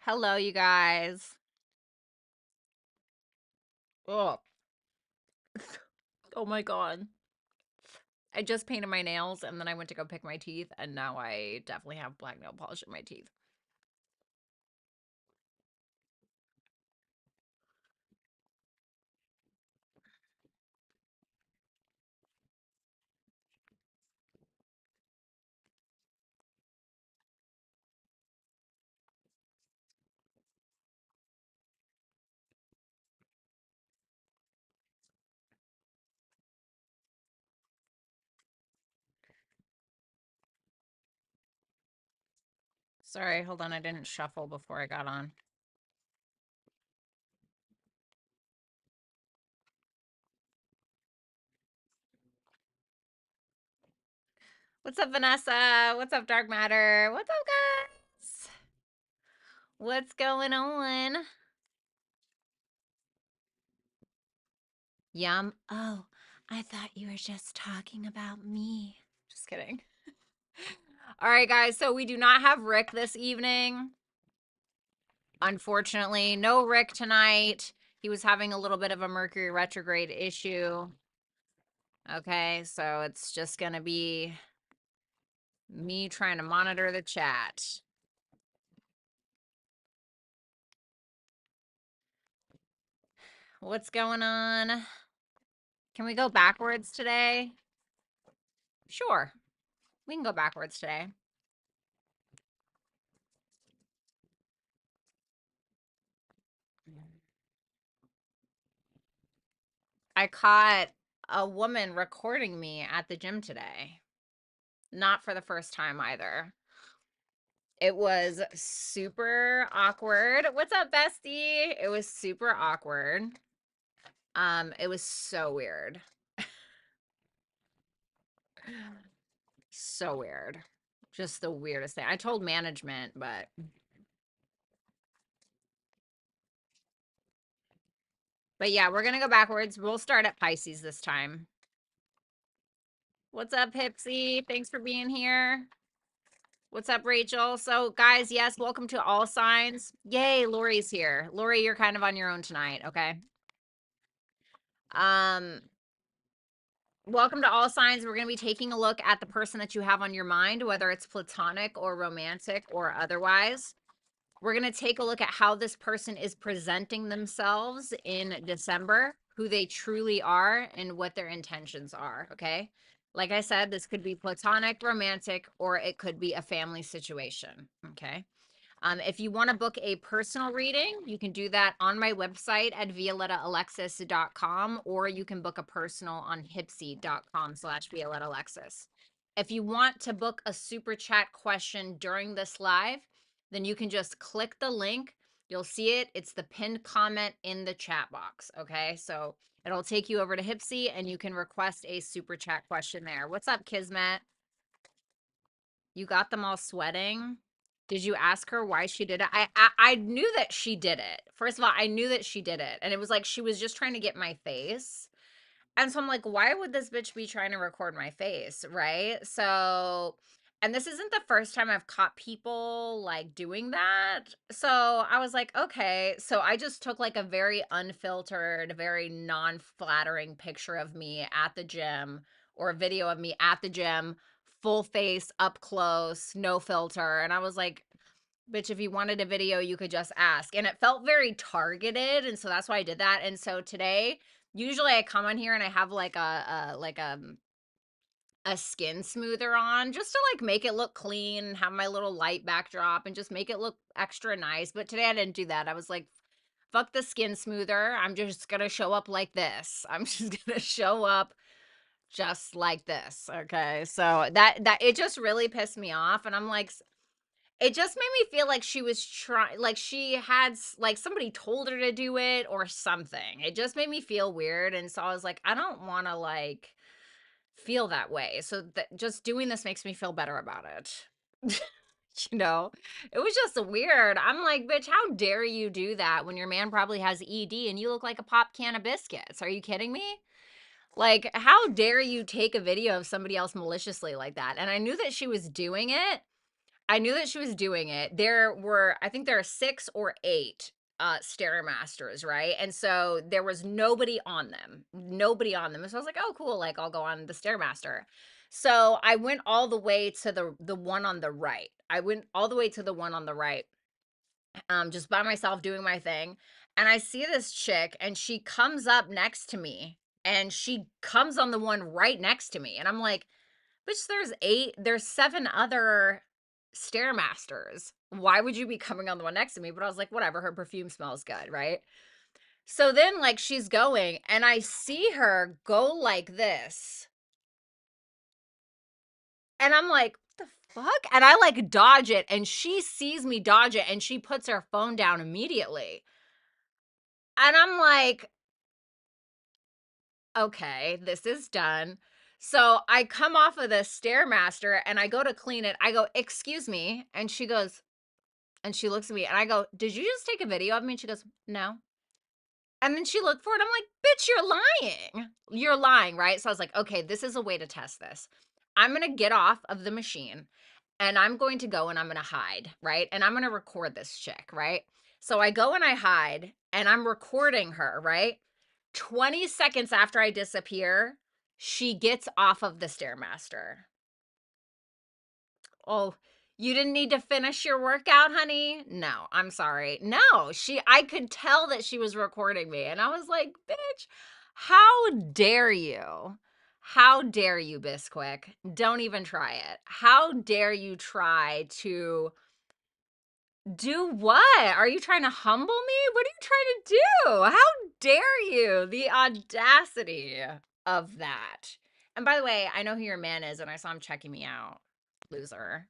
Hello, you guys. Oh, oh my God. I just painted my nails and then I went to go pick my teeth, and now I definitely have black nail polish in my teeth. Sorry, hold on. I didn't shuffle before I got on. What's up, Vanessa? What's up, Dark Matter? What's up, guys? What's going on? Yum. Oh, I thought you were just talking about me. Just kidding. All right, guys. So we do not have Rick this evening. Unfortunately, no Rick tonight. He was having a little bit of a Mercury retrograde issue. Okay, so it's just going to be me trying to monitor the chat. What's going on? Can we go backwards today? Sure. We can go backwards today. I caught a woman recording me at the gym today. Not for the first time either. It was super awkward. What's up, bestie? It was super awkward. It was so weird. So weird. Just the weirdest thing. I told management, but yeah, we're gonna go backwards. We'll start at Pisces this time. What's up, Hipsy? Thanks for being here. What's up, Rachel? So, guys, yes, welcome to all signs. Yay, Lori's here. Lori, you're kind of on your own tonight, okay? Welcome to all signs. We're going to be taking a look at the person that you have on your mind, whether it's platonic or romantic or otherwise. We're going to take a look at how this person is presenting themselves in December, who they truly are, and what their intentions are, okay? Like I said, this could be platonic, romantic, or it could be a family situation, okay? If you want to book a personal reading, you can do that on my website at violettaalexis.com, or you can book a personal on hipsy.com/violettaalexis. If you want to book a super chat question during this live, then you can just click the link. You'll see it. It's the pinned comment in the chat box. Okay. So it'll take you over to Hipsy and you can request a super chat question there. What's up, Kismet? You got them all sweating. Did you ask her why she did it? I knew that she did it. First of all, I knew that she did it. And it was like she was just trying to get my face. And so I'm like, why would this bitch be trying to record my face? Right. So, and this isn't the first time I've caught people like doing that. So I was like, okay. So I just took like a very unfiltered, very non-flattering picture of me at the gym, or a video of me at the gym, full face, up close, no filter. And I was like, bitch, if you wanted a video, you could just ask. And it felt very targeted. And so that's why I did that. And so today, usually I come on here and I have like a skin smoother on just to like make it look clean and have my little light backdrop and just make it look extra nice. But today I didn't do that. I was like, fuck the skin smoother. I'm just gonna show up like this. I'm just gonna show up just like this. Okay. So that it just really pissed me off. And I'm like, it just made me feel like she was trying, like she had, like somebody told her to do it or something. It just made me feel weird. And so I was like, I don't want to like feel that way. So just doing this makes me feel better about it. You know, it was just weird. I'm like, bitch, how dare you do that when your man probably has ED and you look like a pop can of biscuits? Are you kidding me? Like, how dare you take a video of somebody else maliciously like that? And I knew that she was doing it. I knew that she was doing it. I think there are 6 or 8 Stairmasters, right? And so there was nobody on them. Nobody on them. And so I was like, "Oh, cool, like I'll go on the Stairmaster." So I went all the way to the one on the right. I went all the way to the one on the right, just by myself doing my thing. And I see this chick and she comes up next to me and she comes on the one right next to me. And I'm like, bitch, there's 7 other Stairmasters. Why would you be coming on the one next to me? But I was like, whatever, her perfume smells good, right? So then, like, she's going, and I see her go like this. And I'm like, what the fuck? And I like dodge it, and she sees me dodge it, and she puts her phone down immediately. And I'm like, okay, this is done. So I come off of the Stairmaster and I go to clean it. I go, excuse me. And she goes, and she looks at me and I go, did you just take a video of me? And she goes, no. And then she looked for it. I'm like, bitch, you're lying. You're lying, right? So I was like, okay, this is a way to test this. I'm going to get off of the machine and I'm going to go and I'm going to hide, right? And I'm going to record this chick, right? So I go and I hide and I'm recording her, right? 20 seconds after I disappear, she gets off of the Stairmaster. Oh, you didn't need to finish your workout, honey? No, I'm sorry. No, I could tell that she was recording me. And I was like, bitch, how dare you? How dare you, Bisquick? Don't even try it. How dare you try to do what? Are you trying to humble me? What are you trying to do? How dare you? The audacity of that. And by the way, I know who your man is, and I saw him checking me out. Loser.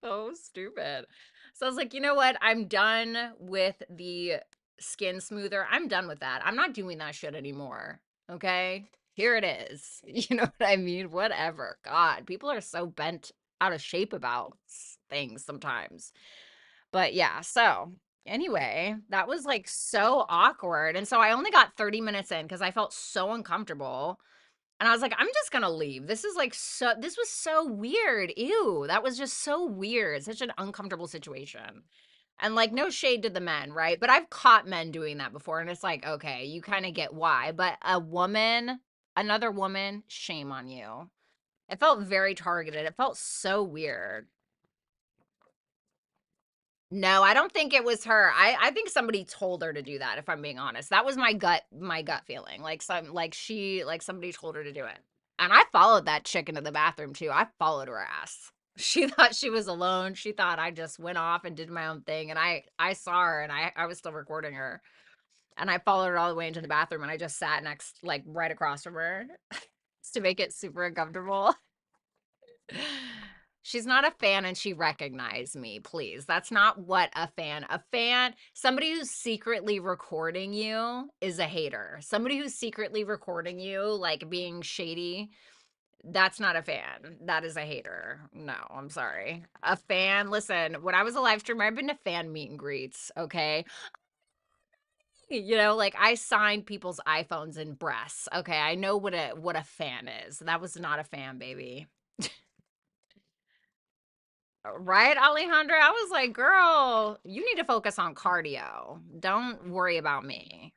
So stupid. So I was like, you know what? I'm done with the skin smoother. I'm done with that. I'm not doing that shit anymore. Okay? Here it is. You know what I mean? Whatever. God, people are so bent out of shape about things sometimes. But yeah, so anyway, that was like so awkward. And so I only got 30 minutes in because I felt so uncomfortable. And I was like, I'm just gonna leave. This is like this was so weird. Ew, that was just so weird. Such an uncomfortable situation. And like, no shade to the men, right? But I've caught men doing that before. And it's like, okay, you kind of get why. But another woman, shame on you. It felt very targeted. It felt so weird. No, I don't think it was her. I think somebody told her to do that, if I'm being honest. That was my gut feeling. Like somebody told her to do it. And I followed that chick into the bathroom too. I followed her ass. She thought she was alone. She thought I just went off and did my own thing. And I saw her and I was still recording her. And I followed her all the way into the bathroom and I just sat next, like right across from her to make it super uncomfortable. She's not a fan and she recognized me, please. That's not what a fan, somebody who's secretly recording you is a hater. Somebody who's secretly recording you, like being shady, that's not a fan. That is a hater. No, I'm sorry. A fan, listen, when I was a live streamer, I've been to fan meet and greets, okay? You know, like I signed people's iPhones and breasts. Okay, I know what a fan is. That was not a fan, baby. Right, Alejandra? I was like, girl, you need to focus on cardio. Don't worry about me.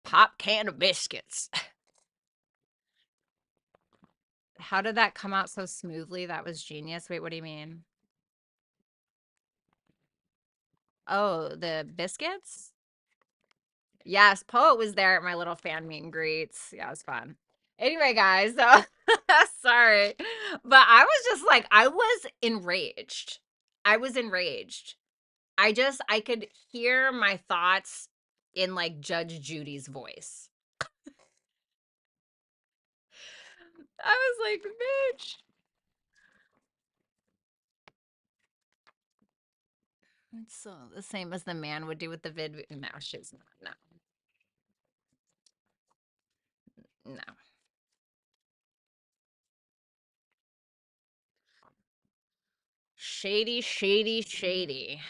Pop can of biscuits. How did that come out so smoothly? That was genius. Wait, what do you mean? Oh, the biscuits? Yes, Poet was there at my little fan meet and greets. Yeah, it was fun. Anyway, guys, so sorry. But I was just like, I was enraged. I was enraged. I could hear my thoughts in like Judge Judy's voice. I was like, bitch. It's the same as the man would do with the vid. No, she's not. No, no. Shady, shady, shady.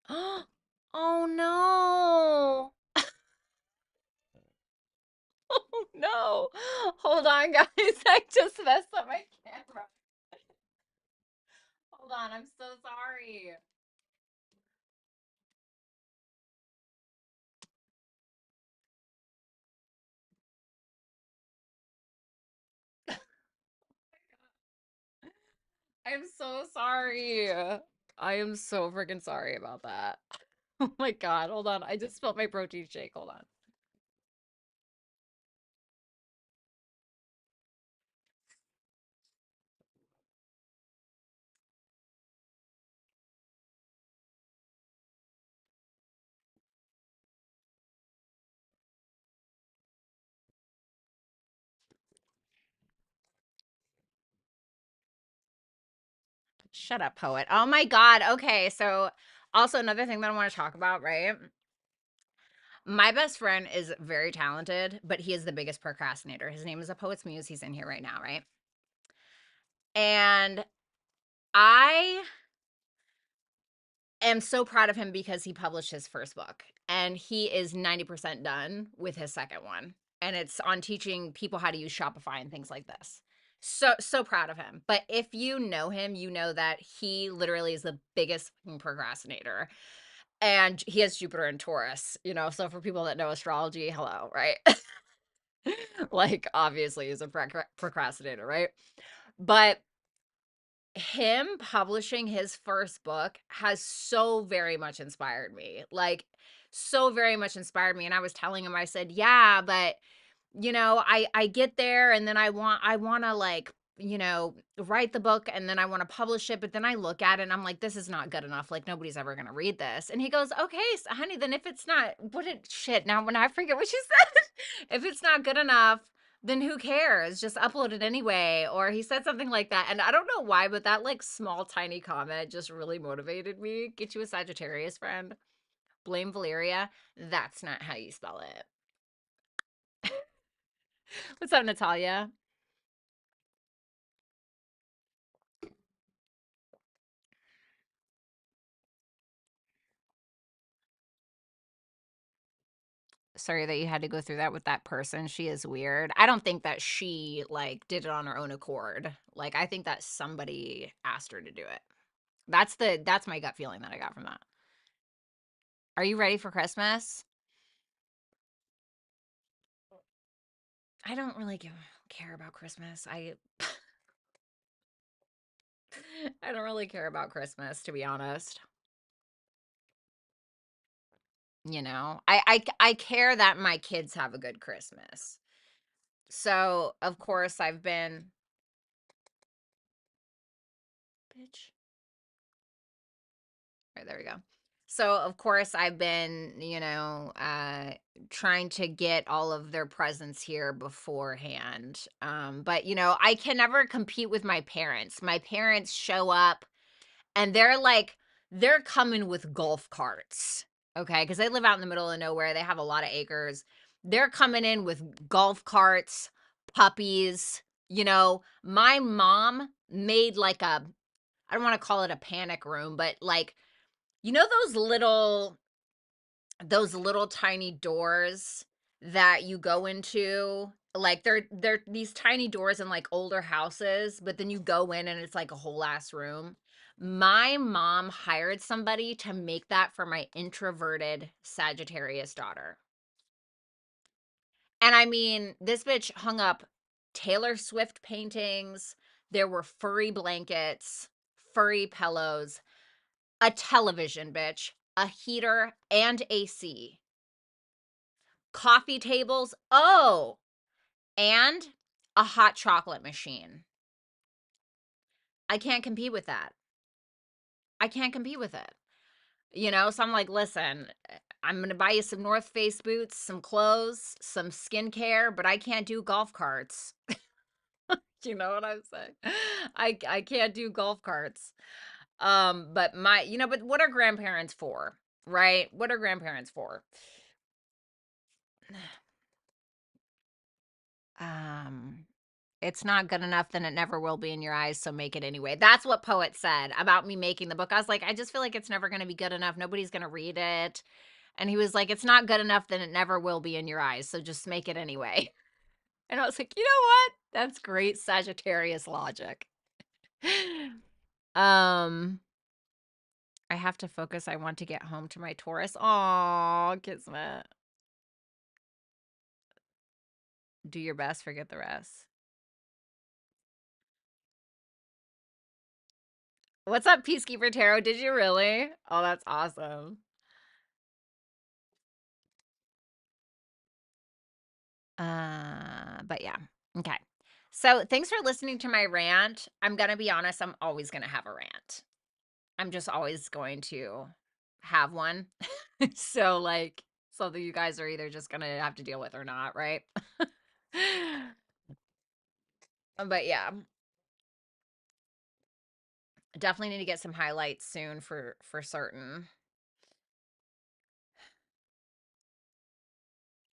Oh no. Oh no. Hold on, guys. I just messed up my camera. Hold on. I'm so sorry. I'm so sorry. I am so freaking sorry about that. Oh my God. Hold on. I just spilled my protein shake. Hold on. Shut up, poet. Oh my God. Okay. So, also another thing that I want to talk about, right? My best friend is very talented, but he is the biggest procrastinator. His name is a Poet's Muse. He's in here right now, right? And I am so proud of him because he published his first book and he is 90% done with his second one. And it's on teaching people how to use Shopify and things like this. So proud of him. But if you know him, you know that he literally is the biggest procrastinator. And he has Jupiter in Taurus, you know. So for people that know astrology, hello, right? Like, obviously, he's a procrastinator, right? But him publishing his first book has so very much inspired me. Like, so very much inspired me. And I was telling him, I said, yeah, but you know, I get there and then I want to like, you know, write the book and then I want to publish it, but then I look at it and I'm like, this is not good enough. Like nobody's ever going to read this. And he goes, okay, so, honey, then if it's not, shit, now when I forget what she said, if it's not good enough, then who cares? Just upload it anyway. Or he said something like that. And I don't know why, but that like small, tiny comment just really motivated me. Get you a Sagittarius friend. Blame Valeria. That's not how you spell it. What's up, Natalia? Sorry that you had to go through that with that person. She is weird. I don't think that she like did it on her own accord. Like I think that somebody asked her to do it. That's my gut feeling that I got from that. Are you ready for Christmas? I don't really care about Christmas. I don't really care about Christmas, to be honest. You know, I care that my kids have a good Christmas. So of course I've been, bitch. Right, there we go. So of course I've been, you know, trying to get all of their presents here beforehand. But you know, I can never compete with my parents. My parents show up and they're coming with golf carts. Okay, because they live out in the middle of nowhere. They have a lot of acres. They're coming in with golf carts, puppies. You know, my mom made like I don't want to call it a panic room, but like you know those little tiny doors that you go into? Like they're these tiny doors in like older houses, but then you go in and it's like a whole ass room. My mom hired somebody to make that for my introverted Sagittarius daughter. And I mean, this bitch hung up Taylor Swift paintings. There were furry blankets, furry pillows, a television, bitch, a heater, and AC, coffee tables. Oh, and a hot chocolate machine. I can't compete with that. I can't compete with it. You know, so I'm like, listen, I'm going to buy you some North Face boots, some clothes, some skincare, but I can't do golf carts. You know what I'm saying? I can't do golf carts. But but what are grandparents for? Right? What are grandparents for? Um, it's not good enough, then it never will be in your eyes, so make it anyway. That's what Poet said about me making the book. I was like, I just feel like it's never going to be good enough. Nobody's going to read it. And he was like, it's not good enough, then it never will be in your eyes, so just make it anyway. And I was like, you know what? That's great Sagittarius logic. um, I have to focus. I want to get home to my Taurus. Aw, Kismet. Do your best, forget the rest. What's up, Peacekeeper Tarot? Did you really? Oh, that's awesome. But yeah. Okay. So thanks for listening to my rant. I'm gonna be honest, I'm always gonna have a rant. I'm just always going to have one. So like something you guys are either just gonna have to deal with or not, right? But yeah, definitely need to get some highlights soon for certain.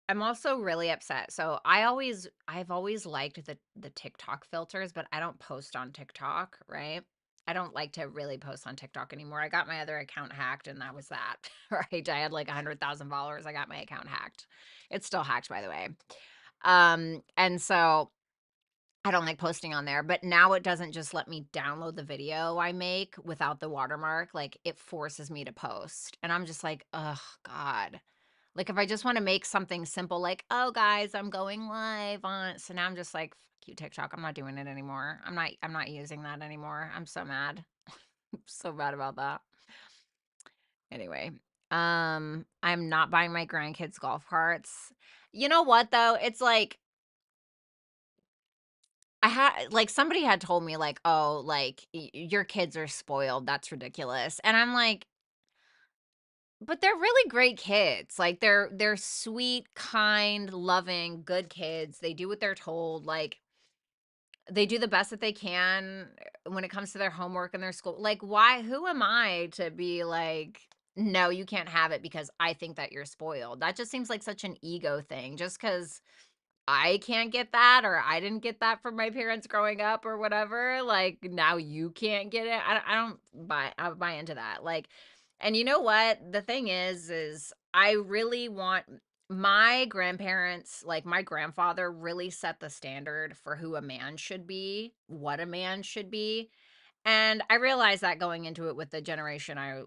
I'm also really upset. So I've always liked the TikTok filters, but I don't post on TikTok, right? I don't like to really post on TikTok anymore. I got my other account hacked and that was that, right? I had like 100,000 followers. I got my account hacked. It's still hacked, by the way. And so I don't like posting on there, but now it doesn't just let me download the video I make without the watermark. Like it forces me to post. And I'm just like, oh God. Like if I just want to make something simple, like, oh guys, I'm going live on. So now I'm just like, fuck you, TikTok. I'm not doing it anymore. I'm not using that anymore. I'm so mad. I'm so mad about that. Anyway, I'm not buying my grandkids golf carts. You know what though? It's like I had like somebody had told me like, "Oh, like your kids are spoiled. That's ridiculous." And I'm like, "But they're really great kids. Like they're sweet, kind, loving, good kids. They do what they're told. Like they do the best that they can when it comes to their homework and their school. Like why who am I to be like, "No, you can't have it because I think that you're spoiled." That just seems like such an ego thing. Just cuz I can't get that or I didn't get that from my parents growing up or whatever, like, now you can't get it. I don't buy into that, like and you know what? The thing is I really want my grandparents, like, my grandfather really set the standard for who a man should be, what a man should be, and I realized that going into it with the generation I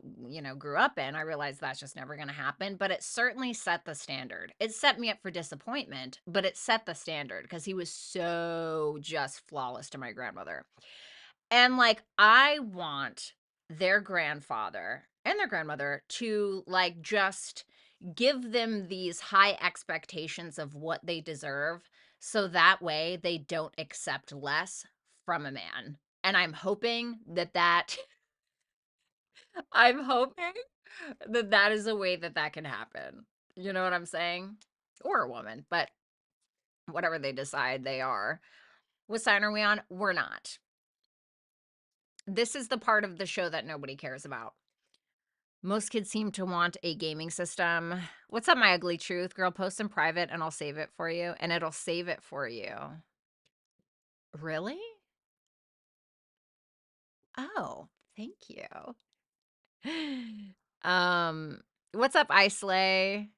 grew up in, I realized that's just never going to happen, but it certainly set the standard. It set me up for disappointment, but it set the standard because he was so just flawless to my grandmother. And like, I want their grandfather and their grandmother to like just give them these high expectations of what they deserve so that way they don't accept less from a man. And I'm hoping that I'm hoping that that is a way that that can happen. You know what I'm saying? Or a woman, but whatever they decide they are. What sign are we on? We're not. This is the part of the show that nobody cares about. Most kids seem to want a gaming system. What's up, my ugly truth? Girl, post in private and I'll save it for you. And it'll save it for you. Really? Oh, thank you. What's up, Islay?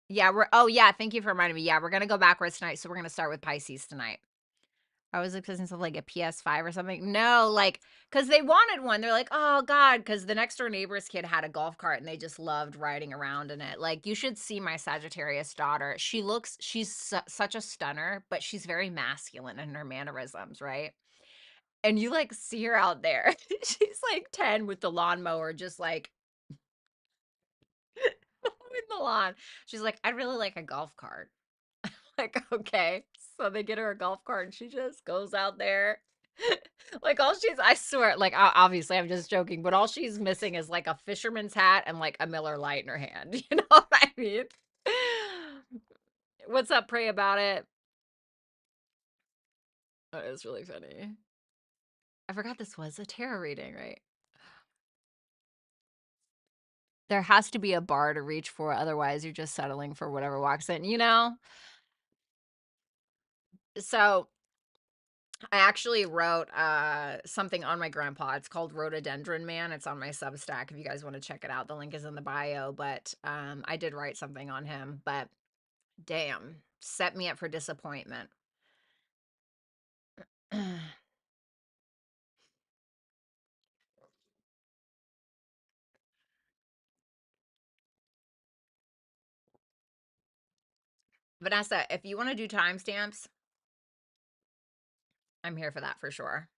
Yeah, yeah, thank you for reminding me. Yeah, we're gonna go backwards tonight, so we're gonna start with Pisces tonight. I was expecting something like a PS5 or something. No, like, because they wanted one. They're like, oh God, because the next door neighbor's kid had a golf cart and they just loved riding around in it. Like, you should see my Sagittarius daughter. She's such a stunner, but she's very masculine in her mannerisms, right? And you like see her out there. She's like 10 with the lawnmower, just like mowing the lawn. She's like, I'd really like a golf cart. Like, okay. So they get her a golf cart and she just goes out there. Like I swear, like obviously I'm just joking, but all she's missing is like a fisherman's hat and like a Miller Lite in her hand. You know what I mean? What's up, Pray About It? That is really funny. I forgot this was a tarot reading, right? There has to be a bar to reach for, otherwise you're just settling for whatever walks in, you know? So I actually wrote something on my grandpa. It's called Rhododendron Man. It's on my Substack if you guys want to check it out. The link is in the bio, but I did write something on him. But Damn. Set me up for disappointment. Vanessa, if you want to do timestamps, I'm here for that for sure.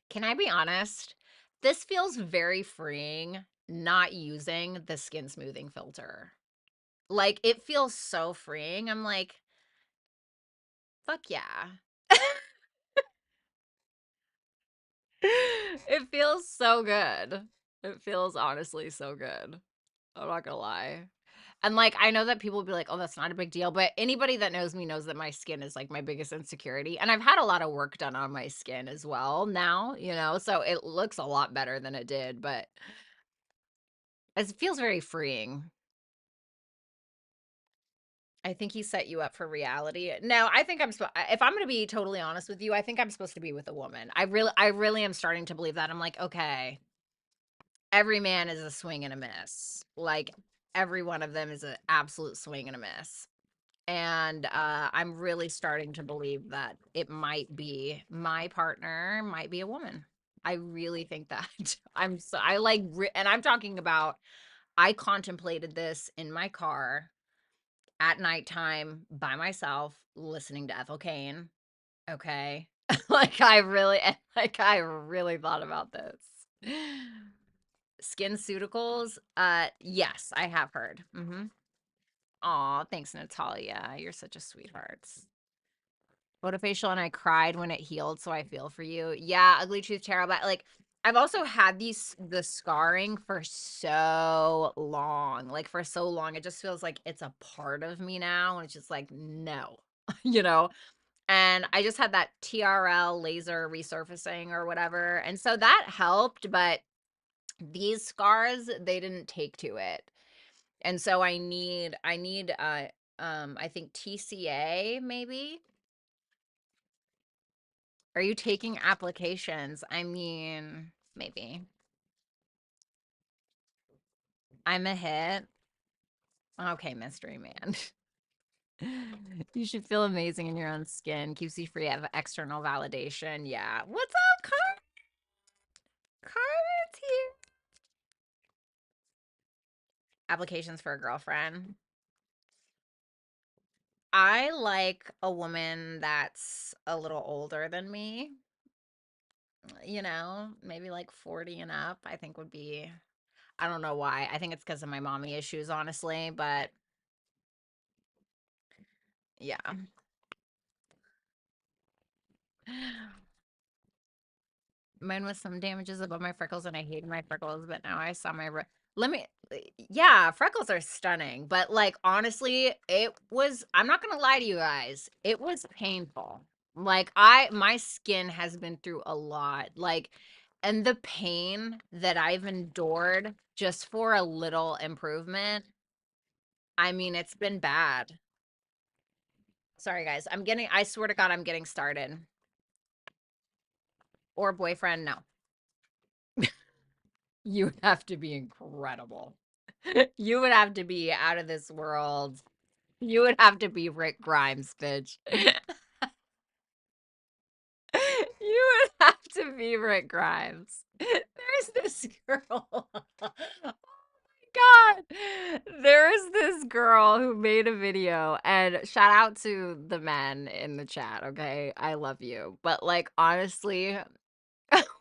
Can I be honest? This feels very freeing not using the skin smoothing filter. Like, it feels so freeing. I'm like, fuck yeah. It feels so good. It feels honestly so good. I'm not gonna lie. And like, I know that people will be like, oh, that's not a big deal. But anybody that knows me knows that my skin is like my biggest insecurity. And I've had a lot of work done on my skin as well now, so it looks a lot better than it did. But it feels very freeing. I think he set you up for reality. No, I think if I'm going to be totally honest with you, I think I'm supposed to be with a woman. I really am starting to believe that. I'm like, okay, every man is a swing and a miss. Like, every one of them is an absolute swing and a miss. And I'm really starting to believe that it might be my partner, might be a woman. I really think that. And I'm talking about, I contemplated this in my car at nighttime by myself, listening to Ethel Cain. Okay. I really thought about this. SkinCeuticals, yes, I have heard. Aw, thanks, Natalia. You're such a sweetheart. Photofacial, and I cried when it healed, so I feel for you. Yeah, Ugly Truth Tarot, but like, I've also had the scarring for so long. Like, for so long, it just feels like it's a part of me now, and it's just like, no, you know? And I just had that TRL laser resurfacing or whatever, and so that helped, but these scars, they didn't take to it. And so I need I think TCA maybe. Are you taking applications? I mean, maybe. I'm a hit. Okay, mystery man. You should feel amazing in your own skin. Keeps you free of external validation. Yeah. What's up, Carmen's here. Applications for a girlfriend. I like a woman that's a little older than me. Maybe like 40 and up, I think would be. I don't know why. I think it's because of my mommy issues, honestly, but yeah. Mine was some damages above my freckles, and I hated my freckles, but now I saw let me yeah, freckles are stunning, but like, honestly, I'm not gonna lie to you guys, it was painful. Like, my skin has been through a lot, like, and the pain that I've endured just for a little improvement, I mean, it's been bad. Sorry, guys. I swear to God, I'm getting started. Or boyfriend, no. You would have to be incredible. You would have to be out of this world. You would have to be Rick Grimes, bitch. You would have to be Rick Grimes. There's this girl. God, there is this girl who made a video, and shout out to the men in the chat, okay? I love you. But like, honestly,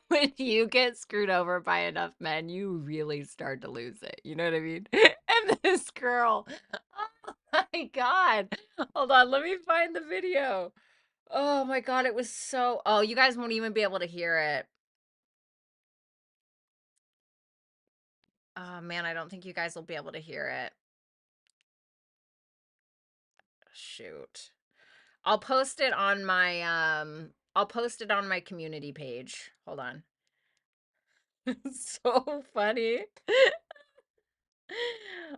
when you get screwed over by enough men, you really start to lose it. You know what I mean? And this girl, oh my God. Hold on, let me find the video. Oh my God, it was so. Oh, you guys won't even be able to hear it. Oh man, I don't think you guys will be able to hear it. Shoot. I'll post it on my community page. Hold on. It's so funny.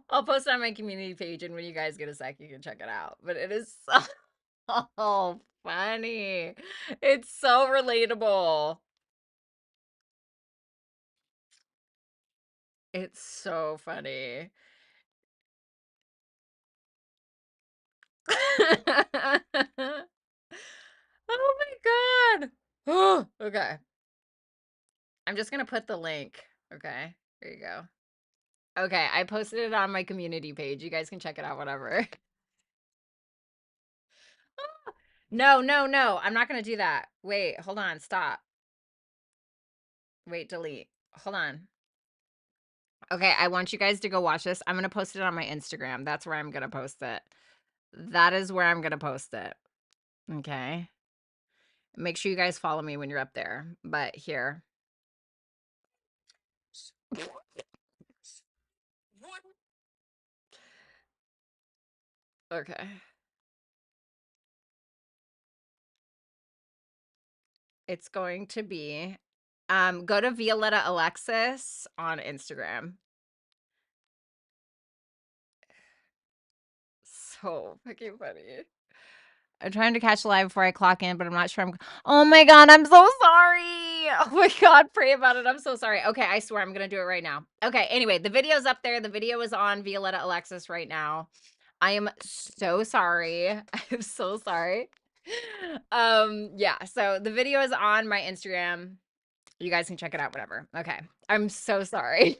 I'll post it on my community page, and when you guys get a sec, you can check it out. But it is so funny. It's so relatable. It's so funny. Oh my god. Oh, okay. I'm just gonna put the link. Okay, there you go. Okay, I posted it on my community page. You guys can check it out, whatever. No, no, no. I'm not gonna do that. Wait, hold on. Stop. Wait, delete. Hold on. Okay, I want you guys to go watch this. I'm gonna post it on my Instagram. That's where I'm gonna post it. That is where I'm gonna post it. Okay. Make sure you guys follow me when you're up there. But here. Okay. It's going to be go to Violetta Alexis on Instagram. So fucking funny. I'm trying to catch live before I clock in, but I'm not sure oh my god, I'm so sorry. Oh my god, pray about it. I'm so sorry. Okay, I swear I'm gonna do it right now. Okay, anyway, the video's up there. The video is on Violetta Alexis right now. I am so sorry. I'm so sorry. Yeah, so the video is on my Instagram. You guys can check it out, whatever. Okay. I'm so sorry.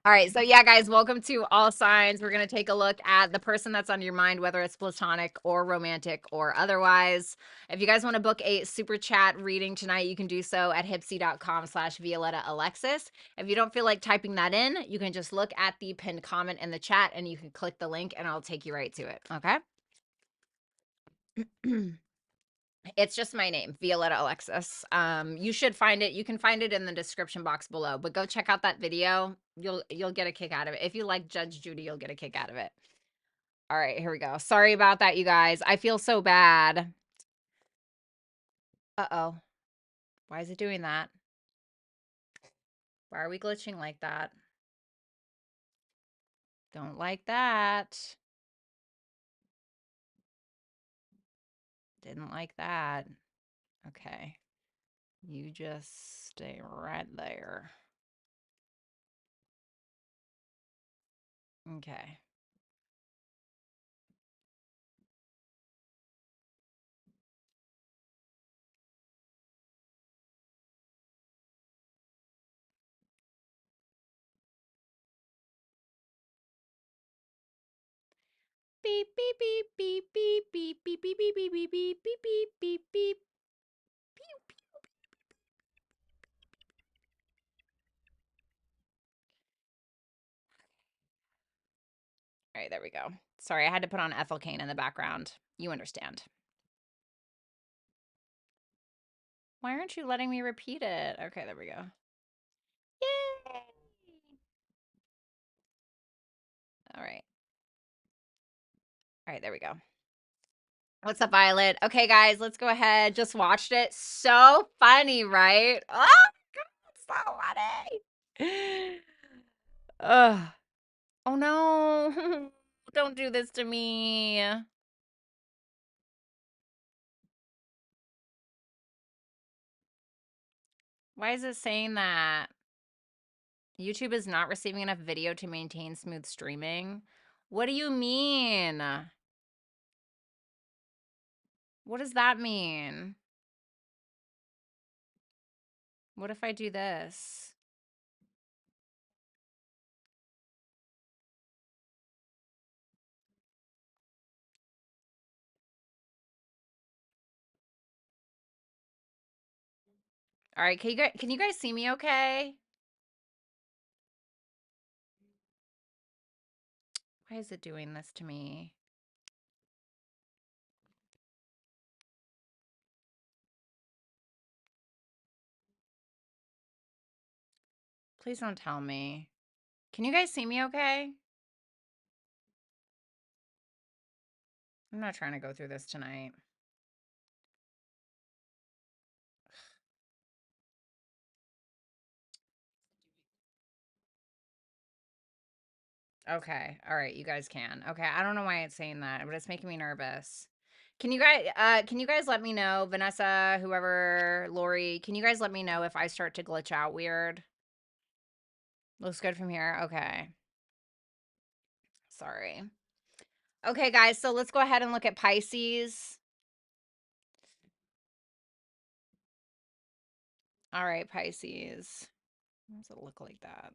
All right. So, yeah, guys, welcome to All Signs. We're going to take a look at the person that's on your mind, whether it's platonic or romantic or otherwise. If you guys want to book a super chat reading tonight, you can do so at hipsy.com/Violetta Alexis. If you don't feel like typing that in, you can just look at the pinned comment in the chat and you can click the link and I'll take you right to it. Okay. It's just my name, Violetta Alexis. You should find it. You can find it in the description box below, but go check out that video. You'll get a kick out of it. If you like Judge Judy, you'll get a kick out of it. All right, here we go. Sorry about that, you guys. I feel so bad. Uh-oh. Why is it doing that? Why are we glitching like that? Don't like that. Didn't like that. Okay. You just stay right there. Okay. Beep, beep, beep, beep, beep, beep, beep, beep, beep, beep, beep, beep, beep, beep, beep. All right, there we go. Sorry, I had to put on Ethel Kane in the background. You understand. Why aren't you letting me repeat it? Okay, there we go. Yay! All right. All right, there we go. What's up, Violet? Okay, guys, let's go ahead. Just watched it. So funny, right? Oh, God, so funny. Ugh. Oh, no. Don't do this to me. Why is it saying that? YouTube is not receiving enough video to maintain smooth streaming. What do you mean? What does that mean? What if I do this? All right, can you guys see me okay? Why is it doing this to me? Please don't tell me. Can you guys see me okay? I'm not trying to go through this tonight. Okay. All right, you guys can. Okay, I don't know why it's saying that, but it's making me nervous. Can you guys let me know, Vanessa, whoever, Lori, can you guys let me know if I start to glitch out weird? Looks good from here. Okay. Sorry. Okay, guys, so let's go ahead and look at Pisces. All right, Pisces. Why does it look like that?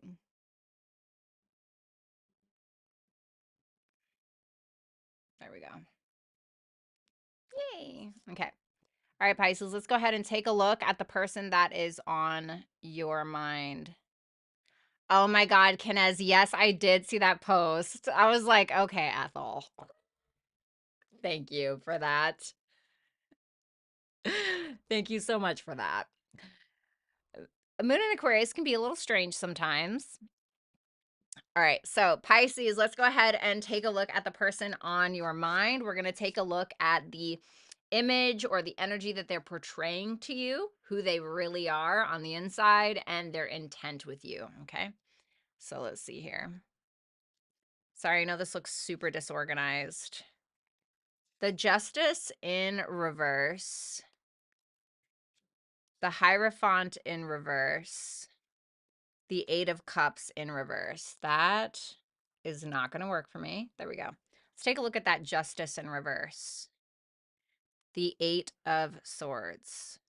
There we go. Yay. Okay. All right, Pisces, let's go ahead and take a look at the person that is on your mind. Oh my God, Kenez, yes, I did see that post. I was like, okay, Ethel. Thank you for that. Thank you so much for that. Moon in Aquarius can be a little strange sometimes. All right, so Pisces, let's go ahead and take a look at the person on your mind. We're going to take a look at the image or the energy that they're portraying to you, who they really are on the inside, and their intent with you, okay? So let's see here. Sorry, I know this looks super disorganized. The Justice in reverse. The Hierophant in reverse. The Eight of Cups in reverse. That is not going to work for me. There we go. Let's take a look at that Justice in reverse. The Eight of Swords.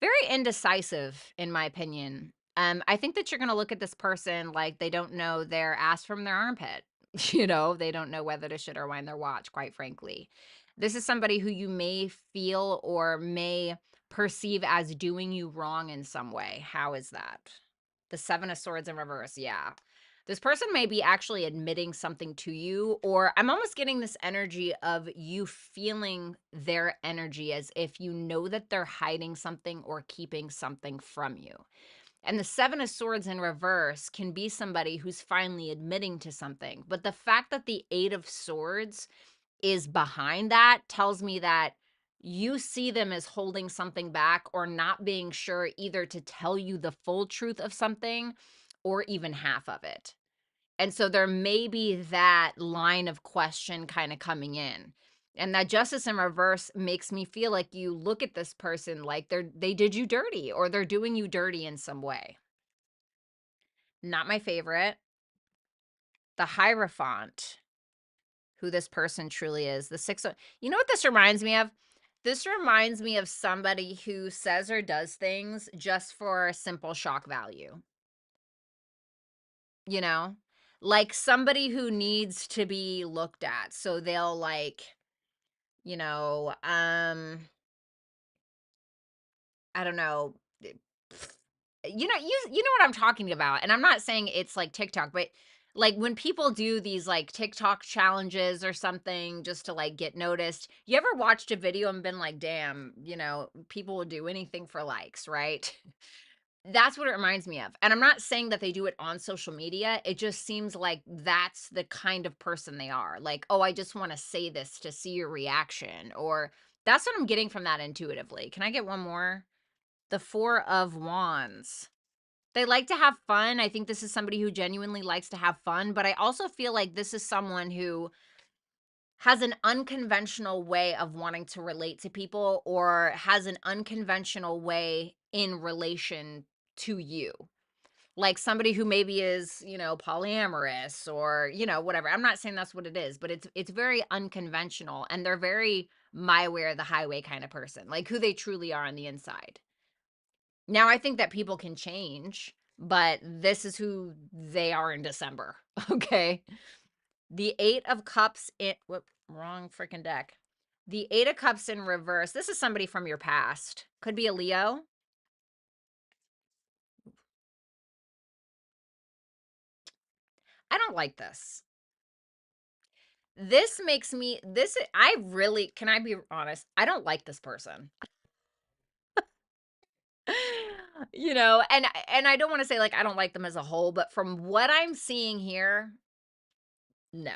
Very indecisive, in my opinion. I think that you're going to look at this person like they don't know their ass from their armpit. You know, they don't know whether to shit or wind their watch, quite frankly. This is somebody who you may feel or may perceive as doing you wrong in some way. How is that? The Seven of Swords in reverse. Yeah. This person may be actually admitting something to you, or I'm almost getting this energy of you feeling their energy as if you know that they're hiding something or keeping something from you. And the Seven of Swords in reverse can be somebody who's finally admitting to something. But the fact that the Eight of Swords is behind that tells me that you see them as holding something back or not being sure either to tell you the full truth of something or even half of it. And so there may be that line of question kind of coming in. And that Justice in reverse makes me feel like you look at this person like they did you dirty or they're doing you dirty in some way. Not my favorite. The Hierophant, who this person truly is. The Six of, you know what this reminds me of? This reminds me of somebody who says or does things just for simple shock value. You know? Like somebody who needs to be looked at. So they'll like, you know, I don't know. You know what I'm talking about. And I'm not saying it's like TikTok, but like when people do these like TikTok challenges or something just to like get noticed, you ever watched a video and been like, damn, you know, people will do anything for likes, right? That's what it reminds me of. And I'm not saying that they do it on social media. It just seems like that's the kind of person they are. Like, oh, I just want to say this to see your reaction. Or that's what I'm getting from that intuitively. Can I get one more? The Four of Wands. They like to have fun. I think this is somebody who genuinely likes to have fun, but I also feel like this is someone who has an unconventional way of wanting to relate to people or has an unconventional way in relation to you. Like somebody who maybe is, you know, polyamorous or, you know, whatever. I'm not saying that's what it is, but it's very unconventional and they're very my way or the highway kind of person, like who they truly are on the inside. Now, I think that people can change, but this is who they are in December. Okay. The Eight of Cups in, whoop, wrong freaking deck. The Eight of Cups in reverse. This is somebody from your past. Could be a Leo. I don't like this. This makes me, I really, can I be honest? I don't like this person. You know, and I don't want to say like I don't like them as a whole, but from what I'm seeing here, no.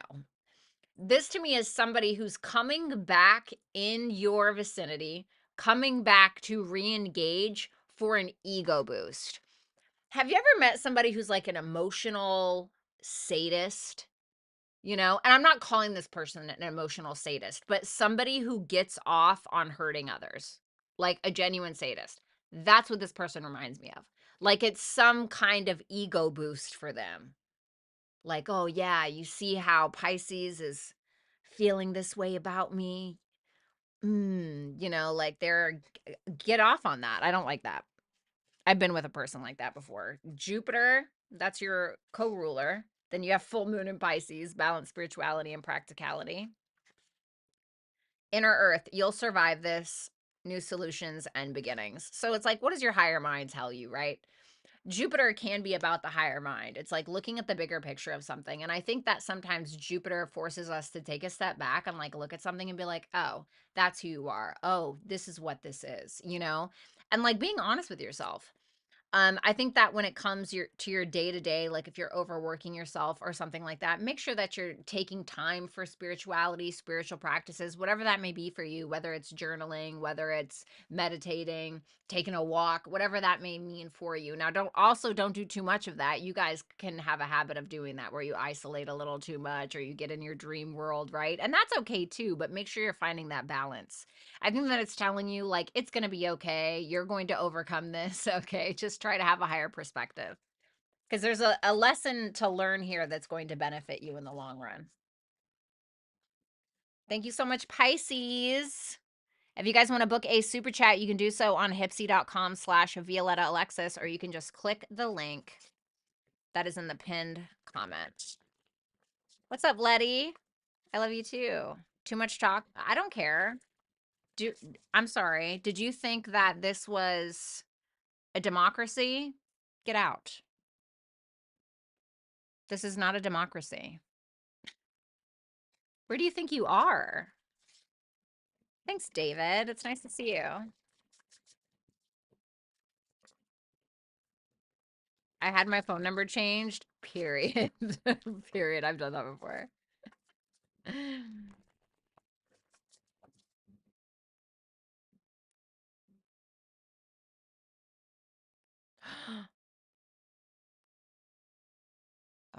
This to me is somebody who's coming back in your vicinity, coming back to re-engage for an ego boost. Have you ever met somebody who's like an emotional sadist, you know? And I'm not calling this person an emotional sadist, but somebody who gets off on hurting others, like a genuine sadist. That's what this person reminds me of. Like it's some kind of ego boost for them. Like, oh yeah, you see how Pisces is feeling this way about me. You know, like they're get off on that. I don't like that. I've been with a person like that before. Jupiter, that's your co-ruler. Then you have full moon in Pisces, balance spirituality and practicality. Inner Earth, you'll survive this. New solutions and beginnings. So it's like, what does your higher mind tell you, right? Jupiter can be about the higher mind. It's like looking at the bigger picture of something. And I think that sometimes Jupiter forces us to take a step back and like look at something and be like, oh, that's who you are. Oh, this is what this is, you know? And like being honest with yourself. I think that when it comes to your day to day, like if you're overworking yourself or something like that, make sure that you're taking time for spirituality, spiritual practices, whatever that may be for you, whether it's journaling, whether it's meditating, taking a walk, whatever that may mean for you. Now, don't do too much of that. You guys can have a habit of doing that where you isolate a little too much or you get in your dream world, right? And that's okay too, but make sure you're finding that balance. I think that it's telling you like it's going to be okay. You're going to overcome this. Okay. Just try to have a higher perspective because there's a lesson to learn here that's going to benefit you in the long run. Thank you so much, Pisces. If you guys want to book a super chat, you can do so on hipsy.com/Violetta Alexis, or you can just click the link that is in the pinned comment. What's up, Letty? I love you too. Too much talk? I don't care. I'm sorry. Did you think that this was a democracy? Get out. This is not a democracy. Where do you think you are? Thanks, David. It's nice to see you. I had my phone number changed, period. Period. I've done that before.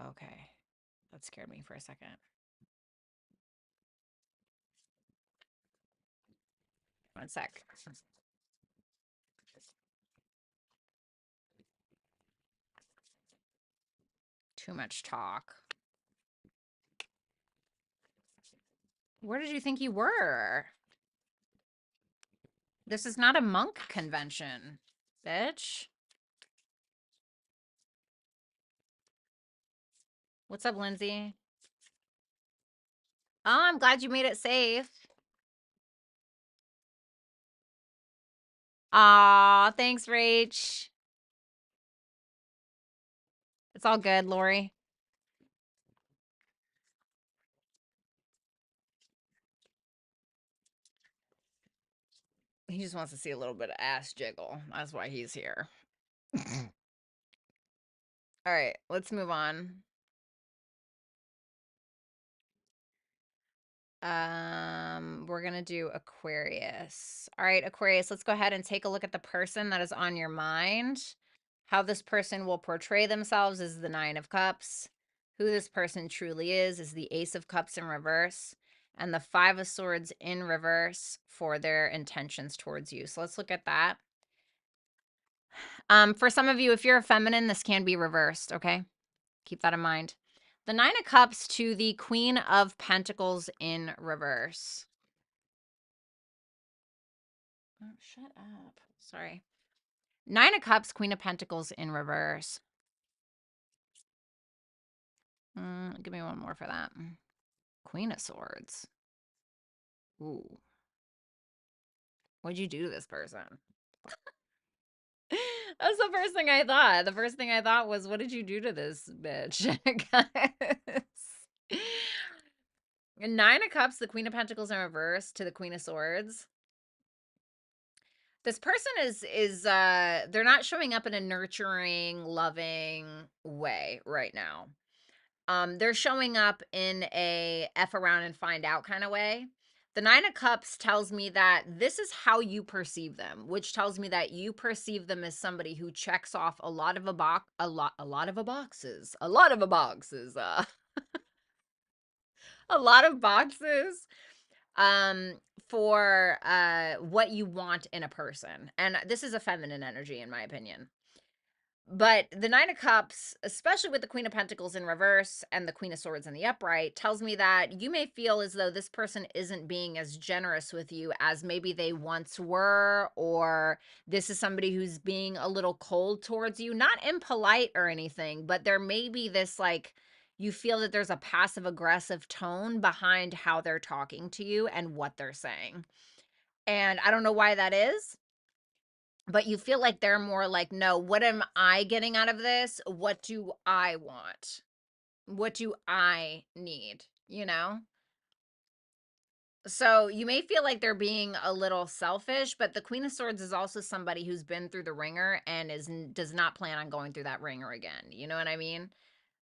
Okay. That scared me for a second. One sec. Too much talk. Where did you think you were? This is not a monk convention, bitch. What's up, Lindsay? Oh, I'm glad you made it safe. Aw, thanks, Rach. It's all good, Lori. He just wants to see a little bit of ass jiggle. That's why he's here. All right, let's move on. We're gonna do Aquarius. All right, Aquarius, let's go ahead and take a look at the person that is on your mind. How this person will portray themselves is the Nine of Cups. Who this person truly is the Ace of Cups in reverse. And the Five of Swords in reverse for their intentions towards you. So let's look at that. For some of you, if you're a feminine, this can be reversed, okay? Keep that in mind. The Nine of Cups to the Queen of Pentacles in reverse. Oh, shut up. Sorry. Nine of Cups, Queen of Pentacles in reverse. Give me one more for that. Queen of Swords. Ooh. What'd you do to this person? That's the first thing I thought. The first thing I thought was, what did you do to this bitch? Nine of Cups, the Queen of Pentacles in reverse to the Queen of Swords. This person is they're not showing up in a nurturing, loving way right now. They're showing up in a F around and find out kind of way. The Nine of Cups tells me that this is how you perceive them, which tells me that you perceive them as somebody who checks off a lot of a lot of boxes, a lot of boxes, a lot of boxes, um, for what you want in a person. And this is a feminine energy, in my opinion. But the Nine of Cups, especially with the Queen of Pentacles in reverse and the Queen of Swords in the upright, tells me that you may feel as though this person isn't being as generous with you as maybe they once were, or this is somebody who's being a little cold towards you. Not impolite or anything, but there may be this, like, you feel that there's a passive aggressive tone behind how they're talking to you and what they're saying. And I don't know why that is, but you feel like they're more like, no, what am I getting out of this? What do I want? What do I need? You know? So you may feel like they're being a little selfish, but the Queen of Swords is also somebody who's been through the ringer and does not plan on going through that ringer again. You know what I mean?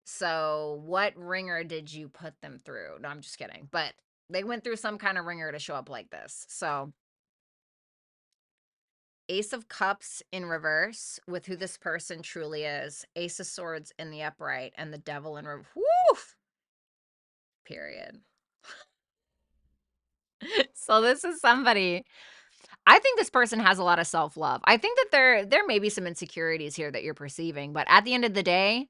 So what ringer did you put them through? No, I'm just kidding. But they went through some kind of ringer to show up like this. So Ace of Cups in reverse with who this person truly is. Ace of Swords in the upright and the Devil in reverse. Woof! Period. So this is somebody, I think this person has a lot of self-love. I think that there may be some insecurities here that you're perceiving, but at the end of the day,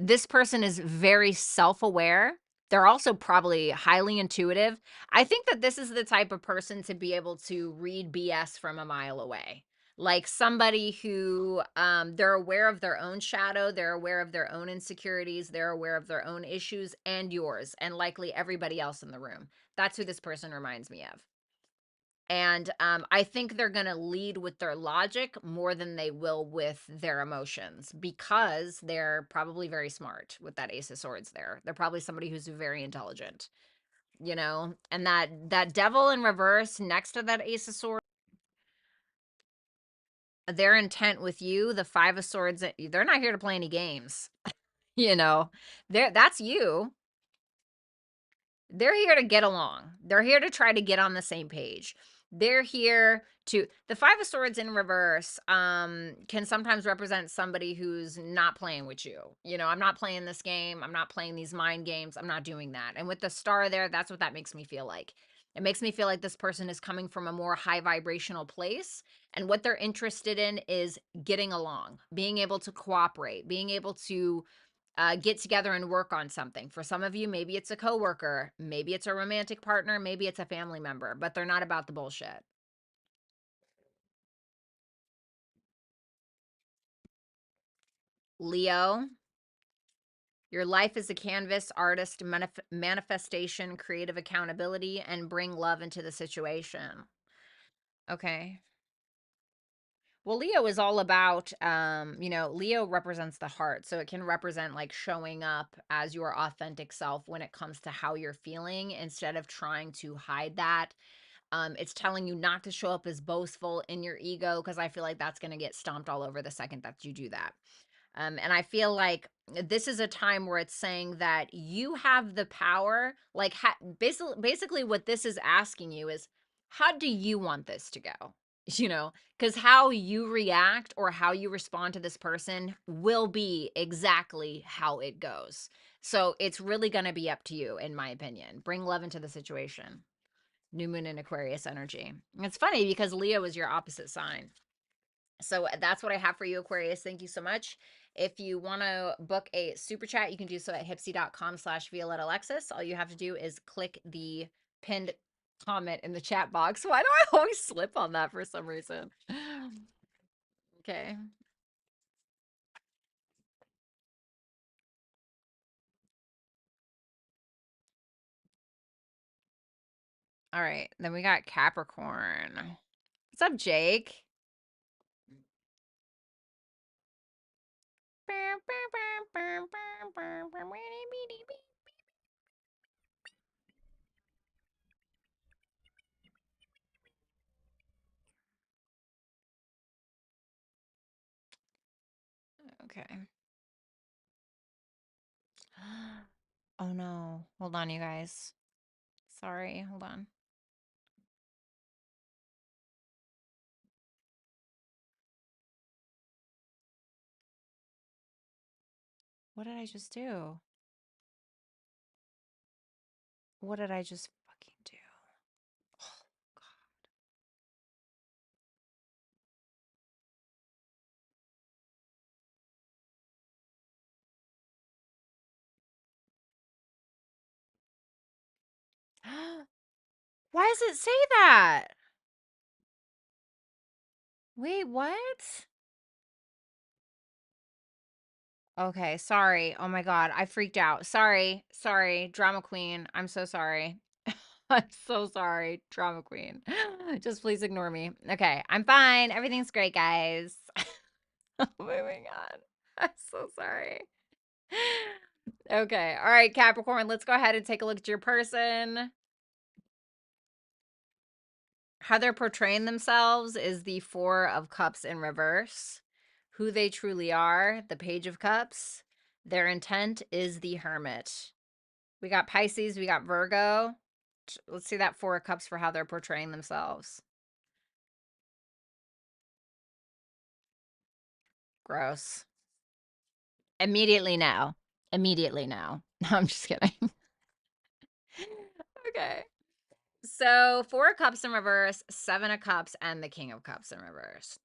this person is very self-aware. They're also probably highly intuitive. I think that this is the type of person to be able to read BS from a mile away. Like somebody who they're aware of their own shadow, they're aware of their own insecurities, they're aware of their own issues and yours, and likely everybody else in the room. That's who this person reminds me of. And I think they're going to lead with their logic more than they will with their emotions, because they're probably very smart with that Ace of Swords there. They're probably somebody who's very intelligent, you know? And that Devil in reverse next to that Ace of Swords, their intent with you, the Five of Swords, they're not here to play any games. You know, that's you. They're here to get along. They're here to try to get on the same page. They're here to, the Five of Swords in reverse can sometimes represent somebody who's not playing with you. You know, I'm not playing this game. I'm not playing these mind games. I'm not doing that. And with the star there, that's what that makes me feel like. It makes me feel like this person is coming from a more high vibrational place. And what they're interested in is getting along, being able to cooperate, being able to get together and work on something. For some of you, maybe it's a coworker, maybe it's a romantic partner, maybe it's a family member, but they're not about the bullshit. Leo, your life is a canvas, artist, manifestation, creative accountability, and bring love into the situation. Okay. Well, Leo is all about, you know, Leo represents the heart. So it can represent like showing up as your authentic self when it comes to how you're feeling instead of trying to hide that. It's telling you not to show up as boastful in your ego, because I feel like that's going to get stomped all over the second that you do that. And I feel like this is a time where it's saying that you have the power. Like, basically, what this is asking you is, how do you want this to go? You know, because how you react or how you respond to this person will be exactly how it goes. So it's really going to be up to you, in my opinion. Bring love into the situation. New moon in Aquarius energy. It's funny because Leo is your opposite sign. So that's what I have for you, Aquarius. Thank you so much. If you want to book a super chat, you can do so at hipsy.com/Violetta Alexis. All you have to do is click the pinned comment in the chat box. Why do I always slip on that for some reason? Okay. All right. Then we got Capricorn. What's up, Jake? Okay. Oh no. Hold on, you guys. Sorry. Hold on. What did I just do? What did I just fucking do? Oh, why does it say that? Wait, what? Okay, sorry. Oh my God, I freaked out. Sorry, sorry, drama queen. I'm so sorry. I'm so sorry, drama queen. Just please ignore me. Okay, I'm fine. Everything's great, guys. Moving on. I'm so sorry. Okay, all right, Capricorn, let's go ahead and take a look at your person. How they're portraying themselves is the Four of Cups in reverse. Who they truly are, the Page of Cups. Their intent is the Hermit. We got Pisces, we got Virgo. Let's see that Four of Cups for how they're portraying themselves. Gross. Immediately now. Immediately now. No, I'm just kidding. Okay. So, Four of Cups in reverse, Seven of Cups, and the King of Cups in reverse.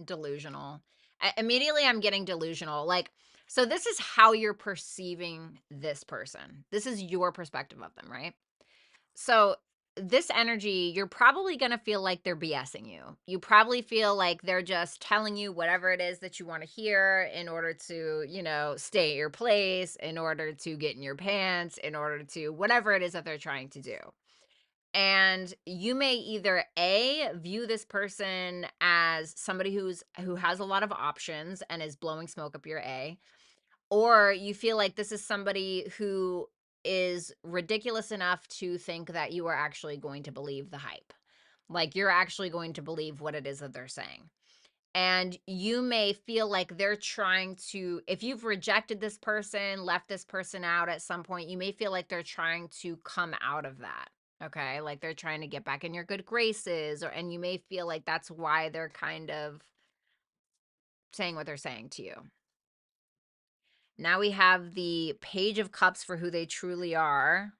Delusional. Immediately, I'm getting delusional. Like, so this is how you're perceiving this person. This is your perspective of them, right? So, this energy, you're probably going to feel like they're BSing you. You probably feel like they're just telling you whatever it is that you want to hear in order to, stay at your place, in order to get in your pants, in order to whatever it is that they're trying to do. And you may either A, view this person as somebody who has a lot of options and is blowing smoke up your A, or you feel like this is somebody who is ridiculous enough to think that you are actually going to believe the hype. Like you're actually going to believe what it is that they're saying. And you may feel like they're trying to, if you've rejected this person, left this person out at some point, you may feel like they're trying to come out of that. Okay. Like they're trying to get back in your good graces, and you may feel like that's why they're kind of saying what they're saying to you. Now we have the Page of Cups for who they truly are.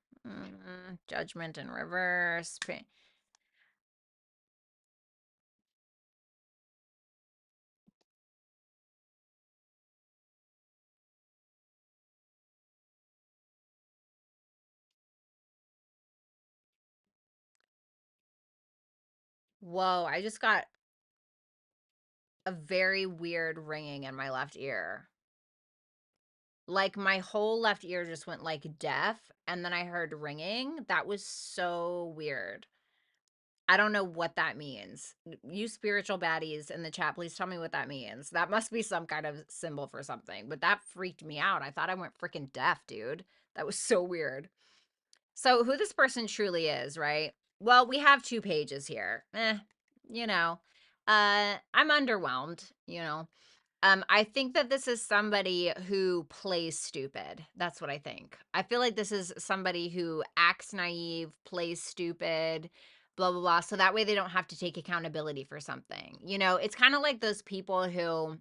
Judgment in reverse. Whoa, I just got a very weird ringing in my left ear. Like my whole left ear just went like deaf, and then I heard ringing. That was so weird. I don't know what that means. You spiritual baddies in the chat, please tell me what that means. That must be some kind of symbol for something, but that freaked me out. I thought I went freaking deaf, dude. That was so weird. So who this person truly is, right? Well, we have two pages here. You know, I'm underwhelmed. I think that this is somebody who plays stupid. That's what I think. I feel like this is somebody who acts naive, plays stupid, blah, blah, blah. So that way they don't have to take accountability for something. It's kind of like those people who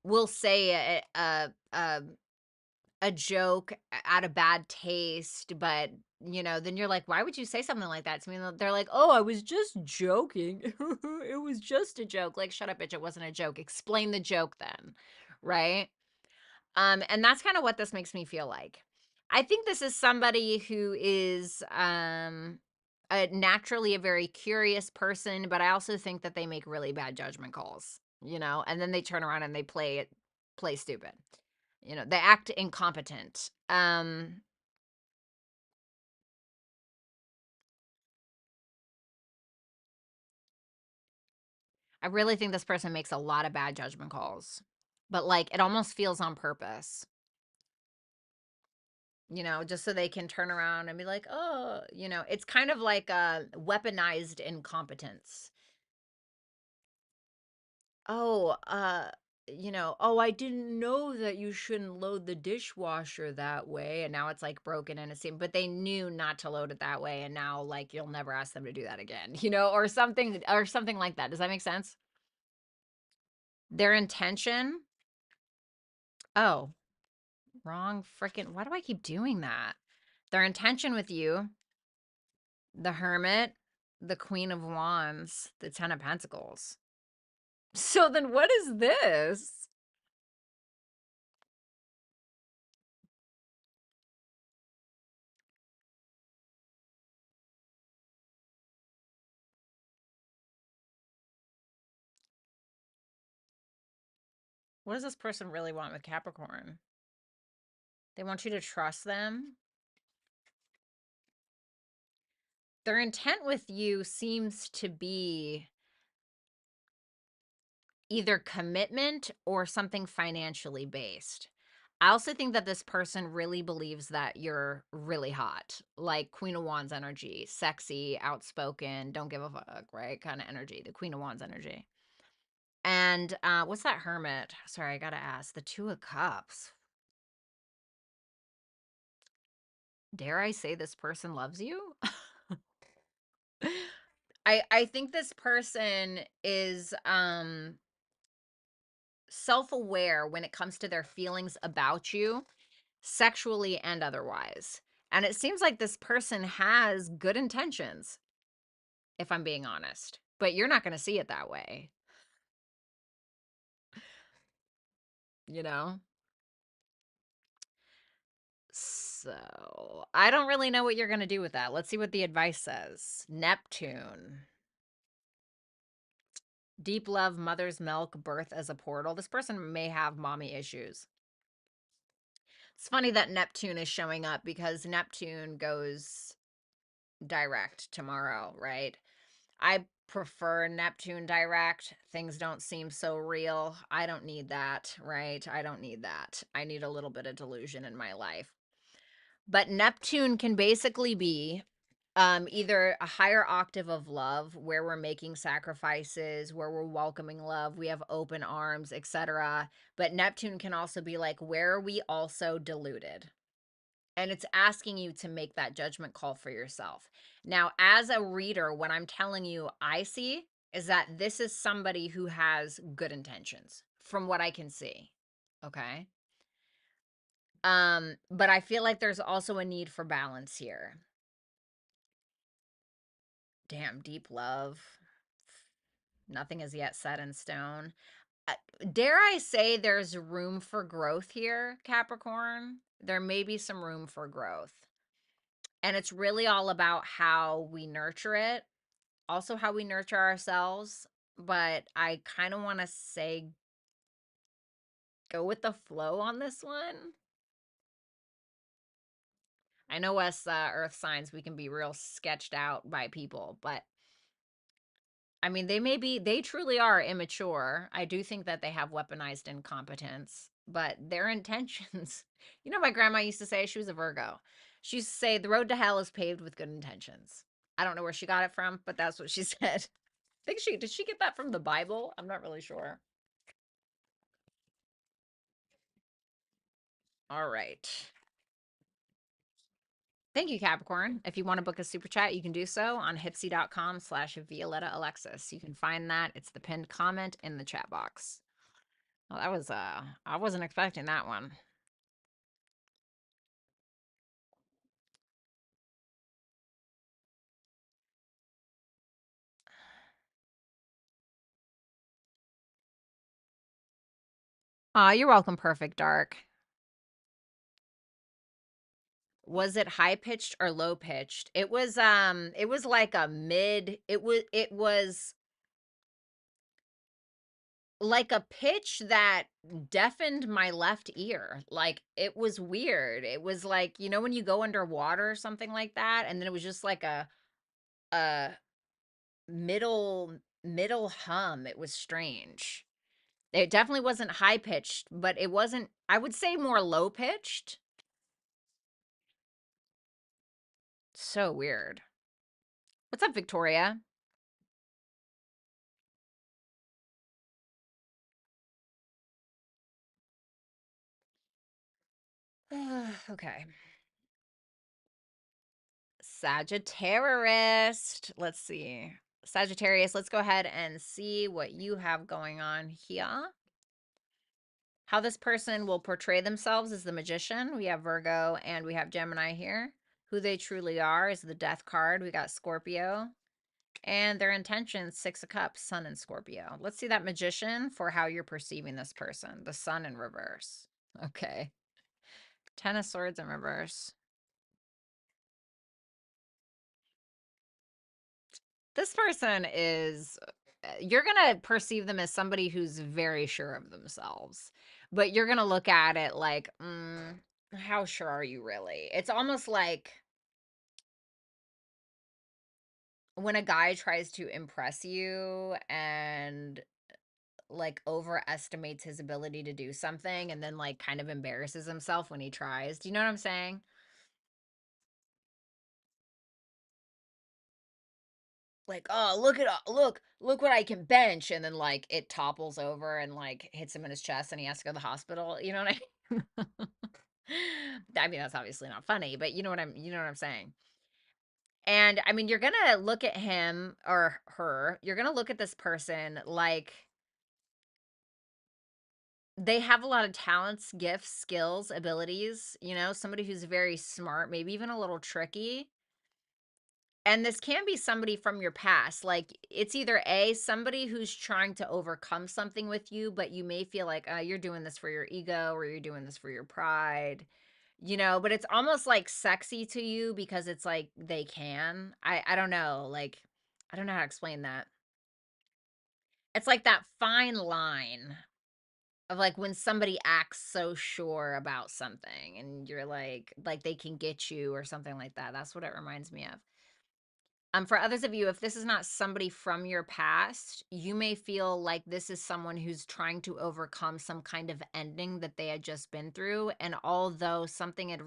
will say a joke out of bad taste, but then you're like, why would you say something like that to me? And they're like, oh, I was just joking. It was just a joke. Like, shut up, bitch. It wasn't a joke. Explain the joke then. Right. And that's kind of what this makes me feel like. I think this is somebody who is naturally a very curious person, but I also think that they make really bad judgment calls, and then they turn around and they play stupid. They act incompetent. I really think this person makes a lot of bad judgment calls, but like it almost feels on purpose, just so they can turn around and be like, oh, it's kind of like a weaponized incompetence. Oh, you know, oh, I didn't know that you shouldn't load the dishwasher that way. And now it's like broken and it seemed, but they knew not to load it that way. And now like you'll never ask them to do that again, you know, or something like that. Does that make sense? Their intention. Oh, wrong freaking. Why do I keep doing that? Their intention with you, the Hermit, the Queen of Wands, the Ten of Pentacles. So then what is this? What does this person really want with Capricorn? They want you to trust them. Their intent with you seems to be either commitment or something financially based. I also think that this person really believes that you're really hot, like Queen of Wands energy, sexy, outspoken, don't give a fuck, right? Kind of energy, the Queen of Wands energy. And what's that Hermit? Sorry, I gotta ask. The Two of Cups. Dare I say this person loves you? I think this person is self-aware when it comes to their feelings about you, sexually and otherwise. And it seems like this person has good intentions, if I'm being honest. But you're not going to see it that way, you know? So, I don't really know what you're going to do with that. Let's see what the advice says. Neptune. Deep love, mother's milk, birth as a portal. This person may have mommy issues. It's funny that Neptune is showing up because Neptune goes direct tomorrow, right? I prefer Neptune direct. Things don't seem so real. I don't need that, right? I don't need that. I need a little bit of delusion in my life. But Neptune can basically be either a higher octave of love where we're making sacrifices, where we're welcoming love, we have open arms, etc. But Neptune can also be like, where are we also deluded? And it's asking you to make that judgment call for yourself. Now, as a reader, what I'm telling you I see is that this is somebody who has good intentions from what I can see. Okay? But I feel like there's also a need for balance here. Damn, deep love. Nothing is yet set in stone. Dare I say there's room for growth here, Capricorn? There may be some room for growth. And it's really all about how we nurture it, also how we nurture ourselves. But I kind of want to say go with the flow on this one. I know us earth signs, we can be real sketched out by people, but I mean, they truly are immature. I do think that they have weaponized incompetence, but their intentions, you know, my grandma used to say, she was a Virgo. She used to say, the road to hell is paved with good intentions. I don't know where she got it from, but that's what she said. I think did she get that from the Bible? I'm not really sure. All right. Thank you, Capricorn. If you want to book a super chat, you can do so on hipsy.com/Violetta Alexis. You can find that. It's the pinned comment in the chat box. Well, that was, I wasn't expecting that one. You're welcome, Perfect Dark. Was it high pitched or low pitched? It was like a mid, it was like a pitch that deafened my left ear. Like it was weird. It was like, you know, when you go underwater or something like that, and then it was just like a middle hum. It was strange. It definitely wasn't high pitched, but it wasn't, I would say more low pitched. So weird. What's up, Victoria? Okay. Sagittarius. Let's see. Sagittarius, let's go ahead and see what you have going on here. How this person will portray themselves is the Magician. We have Virgo and we have Gemini here. Who they truly are is the Death card. We got Scorpio. And their intentions, Six of Cups, Sun and Scorpio. Let's see that Magician for how you're perceiving this person. The Sun in reverse. Okay. Ten of Swords in reverse. This person is, you're going to perceive them as somebody who's very sure of themselves, but you're going to look at it like, how sure are you really? It's almost like when a guy tries to impress you and like overestimates his ability to do something and then like kind of embarrasses himself when he tries. Do you know what I'm saying? Like, oh, look what I can bench, and then like it topples over and like hits him in his chest, and he has to go to the hospital. You know what I? I mean, that's obviously not funny, but you know what I'm saying. And I mean, you're gonna look at him or her. You're gonna look at this person like they have a lot of talents, gifts, skills, abilities. You know, somebody who's very smart, maybe even a little tricky. And this can be somebody from your past. Like, it's either A, somebody who's trying to overcome something with you, but you may feel like, you're doing this for your ego or you're doing this for your pride, you know, but it's almost like sexy to you because it's like they can. I don't know. Like, I don't know how to explain that. It's like that fine line of like when somebody acts so sure about something and you're like they can get you or something like that. That's what it reminds me of. For others of you, if this is not somebody from your past, you may feel like this is someone who's trying to overcome some kind of ending that they had just been through. And although something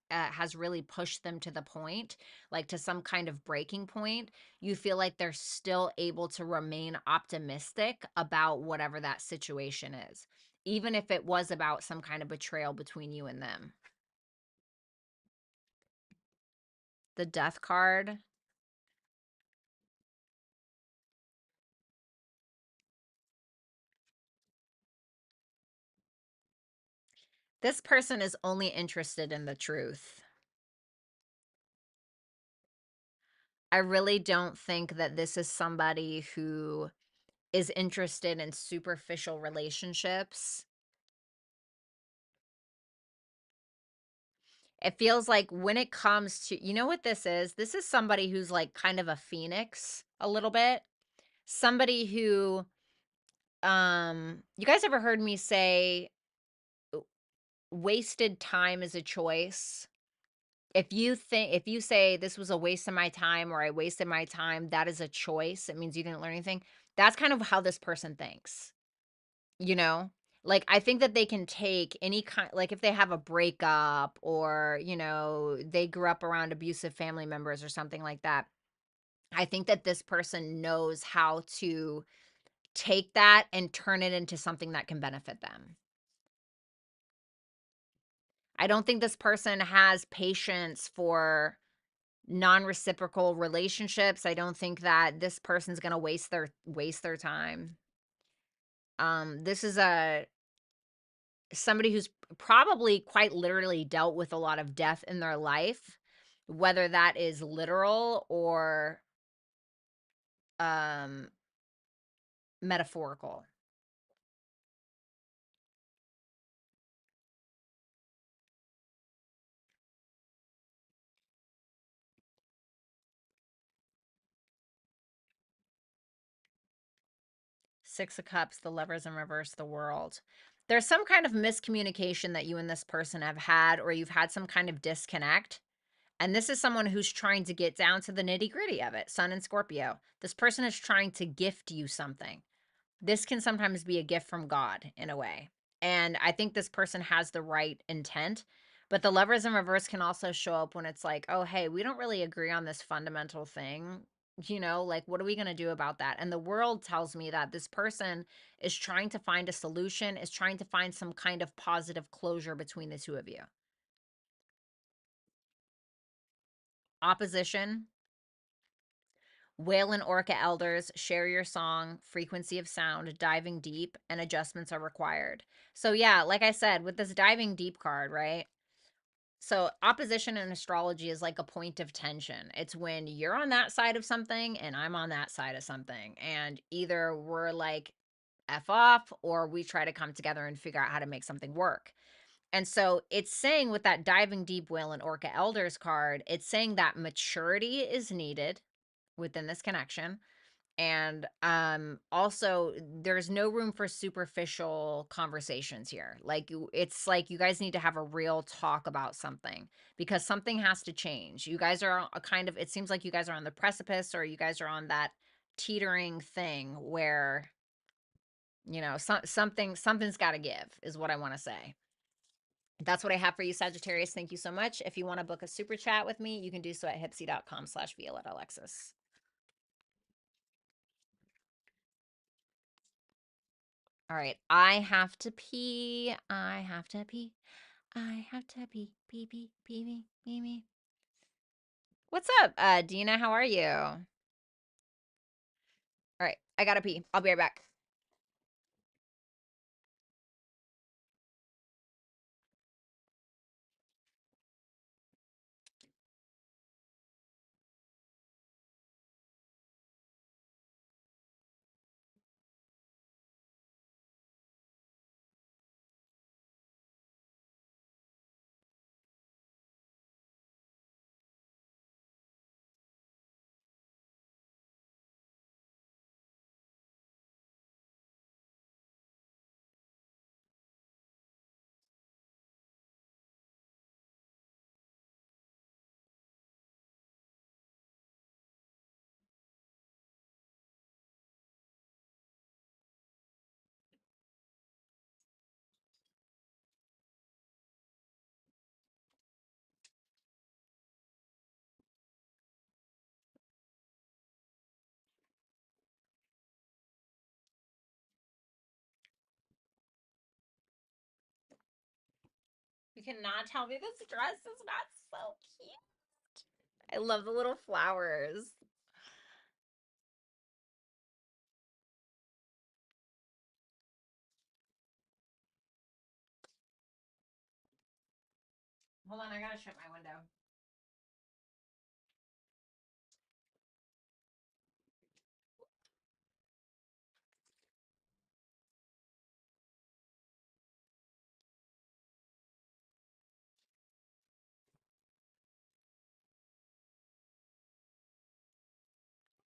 has really pushed them to the point, like to some kind of breaking point, you feel like they're still able to remain optimistic about whatever that situation is, even if it was about some kind of betrayal between you and them. The Death card. This person is only interested in the truth. I really don't think that this is somebody who is interested in superficial relationships. It feels like when it comes to, you know what this is? This is somebody who's like kind of a phoenix a little bit. Somebody who, you guys ever heard me say wasted time is a choice? If you say this was a waste of my time or I wasted my time, that is a choice. It means you didn't learn anything. That's kind of how this person thinks, you know? Like I think that they can take any kind, like if they have a breakup or, you know, they grew up around abusive family members or something like that. I think that this person knows how to take that and turn it into something that can benefit them. I don't think this person has patience for non-reciprocal relationships. I don't think that this person's going to waste their time. This is a somebody who's probably quite literally dealt with a lot of death in their life, whether that is literal or um metaphorical. Six of Cups, the Lovers in reverse, the World. There's some kind of miscommunication that you and this person have had, or you've had some kind of disconnect. And this is someone who's trying to get down to the nitty gritty of it. Sun and Scorpio. This person is trying to gift you something. This can sometimes be a gift from God in a way. And I think this person has the right intent. But the Lovers in reverse can also show up when it's like, oh, hey, we don't really agree on this fundamental thing. You know, like, what are we going to do about that? And the world tells me that this person is trying to find a solution, is trying to find some kind of positive closure between the two of you. opposition, whale and orca elders, share your song, frequency of sound, diving deep, and adjustments are required. So yeah, like I said, with this diving deep card, right? So opposition in astrology is like a point of tension. It's when you're on that side of something and I'm on that side of something. And either we're like F off or we try to come together and figure out how to make something work. And so it's saying with that diving deep whale and orca elders card, it's saying that maturity is needed within this connection. And also there's no room for superficial conversations here. It's like you guys need to have a real talk about something because something has to change. You guys are a kind of, it seems like you guys are on the precipice, or you guys are on that teetering thing where, something's got to give is what I want to say. That's what I have for you, Sagittarius. Thank you so much. If you want to book a super chat with me, you can do so at hipsy.com/Violetta Alexis. All right. I have to pee. I have to pee. I have to pee. Pee, pee, pee, pee, pee, pee. What's up, Dina? How are you? All right. I gotta pee. I'll be right back. You cannot tell me this dress is not so cute. I love the little flowers. Hold on, I gotta shut my window.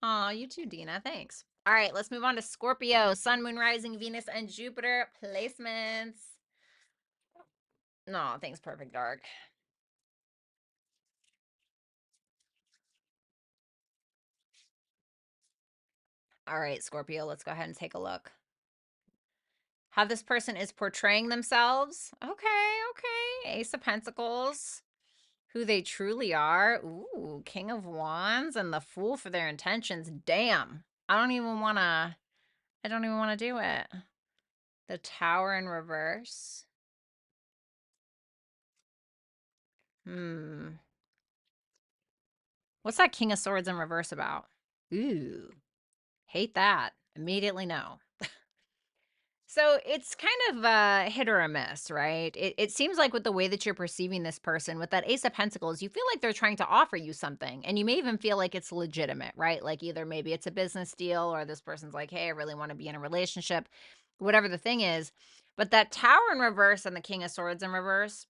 Aw, you too, Dina. Thanks. All right, let's move on to Scorpio. Sun, Moon, Rising, Venus, and Jupiter placements. No, thanks, Perfect Dark. All right, Scorpio, let's go ahead and take a look. How this person is portraying themselves. Okay, okay. Ace of Pentacles. Who they truly are. Ooh, King of Wands and the Fool for their intentions. Damn. I don't even want to do it. The Tower in reverse. What's that King of Swords in reverse about? Ooh. Hate that. Immediately no. So it's kind of hit or a miss, right? It seems like with the way that you're perceiving this person, with that Ace of Pentacles, you feel like they're trying to offer you something. And you may even feel like it's legitimate, right? Like either maybe it's a business deal or this person's like, hey, I really want to be in a relationship, whatever the thing is. But that Tower in reverse and the King of Swords in reverse,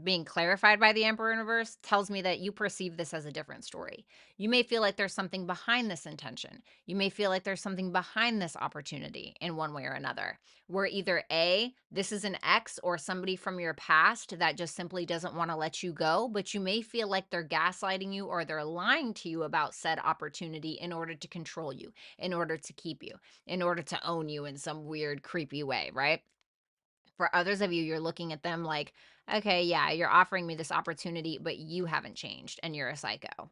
being clarified by the Emperor in reverse, tells me that you perceive this as a different story. You may feel like there's something behind this intention. You may feel like there's something behind this opportunity in one way or another, where either A, this is an ex or somebody from your past that just simply doesn't want to let you go, but you may feel like they're gaslighting you or they're lying to you about said opportunity in order to control you, in order to keep you, in order to own you in some weird, creepy way, right? For others of you, you're looking at them like, okay, yeah, you're offering me this opportunity, but you haven't changed and you're a psycho.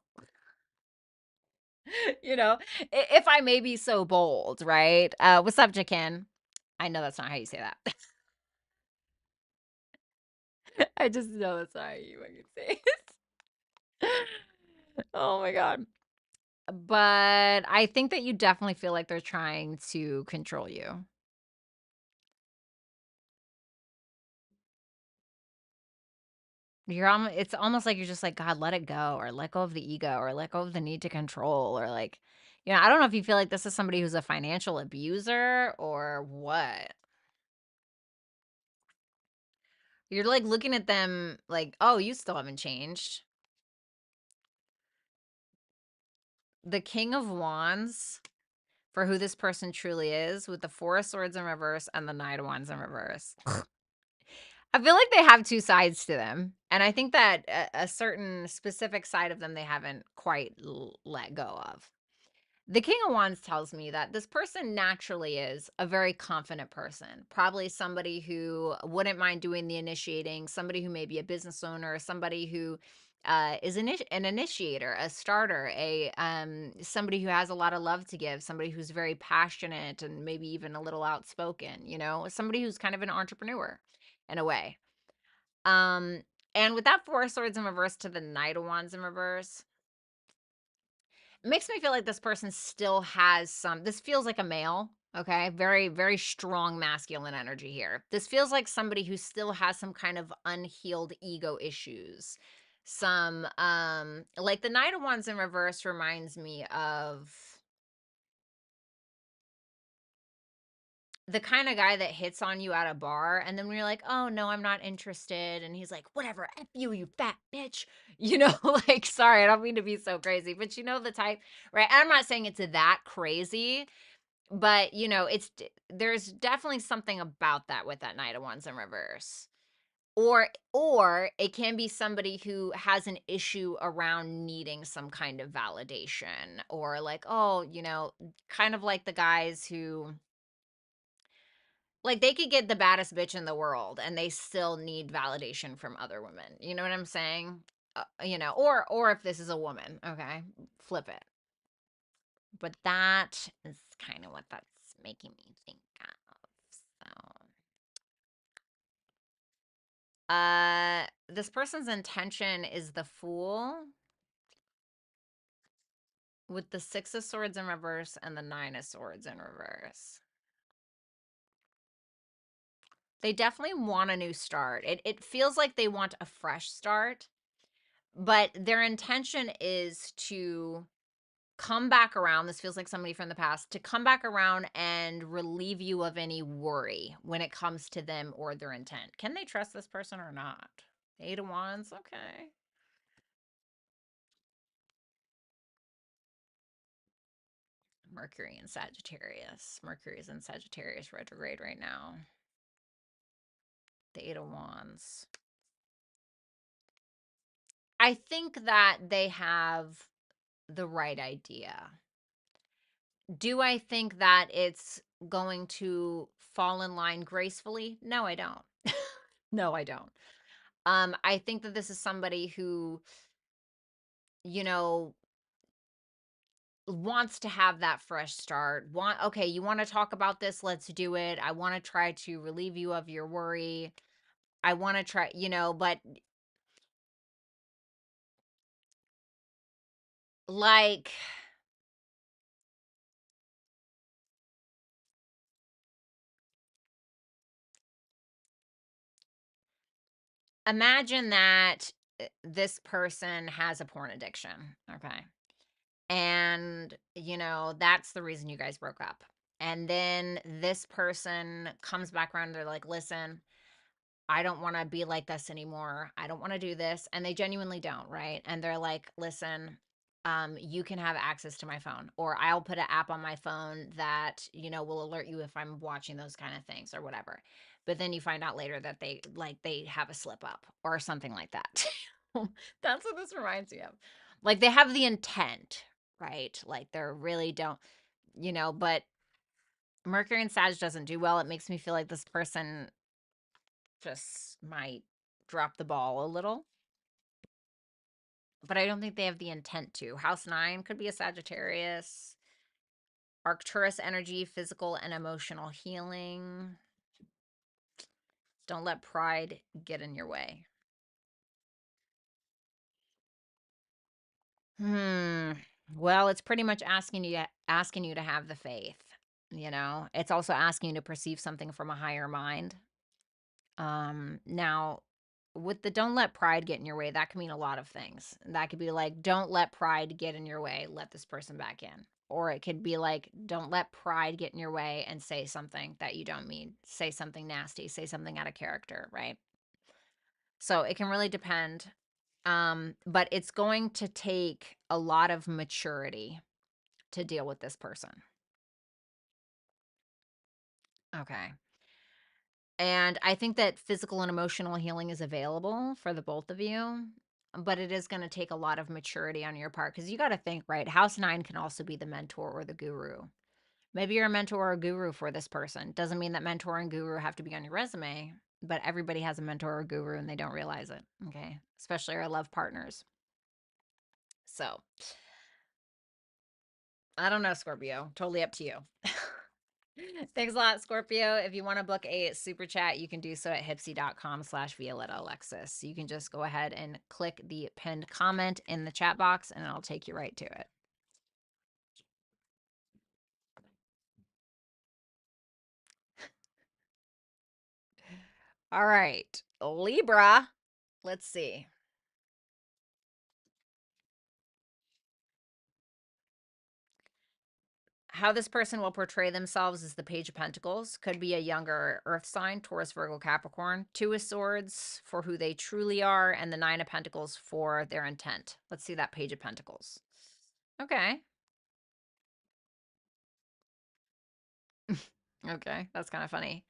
If I may be so bold, right? What's up, Jakin? I know that's not how you say that. I just know that's not how you say it. Oh my God. But I think that you definitely feel like they're trying to control you. It's almost like you're just like, God, let it go, or let go of the ego, or let go of the need to control, or like, I don't know if you feel like this is somebody who's a financial abuser or what. You're like looking at them like, oh, you still haven't changed. The King of Wands for who this person truly is, with the Four of Swords in reverse and the Knight of Wands in reverse. I feel like they have two sides to them. And I think that a certain specific side of them they haven't quite let go of. The King of Wands tells me that this person naturally is a very confident person, probably somebody who wouldn't mind doing the initiating, somebody who may be a business owner, somebody who is an initiator, a starter, somebody who has a lot of love to give, somebody who's very passionate and maybe even a little outspoken, somebody who's kind of an entrepreneur in a way. Um, and with that Four of Swords in reverse to the Knight of Wands in reverse, it makes me feel like this person still has this feels like a male, okay? Very, very strong masculine energy here. This feels like somebody who still has some kind of unhealed ego issues. Like the Knight of Wands in reverse reminds me of the kind of guy that hits on you at a bar, and then when you're like, oh no, I'm not interested, and he's like, whatever, F you fat bitch. Like, sorry, I don't mean to be so crazy, but you know the type, right? And I'm not saying it's that crazy, but there's definitely something about that with that Knight of Wands in reverse. Or it can be somebody who has an issue around needing some kind of validation, or like, oh, kind of like the guys who, like, they could get the baddest bitch in the world and they still need validation from other women. You know what I'm saying? Or if this is a woman, okay, flip it. But that is kind of what that's making me think of. So, this person's intention is the Fool with the Six of Swords in reverse and the Nine of Swords in reverse. They definitely want a new start. It feels like they want a fresh start, but their intention is to come back around. This feels like somebody from the past, to come back around and relieve you of any worry when it comes to them or their intent. Can they trust this person or not? Eight of Wands, okay. Mercury in Sagittarius. Mercury is in Sagittarius retrograde right now. The Eight of Wands. I think that they have the right idea. Do I think that it's going to fall in line gracefully? No, I don't. No, I don't. I think that this is somebody who, you know, wants to have that fresh start. Okay, you want to talk about this? Let's do it. I want to try to relieve you of your worry. I want to try, but like, imagine that this person has a porn addiction, okay? And, that's the reason you guys broke up. And then this person comes back around, they're like, listen, I don't want to be like this anymore. I don't want to do this. And they genuinely don't, right? And they're like, listen, you can have access to my phone, or I'll put an app on my phone that, will alert you if I'm watching those kind of things or whatever. But then you find out later that they have a slip up or something like that. That's what this reminds me of. Like, they have the intent, right? Like, they're really don't, but Mercury and Sag doesn't do well. It makes me feel like this person just might drop the ball a little, but I don't think they have the intent to. House 9 could be a Sagittarius. Arcturus energy, physical and emotional healing. Don't let pride get in your way. Well, it's pretty much asking you to have the faith, you know? It's also asking you to perceive something from a higher mind. Now with the don't let pride get in your way, that can mean a lot of things. That could be like, don't let pride get in your way, let this person back in. Or it could be like, don't let pride get in your way and say something that you don't mean. Say something nasty, say something out of character, right? So it can really depend. But it's going to take a lot of maturity to deal with this person. Okay. And I think that physical and emotional healing is available for the both of you, but it is going to take a lot of maturity on your part because you got to think, right? House 9 can also be the mentor or the guru. Maybe you're a mentor or a guru for this person. Doesn't mean that mentor and guru have to be on your resume, but everybody has a mentor or guru and they don't realize it. Okay. Especially our love partners. So I don't know, Scorpio. Totally up to you. Thanks a lot, Scorpio. If you want to book a super chat, you can do so at hipsy.com/Violetta Alexis. You can just go ahead and click the pinned comment in the chat box and I'll take you right to it. All right, Libra. Let's see. How this person will portray themselves is the Page of Pentacles. Could be a younger earth sign, Taurus, Virgo, Capricorn. Two of Swords for who they truly are, and the Nine of Pentacles for their intent. Let's see that Page of Pentacles. Okay. Okay, that's kind of funny.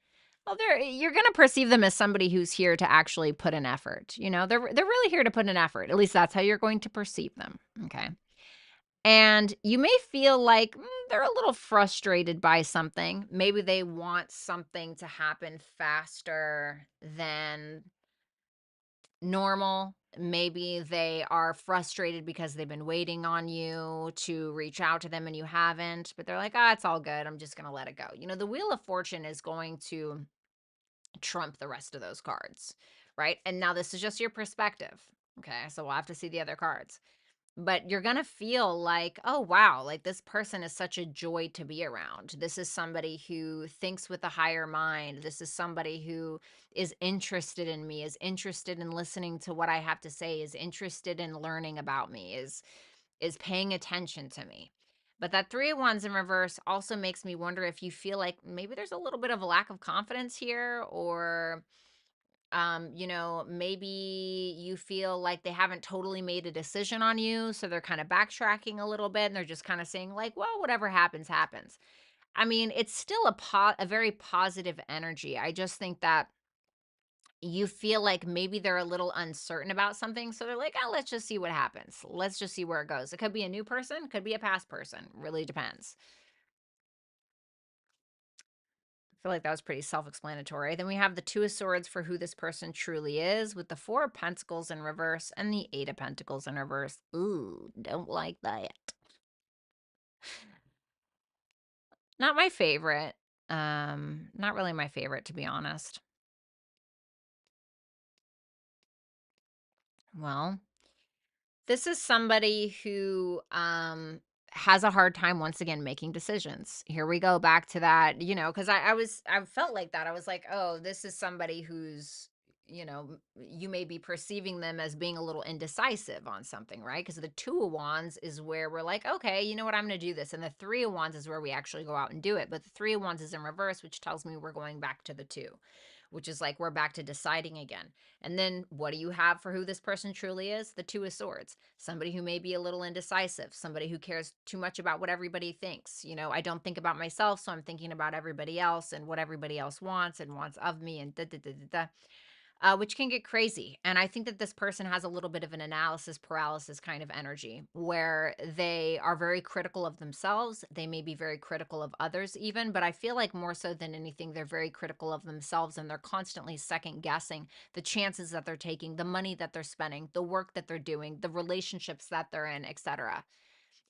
Well, you're going to perceive them as somebody who's here to actually put an effort. You know, they're really here to put an effort. At least that's how you're going to perceive them. Okay. And you may feel like they're a little frustrated by something. Maybe they want something to happen faster than normal. Maybe they are frustrated because they've been waiting on you to reach out to them and you haven't, but they're like, ah, it's all good. I'm just going to let it go. You know, the Wheel of Fortune is going to trump the rest of those cards, right? And now this is just your perspective. Okay. So we'll have to see the other cards. But you're going to feel like, oh, wow, like this person is such a joy to be around. This is somebody who thinks with a higher mind. This is somebody who is interested in me, is interested in listening to what I have to say, is interested in learning about me, is paying attention to me. But that Three of Wands in reverse also makes me wonder if you feel like maybe there's a little bit of a lack of confidence here, or you know, maybe you feel like they haven't totally made a decision on you, so they're kind of backtracking a little bit and they're just kind of saying like, well, whatever happens happens. I mean, it's still a very positive energy. I just think that you feel like maybe they're a little uncertain about something, so they're like, oh, let's just see what happens. Let's just see where it goes. It could be a new person, could be a past person. Really depends. I feel like that was pretty self-explanatory. Then we have the Two of Swords for who this person truly is, with the Four of Pentacles in reverse and the Eight of Pentacles in reverse. Ooh, don't like that. Not my favorite. Not really my favorite, to be honest. Well, this is somebody who has a hard time once again making decisions. Here we go back to that, you know, because I felt like that. I was like, oh, this is somebody who's, you know, you may be perceiving them as being a little indecisive on something, right? Because the Two of Wands is where we're like, okay, you know what, I'm going to do this. And the Three of Wands is where we actually go out and do it. But the Three of Wands is in reverse, which tells me we're going back to the two, which is like we're back to deciding again. And then what do you have for who this person truly is? The Two of Swords. Somebody who may be a little indecisive, somebody who cares too much about what everybody thinks. You know, I don't think about myself, so I'm thinking about everybody else and what everybody else wants and wants of me and da da da da da. Which can get crazy. And I think that this person has a little bit of an analysis paralysis kind of energy where they are very critical of themselves. They may be very critical of others, even, but I feel like more so than anything, they're very critical of themselves and they're constantly second guessing the chances that they're taking, the money that they're spending, the work that they're doing, the relationships that they're in, etc.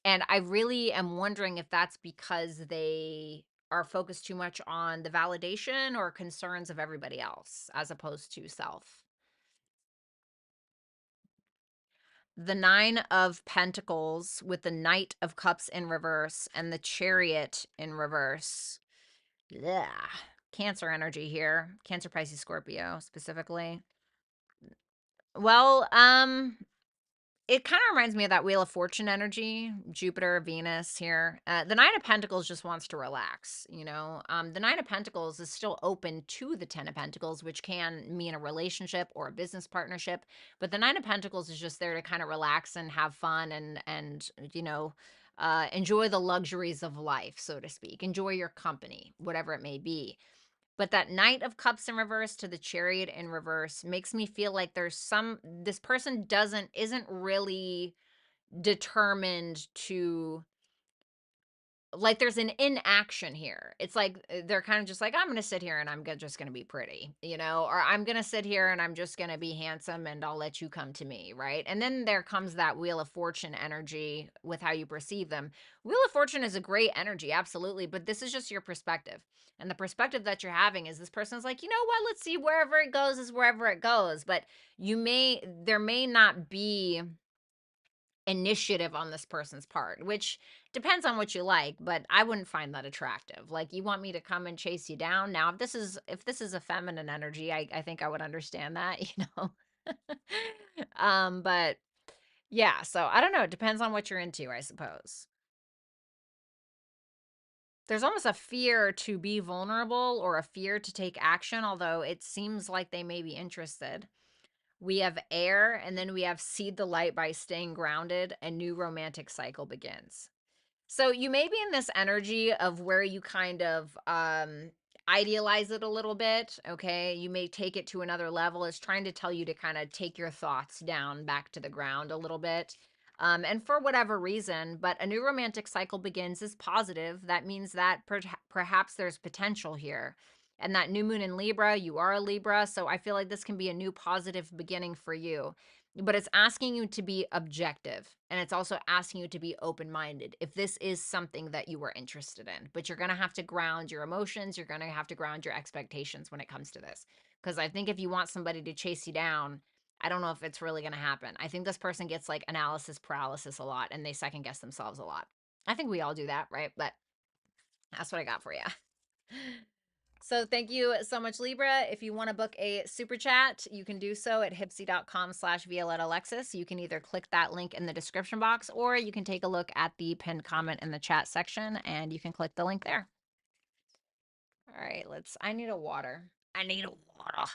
And I really am wondering if that's because they are focused too much on the validation or concerns of everybody else as opposed to self. the Nine of Pentacles with the Knight of Cups in reverse and the Chariot in reverse. Yeah. Cancer energy here. Cancer, Pisces, Scorpio specifically. Well, it kind of reminds me of that Wheel of Fortune energy, Jupiter, Venus here. The Nine of Pentacles just wants to relax, you know. The Nine of Pentacles is still open to the Ten of Pentacles, which can mean a relationship or a business partnership. But the Nine of Pentacles is just there to kind of relax and have fun and you know, enjoy the luxuries of life, so to speak. Enjoy your company, whatever it may be. But that Knight of Cups in reverse to the Chariot in reverse makes me feel like this person isn't really determined to, like, there's an inaction here. It's like they're kind of just like, I'm going to sit here and just going to be pretty, you know, or I'm going to sit here and I'm just going to be handsome and I'll let you come to me, right? And then there comes that Wheel of Fortune energy with how you perceive them. Wheel of Fortune is a great energy, absolutely, but this is just your perspective. And the perspective that you're having is this person's like, you know what, let's see, wherever it goes is wherever it goes. But there may not be initiative on this person's part, which depends on what you like, but I wouldn't find that attractive. Like, you want me to come and chase you down? Now, if this is a feminine energy, I think I would understand that, you know. But yeah, so I don't know, it depends on what you're into, I suppose. There's almost a fear to be vulnerable or a fear to take action, although it seems like they may be interested. We have air, and then we have seed the light by staying grounded. A new romantic cycle begins. So you may be in this energy of where you kind of idealize it a little bit, okay? You may take it to another level. It's trying to tell you to kind of take your thoughts down back to the ground a little bit. And for whatever reason, but a new romantic cycle begins is positive. That means that perhaps there's potential here. And that new moon in Libra, you are a Libra, so I feel like this can be a new positive beginning for you. But it's asking you to be objective, and it's also asking you to be open-minded if this is something that you are interested in. But you're going to have to ground your emotions, you're going to have to ground your expectations when it comes to this, because I think if you want somebody to chase you down, I don't know if it's really going to happen. I think this person gets like analysis paralysis a lot, and they second guess themselves a lot. I think we all do that, right? But that's what I got for you. So thank you so much, Libra. If you want to book a super chat, you can do so at hipsy.com/Violetta Alexis. You can either click that link in the description box, or you can take a look at the pinned comment in the chat section and you can click the link there. All right, I need a water. I need a water.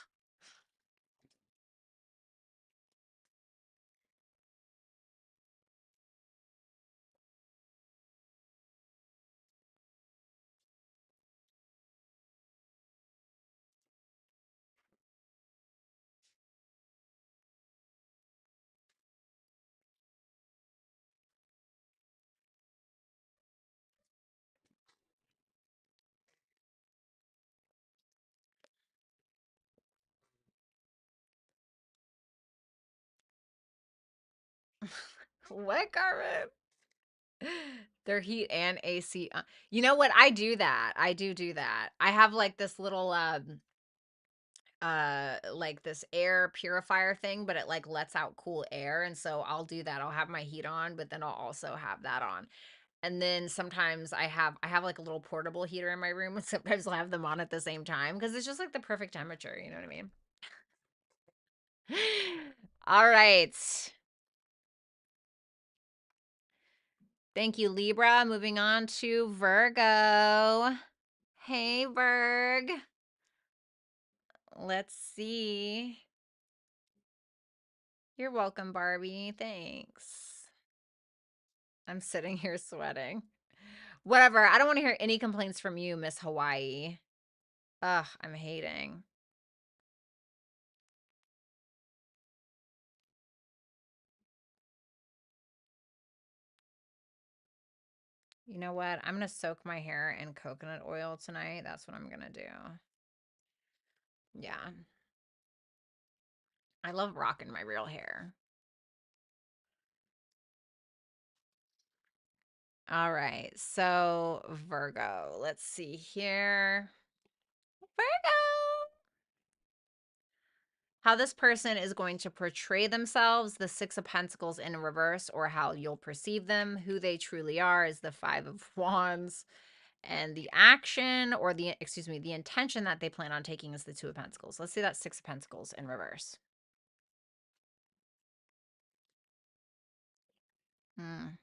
What, Carmen? Their heat and AC. You know what? I do that. I do that. I have like this little like this air purifier thing, but it like lets out cool air, and so I'll do that. I'll have my heat on, but then I'll also have that on. And then sometimes I have like a little portable heater in my room, and sometimes I'll have them on at the same time because it's just like the perfect temperature, you know what I mean? All right. Thank you, Libra. Moving on to Virgo. Hey, Virg. Let's see. You're welcome, Barbie. Thanks. I'm sitting here sweating. Whatever. I don't want to hear any complaints from you, Miss Hawaii. Ugh, I'm hating. You know what? I'm going to soak my hair in coconut oil tonight. That's what I'm going to do. Yeah. I love rocking my real hair. All right. So, Virgo. Let's see here. Virgo. how this person is going to portray themselves, the Six of Pentacles in reverse, or how you'll perceive them, who they truly are is the Five of Wands. And the action or the intention that they plan on taking is the Two of Pentacles. Let's see that Six of Pentacles in reverse. Hmm.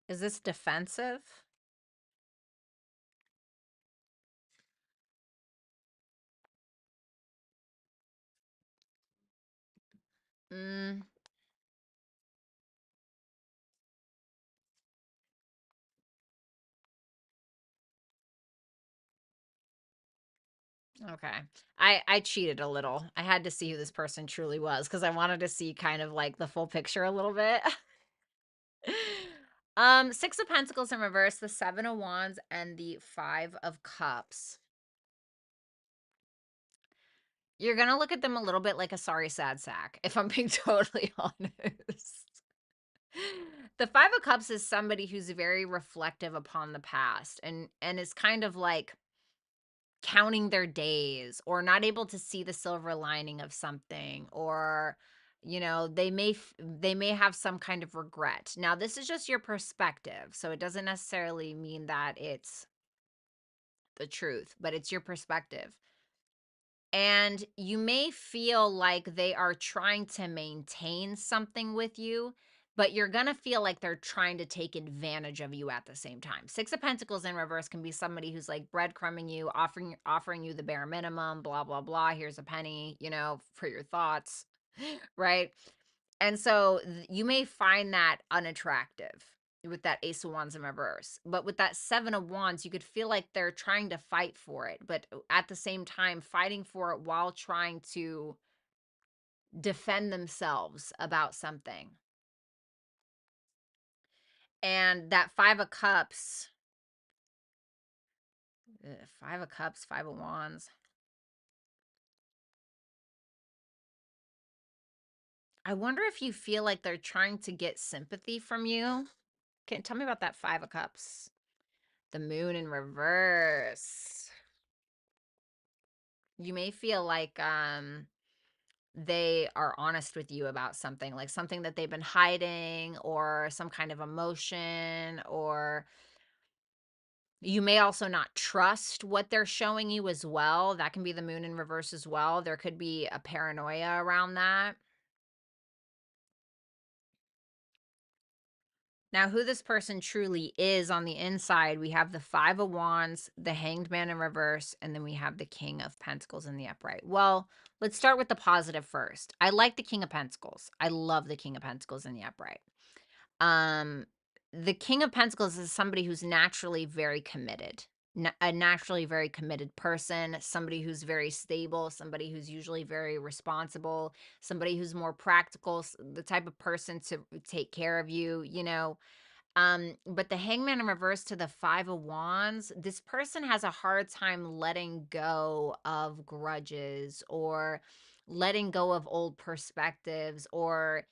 Is this defensive? Mm, okay. I cheated a little. I had to see who this person truly was because I wanted to see kind of like the full picture a little bit. Six of Pentacles in reverse, the Seven of Wands, and the Five of Cups. You're gonna look at them a little bit like a sorry sad sack, if I'm being totally honest. The Five of Cups is somebody who's very reflective upon the past and is kind of like counting their days or not able to see the silver lining of something, or they may have some kind of regret. Now this is just your perspective, so it doesn't necessarily mean that it's the truth, but it's your perspective. And you may feel like they are trying to maintain something with you, but you're going to feel like they're trying to take advantage of you at the same time. Six of Pentacles in reverse can be somebody who's like breadcrumbing you, offering you the bare minimum, blah blah blah, here's a penny, for your thoughts, right? And so you may find that unattractive with that Ace of Wands in reverse. But with that Seven of Wands, you could feel like they're trying to fight for it, but at the same time, fighting for it while trying to defend themselves about something. And that Five of Cups, Five of Wands. I wonder if you feel like they're trying to get sympathy from you. Tell me about that Five of Cups. The Moon in reverse. You may feel like they are honest with you about something, like something that they've been hiding, or some kind of emotion, or you may also not trust what they're showing you as well. That can be the Moon in reverse as well. There could be a paranoia around that. Now, who this person truly is on the inside, we have the Five of Wands, the Hanged Man in reverse, and then we have the King of Pentacles in the upright. Well, let's start with the positive first. I like the King of Pentacles. I love the King of Pentacles in the upright. Um, the King of Pentacles is somebody who's naturally very committed, a naturally very committed person, somebody who's very stable, somebody who's usually very responsible, somebody who's more practical, the type of person to take care of you, but the Hangman in reverse to the Five of Wands, this person has a hard time letting go of grudges, or letting go of old perspectives, or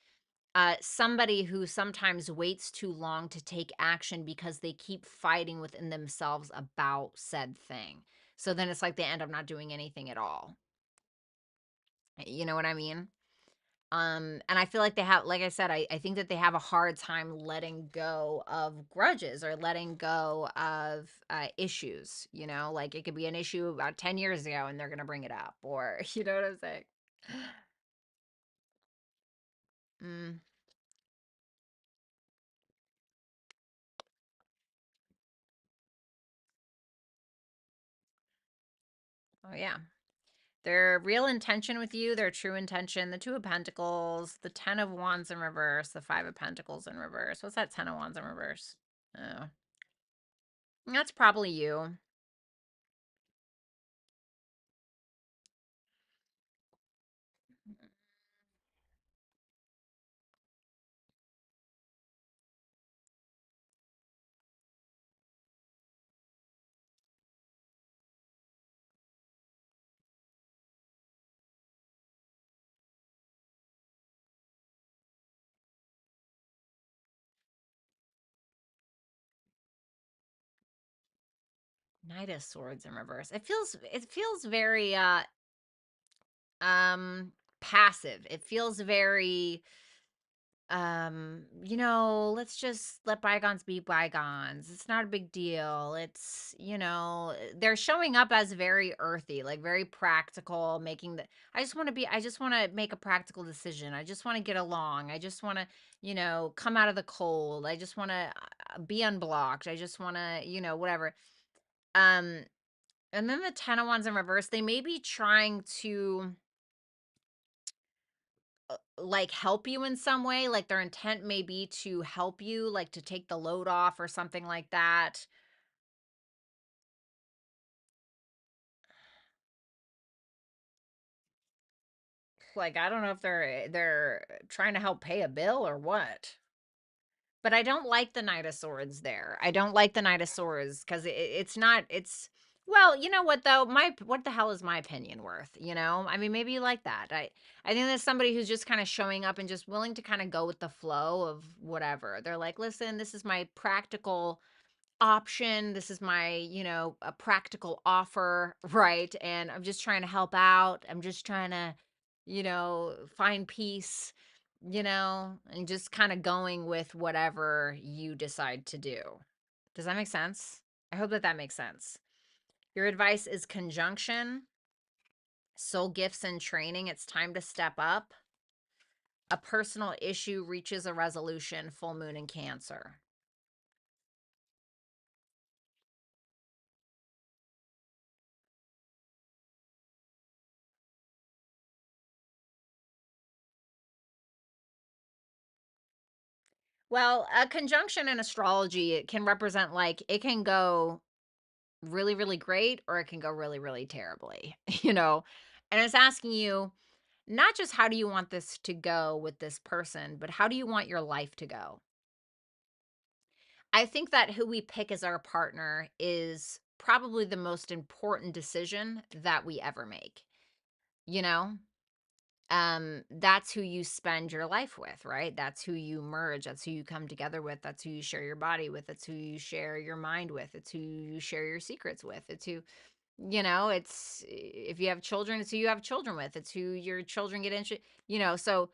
somebody who sometimes waits too long to take action because they keep fighting within themselves about said thing. So then it's like they end up not doing anything at all. You know what I mean? And I feel like they have, like I said, I think that they have a hard time letting go of grudges, or letting go of issues, like it could be an issue about 10 years ago and they're going to bring it up, or, you know what I'm saying? Mm, oh, yeah. Their real intention with you, their true intention, the Two of Pentacles, the Ten of Wands in reverse, the Five of Pentacles in reverse. What's that Ten of Wands in reverse? Oh, that's probably you. Knight of Swords in reverse. It feels very passive. It feels very let's just let bygones be bygones. It's not a big deal. They're showing up as very earthy, like very practical, making the I just want to make a practical decision. I just want to get along. I just want to, come out of the cold. I just want to be unblocked. I just want to, whatever. Um and then the 10 of Wands in reverse, they may be trying to like help you in some way, like their intent may be to help you, like to take the load off or something like that. Like I don't know if they're trying to help pay a bill or what. But I don't like the Knight of Swords there. I don't like the Knight of Swords because it's not. It's well, you know what though? What the hell is my opinion worth? I mean, maybe you like that. I think there's somebody who's just kind of showing up and just willing to kind of go with the flow of whatever. They're like, listen, this is my practical option. This is my, a practical offer, right? And I'm just trying to help out. I'm just trying to, find peace, and just kind of going with whatever you decide to do. Does that make sense? I hope that makes sense. Your advice is conjunction, soul gifts and training. It's time to step up. A personal issue reaches a resolution, full moon in Cancer. Well, a conjunction in astrology, it can represent like it can go really, really great or it can go really, really terribly, And it's asking you not just how do you want this to go with this person, but how do you want your life to go? I think that who we pick as our partner is probably the most important decision that we ever make, you know? That's who you spend your life with, right? That's who you merge, that's who you come together with, that's who you share your body with, it's who you share your mind with, it's who you share your secrets with, it's who, it's if you have children, it's who you have children with, it's who your children get into, so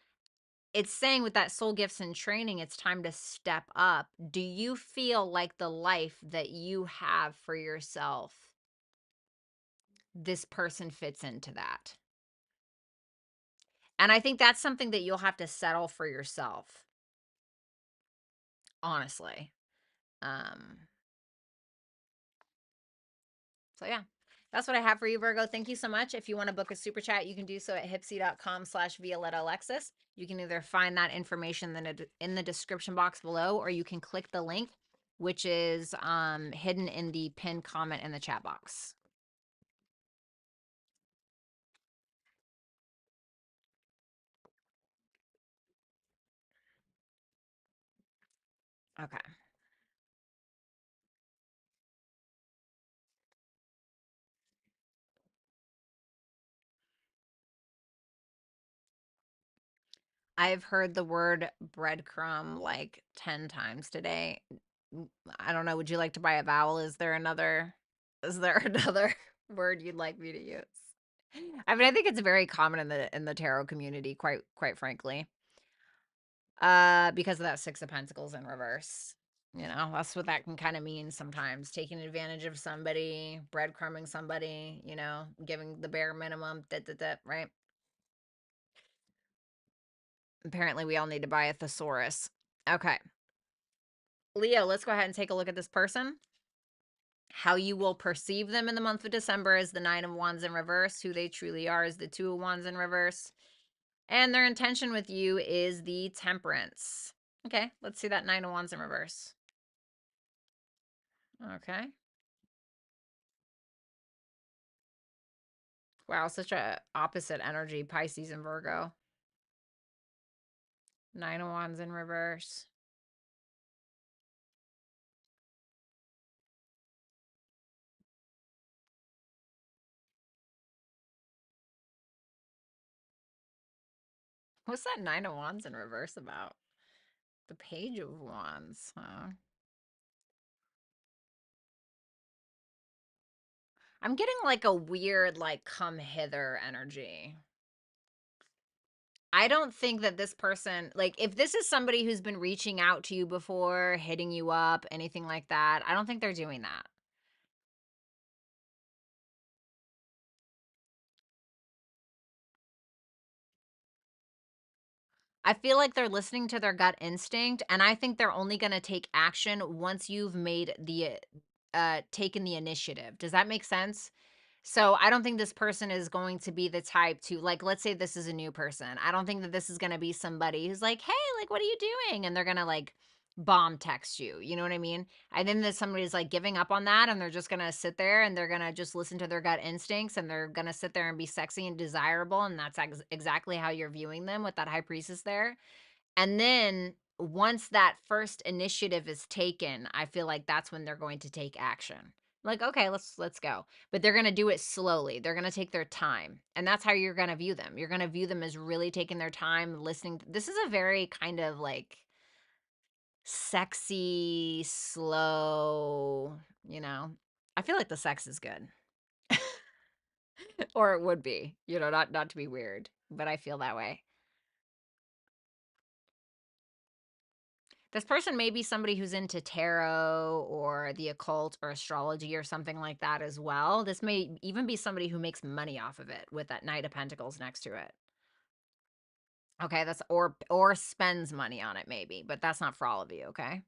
it's saying with that soul gifts and training, it's time to step up. Do you feel like the life that you have for yourself, this person fits into that? And I think that's something that you'll have to settle for yourself, honestly. Um, so yeah, that's what I have for you, Virgo. Thank you so much. If you want to book a super chat, you can do so at hipsy.com/Violetta Alexis. You can either find that information in the description box below, or you can click the link, which is hidden in the pinned comment in the chat box. Okay. I've heard the word breadcrumb like 10 times today. I don't know. Would you like to buy a vowel? Is there another word you'd like me to use? I mean, I think it's very common in the tarot community, quite frankly. Because of that 6 of Pentacles in reverse. That's what that can kind of mean sometimes. Taking advantage of somebody, breadcrumbing somebody, giving the bare minimum, right? Apparently, we all need to buy a thesaurus. Okay. Leo, let's go ahead and take a look at this person. How you will perceive them in the month of December is the 9 of Wands in reverse. Who they truly are is the 2 of Wands in reverse. And their intention with you is the Temperance. Okay, let's see that 9 of Wands in reverse. Okay. Wow, such a opposite energy, Pisces and Virgo. 9 of Wands in reverse. What's that 9 of Wands in reverse about? The Page of Wands, huh? I'm getting like a weird, like, come hither energy. I don't think that this person, like, if this is somebody who's been reaching out to you before, hitting you up, anything like that, I don't think they're doing that. I feel like they're listening to their gut instinct, and I think they're only going to take action once you've made the taken the initiative. Does that make sense? So I don't think this person is going to be the type to, like, let's say this is a new person. I don't think that this is going to be somebody who's like, hey, like, what are you doing? And they're going to like bomb text you. You know what I mean? I think that somebody's like giving up on that and they're just going to sit there and they're going to just listen to their gut instincts and they're going to sit there and be sexy and desirable. And that's exactly how you're viewing them with that high priestess there. And then once that first initiative is taken, I feel like that's when they're going to take action. Like, okay, let's go. But they're going to do it slowly. They're going to take their time. And that's how you're going to view them. You're going to view them as really taking their time, listening. This is a very kind of like sexy, slow, you know. I feel like the sex is good. Or it would be, not to be weird, but I feel that way. This person may be somebody who's into tarot or the occult or astrology or something like that as well. This may even be somebody who makes money off of it with that Knight of Pentacles next to it. Okay, that's or spends money on it maybe, but that's not for all of you, okay?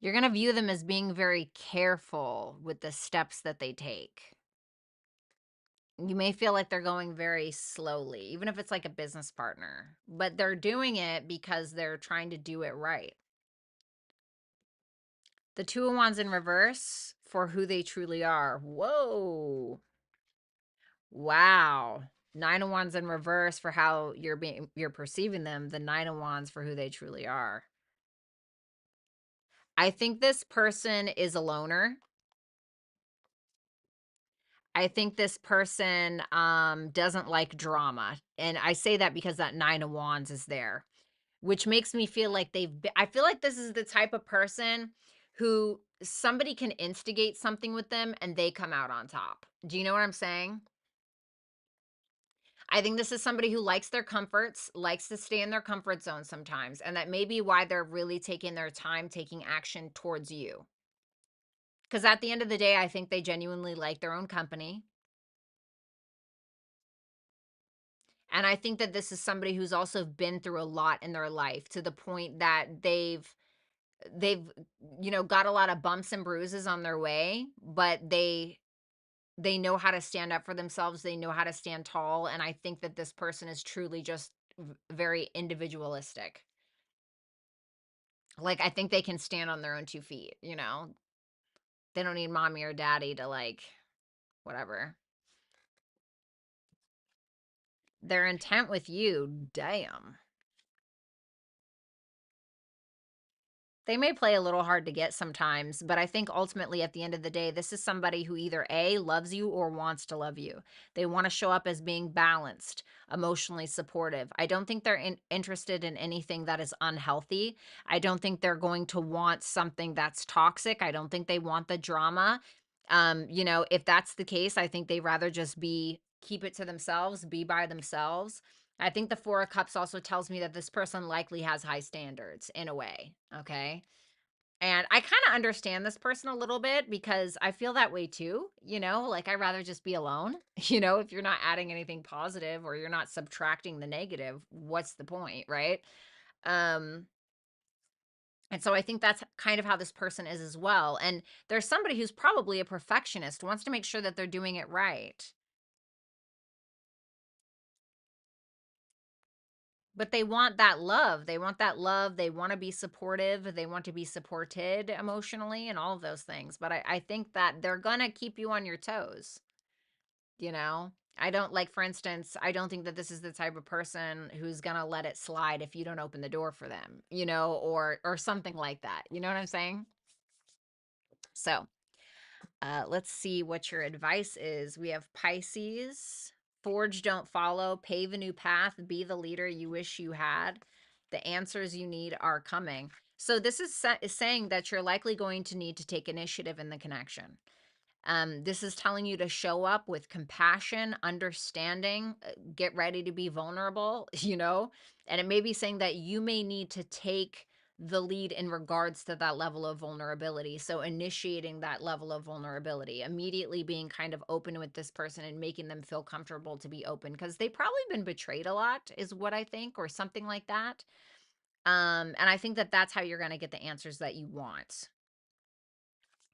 You're going to view them as being very careful with the steps that they take. You may feel like they're going very slowly, even if it's like a business partner, but they're doing it because they're trying to do it right. The Two of Wands in reverse for who they truly are. Whoa. Wow. Nine of Wands in reverse for how you're perceiving them. The Nine of Wands for who they truly are. I think this person is a loner. I think this person doesn't like drama. And I say that because that Nine of Wands is there, which makes me feel like I feel like this is the type of person who somebody can instigate something with them and they come out on top. Do you know what I'm saying? I think this is somebody who likes their comforts, likes to stay in their comfort zone sometimes, and that may be why they're really taking their time taking action towards you. Because at the end of the day, I think they genuinely like their own company. And I think that this is somebody who's also been through a lot in their life to the point that they've got a lot of bumps and bruises on their way, but they know how to stand up for themselves. They know how to stand tall, and I think that this person is truly just very individualistic. Like, I think they can stand on their own 2 feet, you know? They don't need mommy or daddy to, like, whatever. Their intent with you, damn. They may play a little hard to get sometimes, but I think ultimately at the end of the day, this is somebody who either A, loves you or wants to love you. They want to show up as being balanced, emotionally supportive. I don't think they're interested in anything that is unhealthy. I don't think they're going to want something that's toxic. I don't think they want the drama. If that's the case, I think they rather just keep it to themselves, be by themselves. I think the Four of Cups also tells me that this person likely has high standards in a way, okay? And I kind of understand this person a little bit because I feel that way too, like I'd rather just be alone. If you're not adding anything positive or you're not subtracting the negative, what's the point, right? Um and so I think that's kind of how this person is as well. And there's somebody who's probably a perfectionist, wants to make sure that they're doing it right. But they want that love. They want that love. They want to be supportive. They want to be supported emotionally and all of those things. But I think that they're going to keep you on your toes, you know? I don't like, for instance, I don't think that this is the type of person who's going to let it slide if you don't open the door for them, or something like that. You know what I'm saying? So, let's see what your advice is. We have Pisces. Forge, don't follow. Pave a new path. Be the leader you wish you had. The answers you need are coming. So this is saying that you're likely going to need to take initiative in the connection. This is telling you to show up with compassion, understanding, get ready to be vulnerable, you know? And it may be saying that you may need to take the lead in regards to that level of vulnerability. So initiating that level of vulnerability, immediately being kind of open with this person and making them feel comfortable to be open because they've probably been betrayed a lot, is what I think, or something like that. And I think that that's how you're going to get the answers that you want.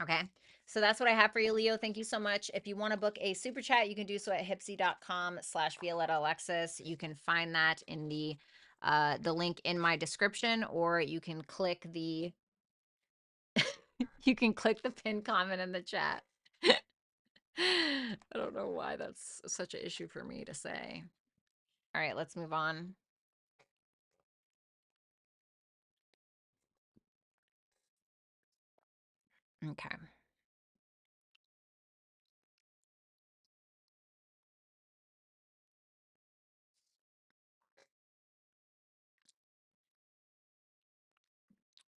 Okay. So that's what I have for you, Leo. Thank you so much. If you want to book a super chat, you can do so at hipsy.com/Violetta Alexis. You can find that in the link in my description, or you can click the you can click the pinned comment in the chat. I don't know why that's such an issue for me to say. All right, let's move on. Okay.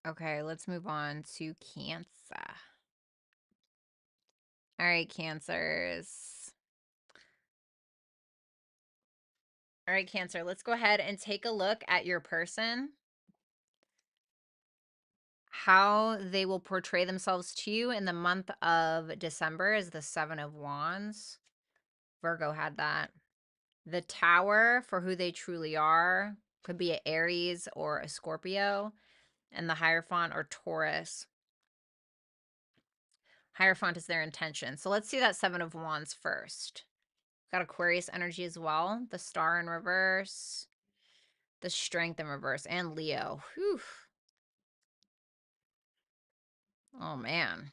Okay, let's move on to Cancer. All right, Cancers. All right, Cancer, let's go ahead and take a look at your person, how they will portray themselves to you in the month of December is the Seven of Wands. Virgo had that. The Tower for who they truly are could be an Aries or a Scorpio, and the Hierophant or Taurus. Hierophant is their intention. So let's see that Seven of Wands first. Got Aquarius energy as well. The Star in reverse. The Strength in reverse. And Leo. Whew. Oh, man.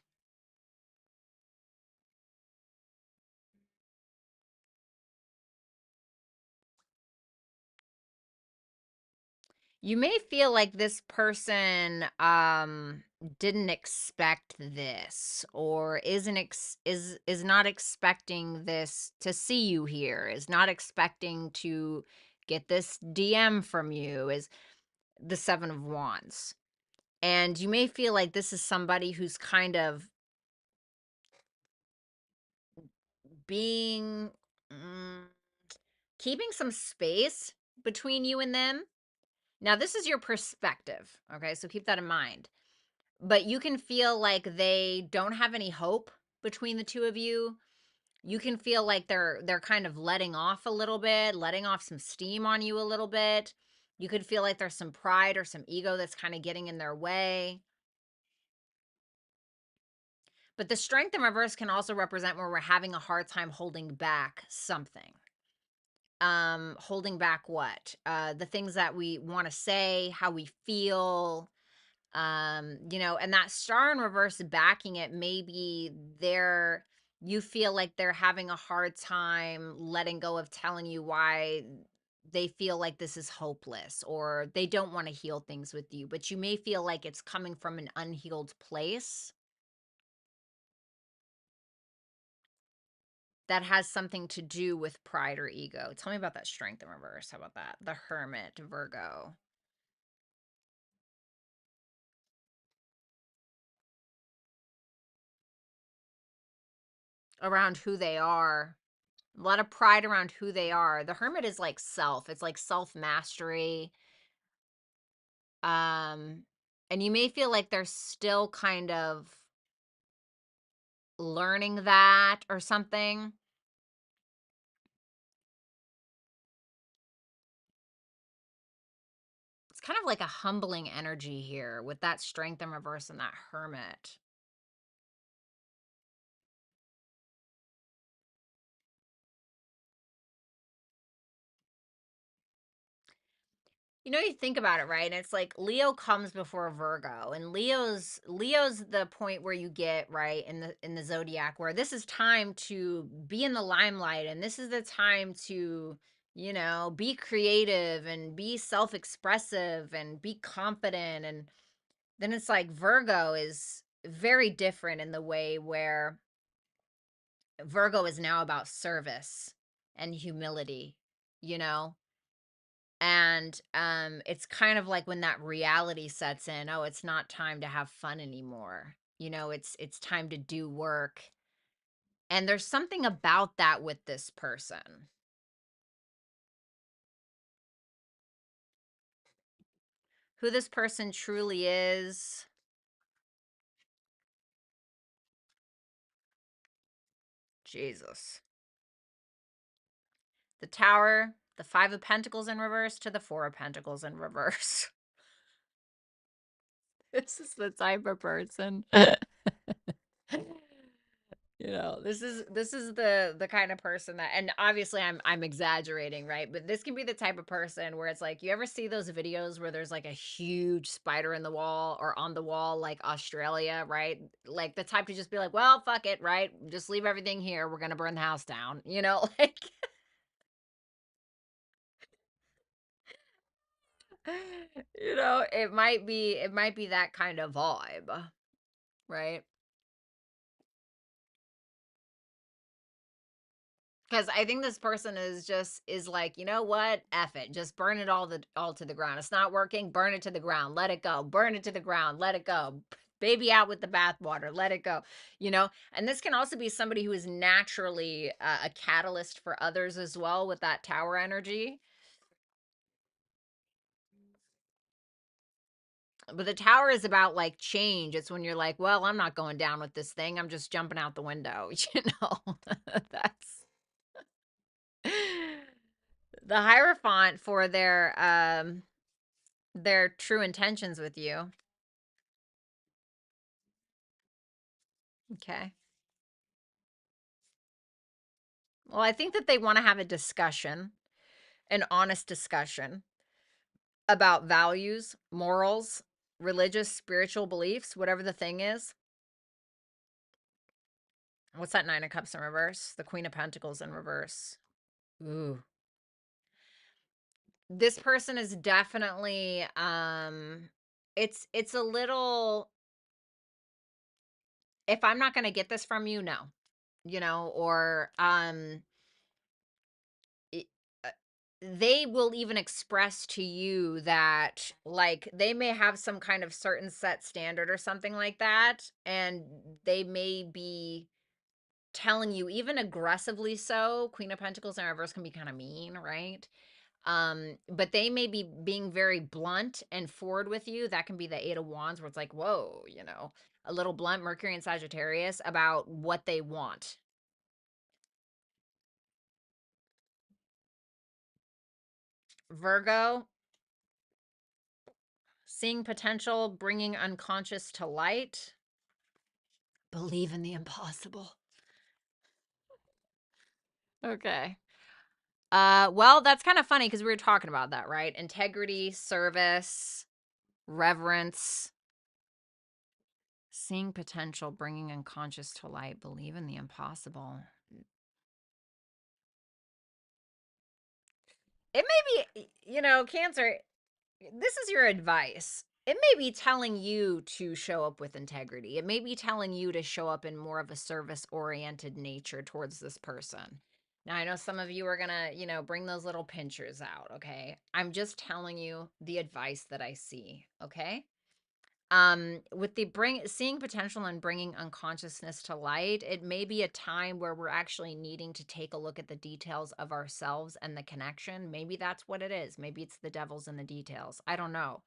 You may feel like this person didn't expect this, or is not expecting this to see you here, is not expecting to get this DM from you, is the Seven of Wands. And you may feel like this is somebody who's kind of being keeping some space between you and them. Now, this is your perspective, okay? So keep that in mind. But you can feel like they don't have any hope between the two of you. You can feel like they're kind of letting off a little bit, letting off some steam on you a little bit. You could feel like there's some pride or some ego that's kind of getting in their way. But the Strength in reverse can also represent where we're having a hard time holding back something. Holding back what? The things that we want to say, how we feel, and that Star in reverse backing it, maybe you feel like they're having a hard time letting go of telling you why they feel like this is hopeless, or they don't want to heal things with you, but you may feel like it's coming from an unhealed place that has something to do with pride or ego. Tell me about that Strength in reverse. How about that? The Hermit, Virgo. Around who they are. A lot of pride around who they are. The Hermit is like self. It's like self-mastery. Um, and you may feel like they're still kind of learning that or something. It's kind of like a humbling energy here with that Strength in reverse and that Hermit. You think about it, right? And it's like Leo comes before Virgo, and Leo's the point where you get, right, in the zodiac, where this is time to be in the limelight, and this is the time to, be creative and be self-expressive and be confident. And then it's like Virgo is very different in the way where Virgo is now about service and humility, you know? And it's kind of like when that reality sets in, oh, it's not time to have fun anymore. You know, it's time to do work. And there's something about that with this person. Who this person truly is. Jesus. The Tower, the Five of Pentacles in reverse to the Four of Pentacles in reverse. This is the type of person. You know, this is the kind of person that, and obviously I'm exaggerating, right? But this can be the type of person where it's like, you ever see those videos where there's like a huge spider in the wall or on the wall, like Australia, right? Like the type to just be like, well, fuck it, right? Just leave everything here. We're gonna burn the house down, you know, like you know, it might be that kind of vibe, right? Because I think this person is like, you know what? F it. Just burn it all to the ground. It's not working. Burn it to the ground. Let it go. Burn it to the ground. Let it go. Baby out with the bathwater. Let it go. You know. And this can also be somebody who is naturally a catalyst for others as well with that tower energy. But the tower is about like change. It's when you're like, well, I'm not going down with this thing. I'm just jumping out the window. You know. That's the Hierophant for their true intentions with you. Okay. Well, I think that they want to have a discussion, an honest discussion about values, morals, religious, spiritual beliefs, whatever the thing is. What's that Nine of Cups in reverse? The Queen of Pentacles in reverse. Ooh. This person is definitely it's a little, if I'm not going to get this from you, no. You know, or it- uh, they will even express to you that like they may have some kind of certain set standard or something like that, and they may be telling you even aggressively. So Queen of Pentacles in reverse can be kind of mean, right? But they may be being very blunt and forward with you. That can be the Eight of Wands, where it's like, whoa, you know, a little blunt. Mercury and Sagittarius about what they want. Virgo, seeing potential, bringing unconscious to light. Believe in the impossible. Okay. Well, that's kind of funny because we were talking about that, right? Integrity, service, reverence, seeing potential, bringing unconscious to light, believe in the impossible. It may be, you know, Cancer, this is your advice. It may be telling you to show up with integrity. It may be telling you to show up in more of a service oriented nature towards this person. Now, I know some of you are going to, you know, bring those little pinchers out. Okay. I'm just telling you the advice that I see. Okay. With the seeing potential and bringing unconsciousness to light, it may be a time where we're actually needing to take a look at the details of ourselves and the connection. Maybe that's what it is. Maybe it's the devil's in the details. I don't know.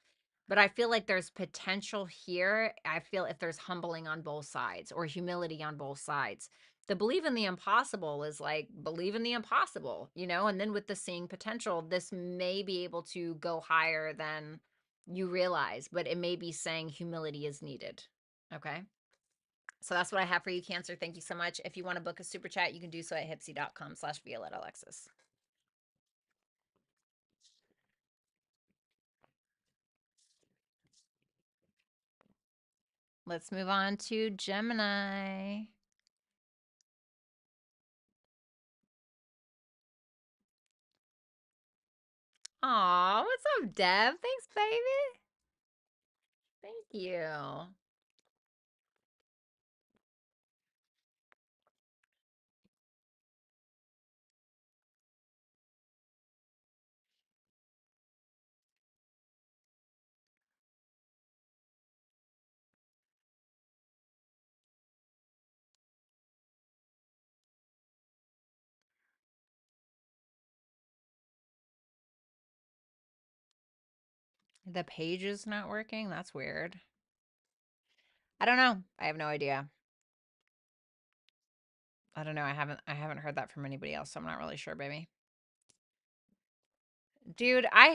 But I feel like there's potential here. I feel if there's humbling on both sides or humility on both sides. The believe in the impossible is like believe in the impossible, you know, and then with the seeing potential, this may be able to go higher than you realize, but it may be saying humility is needed. Okay. So that's what I have for you, Cancer. Thank you so much. If you want to book a super chat, you can do so at hipsy.com/Violetta Alexis. Let's move on to Gemini. Aw, what's up, Deb? Thanks, baby. Thank you. The page is not working? That's weird. I don't know. I have no idea. I don't know. I haven't heard that from anybody else, so I'm not really sure, baby. Dude, I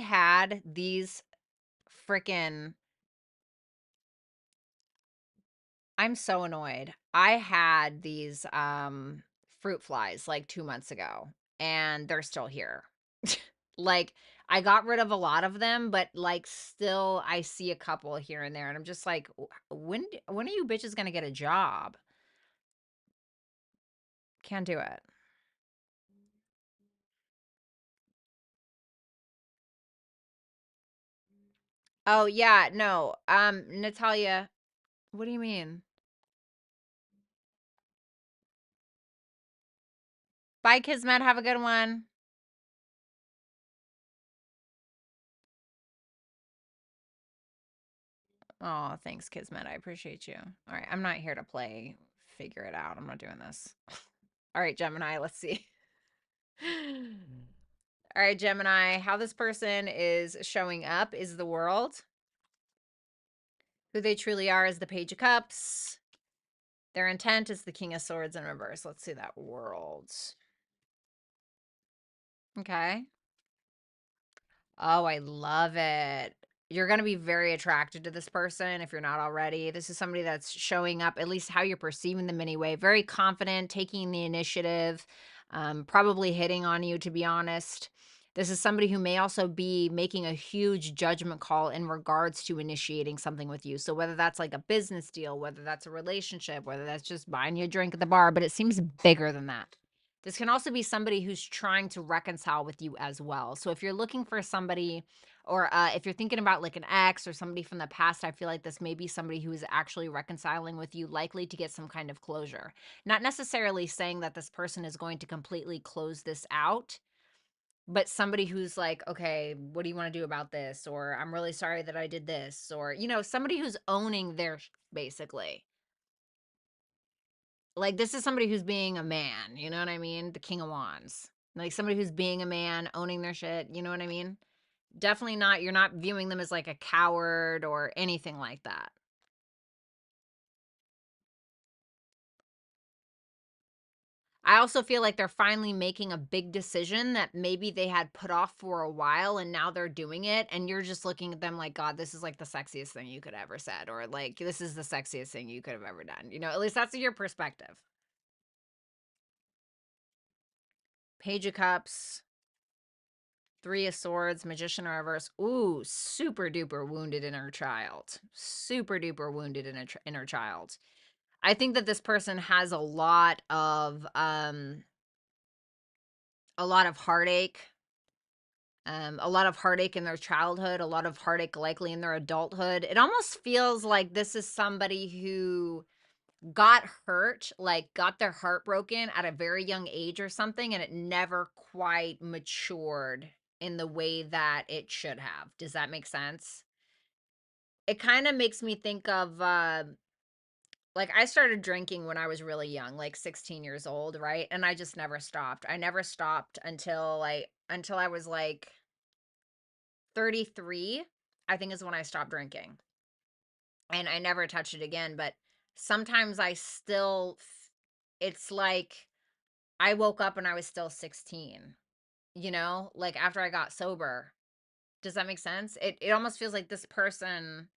had these freaking I'm so annoyed. I had these fruit flies like 2 months ago and they're still here. Like I got rid of a lot of them, but like still I see a couple here and there and I'm just like when are you bitches going to get a job? Can't do it. Oh yeah, no. Natalia, what do you mean? Bye Kismet, have a good one. Oh, thanks Kismet. I appreciate you. All right, I'm not here to play figure it out. I'm not doing this. All right, Gemini, let's see. All right, Gemini, how this person is showing up is the world. Who they truly are is the Page of Cups. Their intent is the King of Swords in reverse. Let's see that world. Okay. Oh, I love it. You're going to be very attracted to this person if you're not already. This is somebody that's showing up, at least how you're perceiving them anyway. Very confident, taking the initiative, probably hitting on you, to be honest. This is somebody who may also be making a huge judgment call in regards to initiating something with you. So, whether that's like a business deal, whether that's a relationship, whether that's just buying you a drink at the bar, but it seems bigger than that. This can also be somebody who's trying to reconcile with you as well. So if you're looking for somebody, or if you're thinking about like an ex or somebody from the past, I feel like this may be somebody who is actually reconciling with you, likely to get some kind of closure. Not necessarily saying that this person is going to completely close this out, but somebody who's like, okay, what do you want to do about this? Or I'm really sorry that I did this. Or, somebody who's owning their basically. Like, this is somebody who's being a man, you know what I mean? The King of Wands. Like, somebody who's being a man, owning their shit, you know what I mean? Definitely not, you're not viewing them as like a coward or anything like that. I also feel like they're finally making a big decision that maybe they had put off for a while and now they're doing it. And you're just looking at them like, God, this is like the sexiest thing you could ever said. Or like, this is the sexiest thing you could have ever done. At least that's your perspective. Page of Cups. Three of Swords, Magician reverse. Ooh, super duper wounded inner child. Super duper wounded inner child. I think that this person has a lot of heartache. A lot of heartache in their childhood, a lot of heartache likely in their adulthood. It almost feels like this is somebody who got hurt, like got their heart broken at a very young age or something, and it never quite matured in the way that it should have. Does that make sense? It kind of makes me think of like I started drinking when I was really young, like 16 years old, right? And I just never stopped. I never stopped until I was like 33, I think is when I stopped drinking. And I never touched it again, but sometimes it's like I woke up and I was still 16, like after I got sober. Does that make sense? It almost feels like this person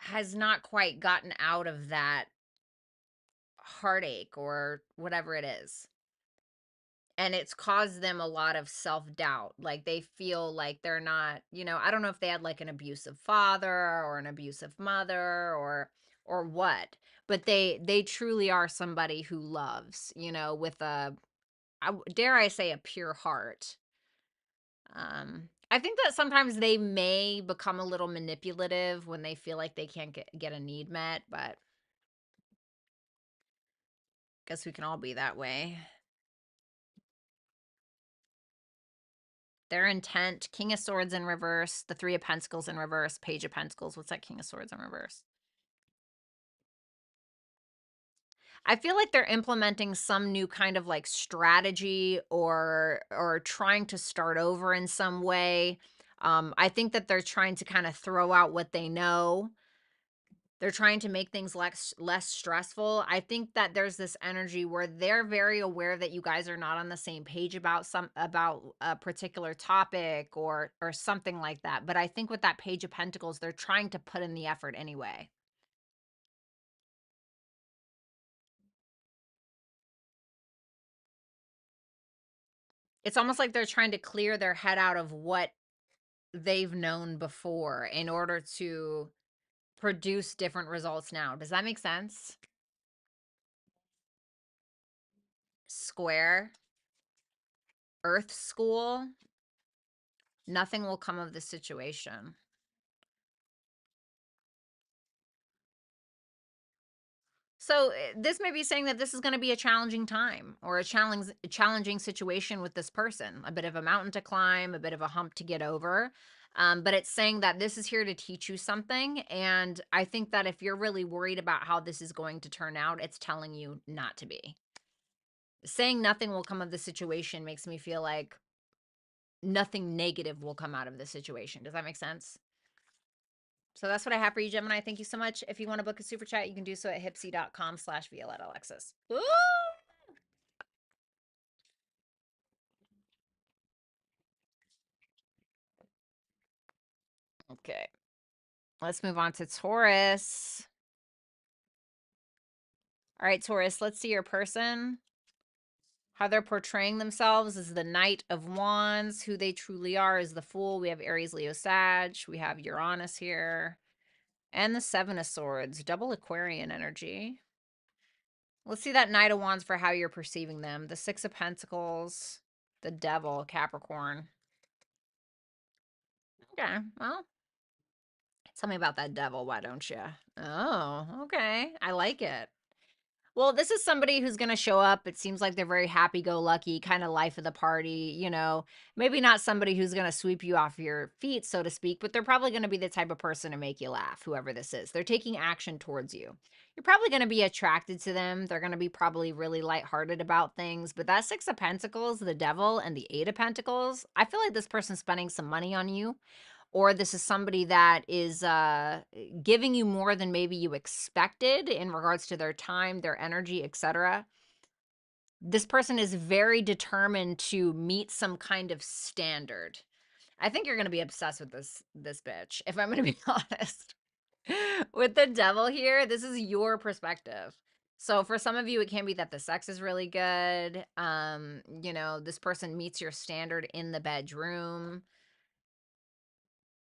has not quite gotten out of that heartache or whatever it is. And it's caused them a lot of self-doubt. Like they feel like they're not, I don't know if they had like an abusive father or an abusive mother or what, but they truly are somebody who loves, with dare I say, a pure heart. I think that sometimes they may become a little manipulative when they feel like they can't get a need met, but guess we can all be that way. Their intent, King of Swords in reverse, the Three of Pentacles in reverse, Page of Pentacles. What's that King of Swords in reverse? I feel like they're implementing some new kind of like strategy or trying to start over in some way. I think that they're trying to kind of throw out what they know. They're trying to make things less stressful. I think that there's this energy where they're very aware that you guys are not on the same page about a particular topic or something like that. But I think with that Page of Pentacles, they're trying to put in the effort anyway. It's almost like they're trying to clear their head out of what they've known before in order to produce different results now. Does that make sense? Square, Earth School, nothing will come of the situation. So this may be saying that this is going to be a challenging time or a challenging situation with this person, a bit of a mountain to climb, a bit of a hump to get over. But it's saying that this is here to teach you something. And I think that if you're really worried about how this is going to turn out, it's telling you not to be. Saying nothing will come of the situation makes me feel like nothing negative will come out of the situation. Does that make sense? So that's what I have for you, Gemini. Thank you so much. If you want to book a super chat, you can do so at hipsy.com/Violetta Alexis. Ooh! Okay. Let's move on to Taurus. All right, Taurus, let's see your person. How they're portraying themselves is the Knight of Wands. Who they truly are is the Fool. We have Aries, Leo, Sag. We have Uranus here. And the Seven of Swords. Double Aquarian energy. Let's see that Knight of Wands for how you're perceiving them. The Six of Pentacles. The Devil, Capricorn. Okay, well, tell me about that devil, why don't you? Oh, okay. I like it. Well, this is somebody who's going to show up. It seems like they're very happy-go-lucky, kind of life of the party, you know. Maybe not somebody who's going to sweep you off your feet, so to speak, but they're probably going to be the type of person to make you laugh, whoever this is. They're taking action towards you. You're probably going to be attracted to them. They're going to be probably really lighthearted about things. But that Six of Pentacles, the Devil, and the Eight of Pentacles, I feel like this person's spending some money on you, or this is somebody that is giving you more than maybe you expected in regards to their time, their energy, etc. This person is very determined to meet some kind of standard. I think you're going to be obsessed with this bitch, if I'm going to be honest. With the devil here, this is your perspective. So for some of you, it can be that the sex is really good. You know, this person meets your standard in the bedroom.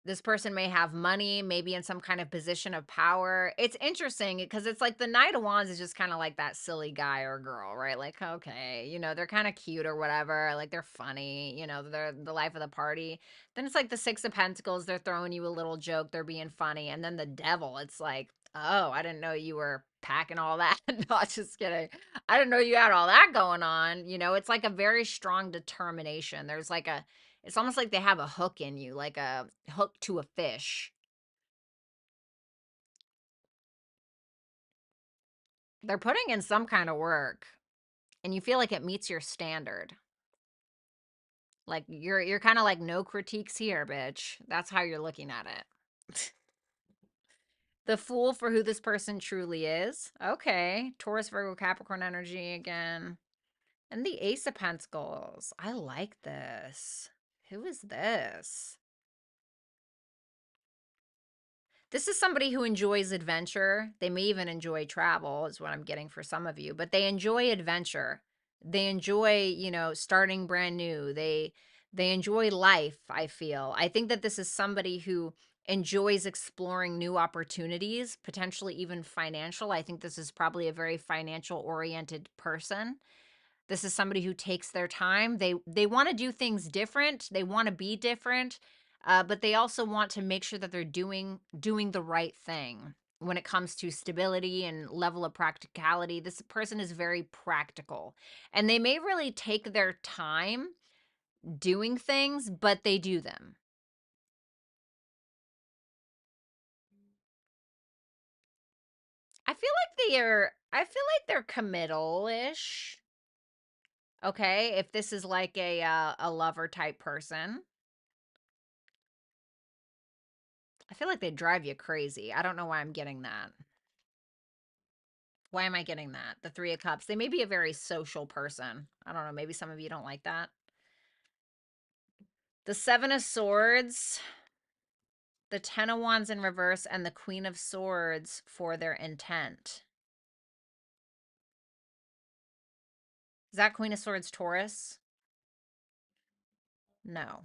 This person may have money, maybe in some kind of position of power. It's interesting because it's like the Knight of Wands is just kind of like that silly guy or girl, right? Like, okay, you know, they're kind of cute or whatever. Like, they're funny, you know, they're the life of the party. Then it's like the Six of Pentacles, they're throwing you a little joke, they're being funny. And then the devil, it's like, oh, I didn't know you were packing all that. No, just kidding. I didn't know you had all that going on. You know, it's like a very strong determination. There's like a, it's almost like they have a hook in you, like a hook to a fish. They're putting in some kind of work, and you feel like it meets your standard. Like you're kind of like no critiques here, bitch. That's how you're looking at it. The Fool for who this person truly is. Okay. Taurus, Virgo, Capricorn energy again. And the Ace of Pentacles. I like this. Who is this? This is somebody who enjoys adventure. They may even enjoy travel, is what I'm getting for some of you, but they enjoy adventure. They enjoy, you know, starting brand new. They enjoy life, I feel. I think that this is somebody who enjoys exploring new opportunities, potentially even financial. I think this is probably a very financial oriented person. This is somebody who takes their time. They want to do things different. They want to be different, but they also want to make sure that they're doing the right thing when it comes to stability and level of practicality. This person is very practical, and they may really take their time doing things, but they do them. I feel like they're committal-ish. Okay, if this is like a lover type person. I feel like they drive you crazy. I don't know why I'm getting that. Why am I getting that? The Three of Cups. They may be a very social person. I don't know. Maybe some of you don't like that. The Seven of Swords, the Ten of Wands in reverse, and the Queen of Swords for their intent. Is that Queen of Swords Taurus? No.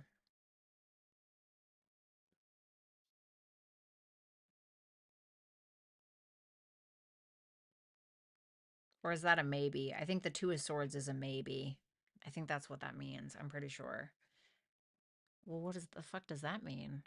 Or is that a maybe? I think the Two of Swords is a maybe. I think that's what that means. I'm pretty sure. Well, what the fuck does that mean?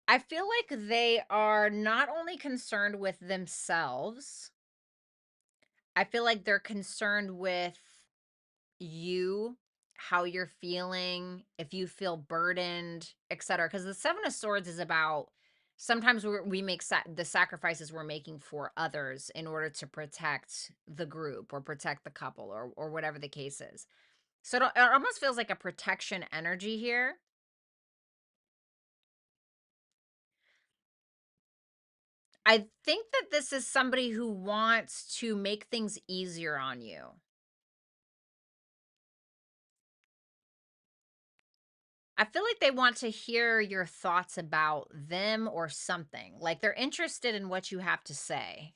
I feel like they are not only concerned with themselves, I feel like they're concerned with you, how you're feeling, if you feel burdened, etc. Because the Seven of Swords is about sometimes we make the sacrifices we're making for others in order to protect the group or protect the couple or whatever the case is. So it almost feels like a protection energy here. I think that this is somebody who wants to make things easier on you. I feel like they want to hear your thoughts about them or something. Like they're interested in what you have to say.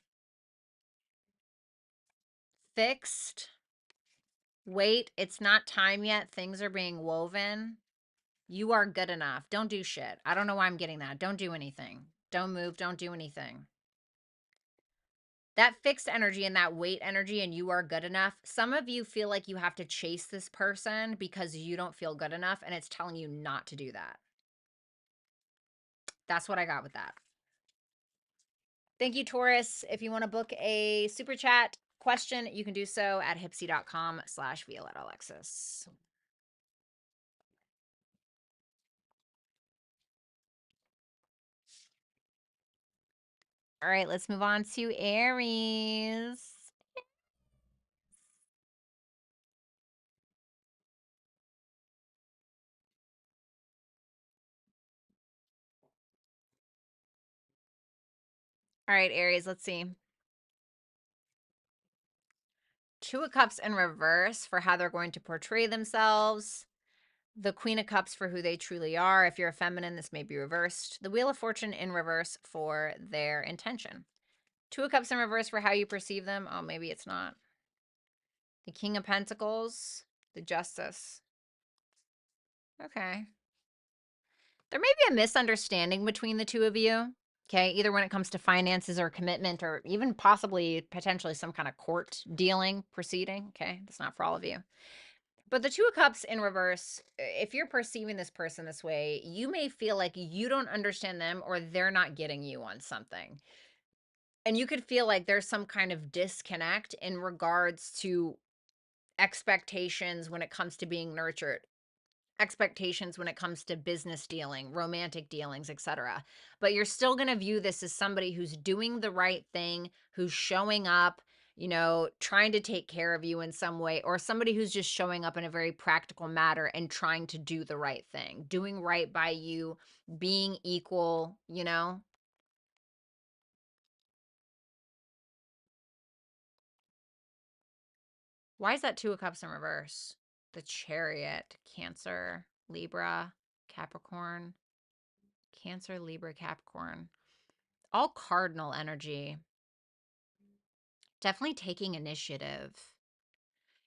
Fixed. Wait, it's not time yet. Things are being woven. You are good enough. Don't do shit. I don't know why I'm getting that. Don't do anything. Don't move. Don't do anything. That fixed energy and that weight energy and you are good enough. Some of you feel like you have to chase this person because you don't feel good enough and it's telling you not to do that. That's what I got with that. Thank you, Taurus. If you want to book a super chat question, you can do so at hipsy.com/Violetta Alexis. All right, let's move on to Aries. All right, Aries, let's see. Two of Cups in reverse for how they're going to portray themselves. The Queen of Cups for who they truly are. If you're a feminine, this may be reversed. The Wheel of Fortune in reverse for their intention. Two of Cups in reverse for how you perceive them. Oh, maybe it's not. The King of Pentacles. The Justice. Okay. There may be a misunderstanding between the two of you. Okay, either when it comes to finances or commitment or even possibly potentially some kind of court dealing proceeding. Okay, that's not for all of you. But the Two of Cups in reverse, if you're perceiving this person this way, you may feel like you don't understand them or they're not getting you on something. And you could feel like there's some kind of disconnect in regards to expectations when it comes to being nurtured, expectations when it comes to business dealing, romantic dealings, etc. But you're still going to view this as somebody who's doing the right thing, who's showing up, you know, trying to take care of you in some way, or somebody who's just showing up in a very practical manner and trying to do the right thing, doing right by you, being equal, you know. Why is that Two of Cups in reverse? The Chariot, Cancer, Libra, Capricorn, Cancer, Libra, Capricorn. All cardinal energy. Definitely taking initiative.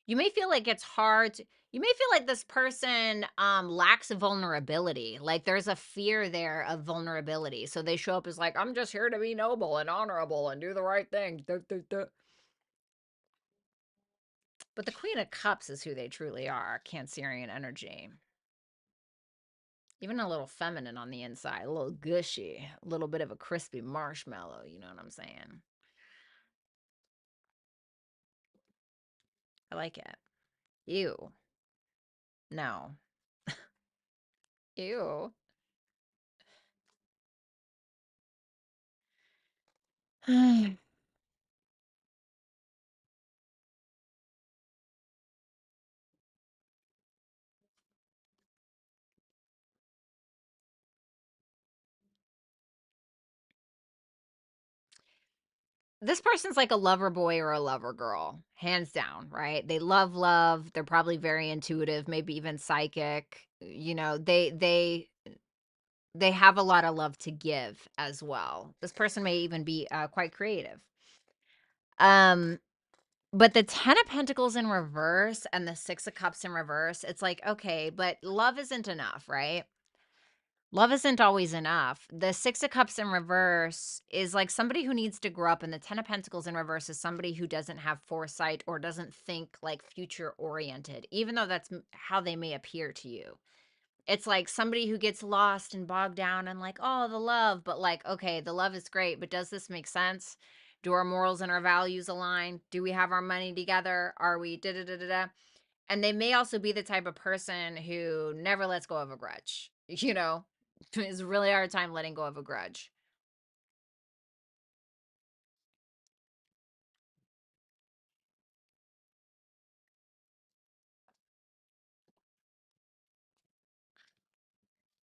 You may feel like it's hard. You may feel like this person lacks vulnerability. Like there's a fear there of vulnerability. So they show up as like, I'm just here to be noble and honorable and do the right thing. Duh, duh, duh. But the Queen of Cups is who they truly are. Cancerian energy. Even a little feminine on the inside. A little gushy. A little bit of a crispy marshmallow. You know what I'm saying? I like it. Ew. No. Ew. This person's like a lover boy or a lover girl, hands down, right? They love love. They're probably very intuitive, maybe even psychic. You know, they have a lot of love to give as well. This person may even be quite creative. Um, but the 10 of Pentacles in reverse and the 6 of Cups in reverse, it's like, okay, but love isn't enough, right? Love isn't always enough. The 6 of Cups in reverse is like somebody who needs to grow up, and the 10 of Pentacles in reverse is somebody who doesn't have foresight or doesn't think like future oriented, even though that's how they may appear to you. It's like somebody who gets lost and bogged down and like, oh, the love, but like, okay, the love is great, but does this make sense? Do our morals and our values align? Do we have our money together? Are we da da da da da? And they may also be the type of person who never lets go of a grudge, you know, it's a really hard time letting go of a grudge.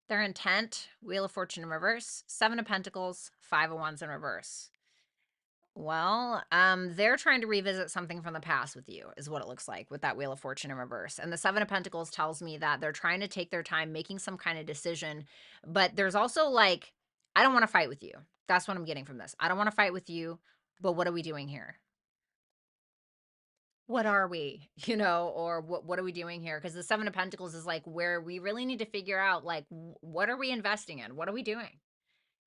Their intent, Wheel of Fortune in reverse, 7 of Pentacles, 5 of Wands in reverse. Well, they're trying to revisit something from the past with you, is what it looks like with that Wheel of Fortune in reverse. And the 7 of Pentacles tells me that they're trying to take their time making some kind of decision. But there's also like, I don't want to fight with you. That's what I'm getting from this. I don't want to fight with you, but what are we doing here? What are we, or what are we doing here? Because the 7 of Pentacles is like where we really need to figure out, like, what are we investing in? What are we doing?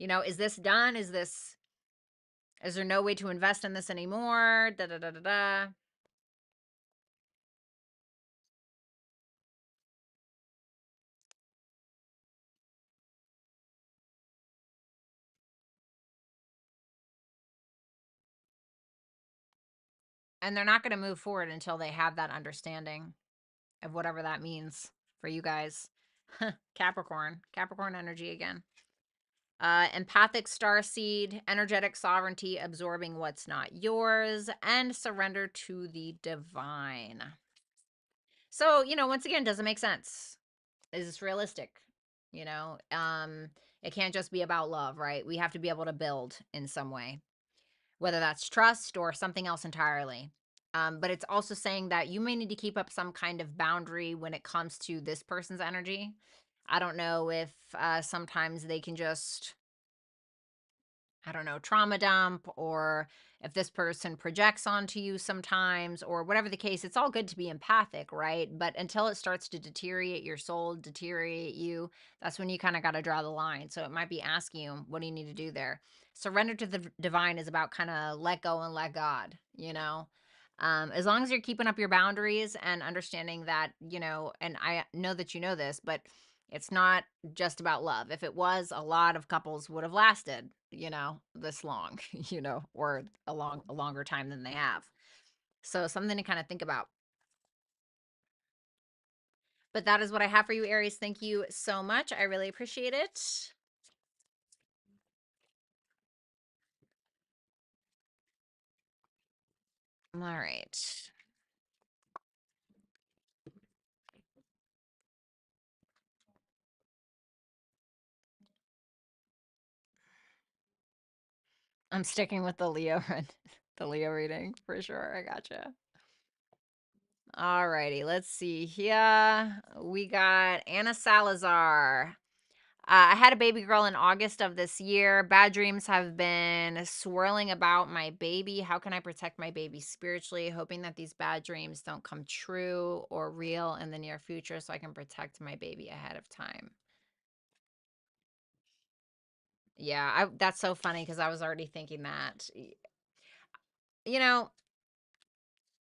Is this done? Is there no way to invest in this anymore? Da da da da da. And they're not going to move forward until they have that understanding of whatever that means for you guys. Capricorn energy again. Empathic starseed, energetic sovereignty, absorbing what's not yours, and surrender to the divine. So, once again, does it make sense? Is this realistic? It can't just be about love, right? We have to be able to build in some way, whether that's trust or something else entirely. But it's also saying that you may need to keep up some kind of boundary when it comes to this person's energy. I don't know if sometimes they can just, I don't know, trauma dump, or if this person projects onto you sometimes, or whatever the case. It's all good to be empathic, right? But until it starts to deteriorate your soul, deteriorate you, that's when you kind of got to draw the line. So it might be asking you, what do you need to do there? Surrender to the divine is about kind of let go and let God, as long as you're keeping up your boundaries and understanding that, and I know that you know this, but it's not just about love. If it was, a lot of couples would have lasted, this long, or a longer time than they have. So something to kind of think about. But that is what I have for you, Aries. Thank you so much. I really appreciate it. All right. I'm sticking with the Leo the Leo reading for sure. I gotcha. All righty, let's see here. We got Anna Salazar. I had a baby girl in August of this year. Bad dreams have been swirling about my baby. How can I protect my baby spiritually? Hoping that these bad dreams don't come true or real in the near future so I can protect my baby ahead of time. Yeah, that's so funny because I was already thinking that. You know,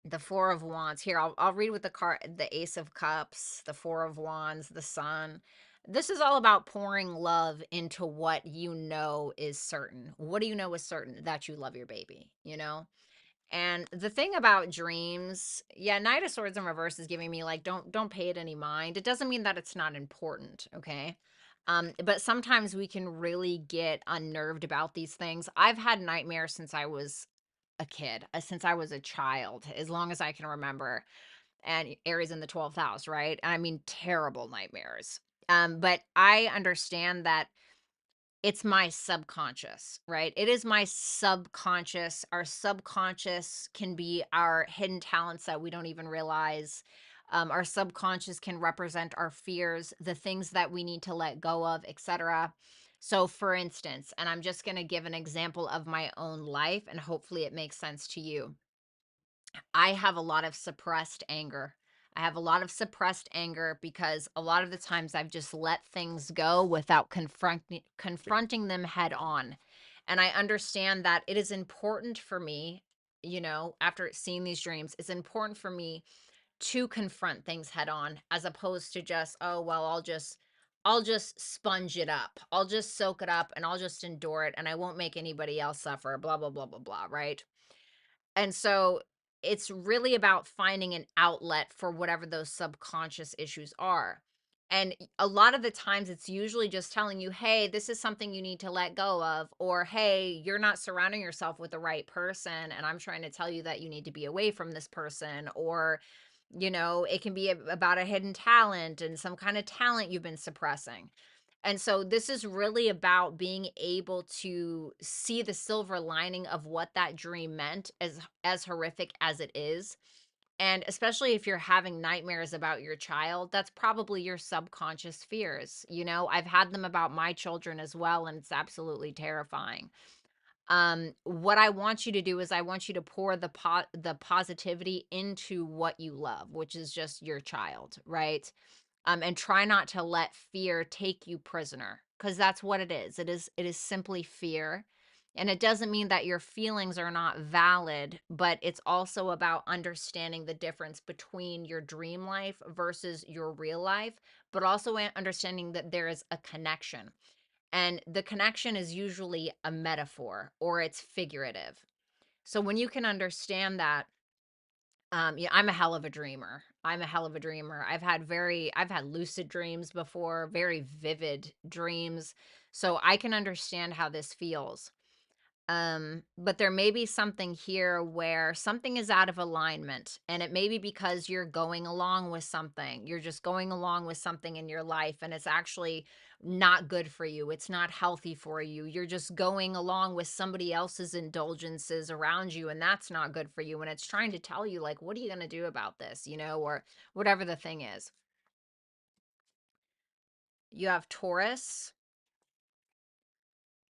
the 4 of Wands. Here, I'll read with the card, the Ace of Cups, the 4 of Wands, the Sun. This is all about pouring love into what you know is certain. What do you know is certain? That you love your baby, And the thing about dreams, yeah, Knight of Swords in reverse is giving me like, don't pay it any mind. It doesn't mean that it's not important, okay? But sometimes we can really get unnerved about these things. I've had nightmares since I was a kid, since I was a child, as long as I can remember. And Aries in the 12th house, right? I mean, terrible nightmares. But I understand that it's my subconscious, right? It is my subconscious. Our subconscious can be our hidden talents that we don't even realize. Our subconscious can represent our fears, the things that we need to let go of, etc. So, for instance, and I'm just going to give an example of my own life, and hopefully it makes sense to you. I have a lot of suppressed anger. I have a lot of suppressed anger because a lot of the times I've just let things go without confronting them head on. And I understand that it is important for me, after seeing these dreams, it's important for me to confront things head on as opposed to just, oh, well, I'll just sponge it up. I'll just soak it up and I'll just endure it and I won't make anybody else suffer, blah blah blah blah blah, right? And so it's really about finding an outlet for whatever those subconscious issues are. And a lot of the times it's usually just telling you, hey, this is something you need to let go of, or hey, you're not surrounding yourself with the right person. And I'm trying to tell you that you need to be away from this person. Or, it can be about a hidden talent and some kind of talent you've been suppressing. And so this is really about being able to see the silver lining of what that dream meant, as horrific as it is. And especially if you're having nightmares about your child, that's probably your subconscious fears. I've had them about my children as well, and it's absolutely terrifying. What I want you to do is I want you to pour the positivity into what you love, which is just your child, right? And try not to let fear take you prisoner, because that's what it is. It is simply fear. And it doesn't mean that your feelings are not valid, but it's also about understanding the difference between your dream life versus your real life, but also understanding that there is a connection. And the connection is usually a metaphor or it's figurative. So when you can understand that, yeah, I'm a hell of a dreamer. I'm a hell of a dreamer. I've had lucid dreams before, very vivid dreams. So I can understand how this feels. But there may be something here where something is out of alignment, and it may be because you're going along with something. You're just going along with something in your life, and it's actually not good for you. It's not healthy for you. You're just going along with somebody else's indulgences around you, and that's not good for you. And it's trying to tell you, like, what are you going to do about this, or whatever the thing is. You have Taurus.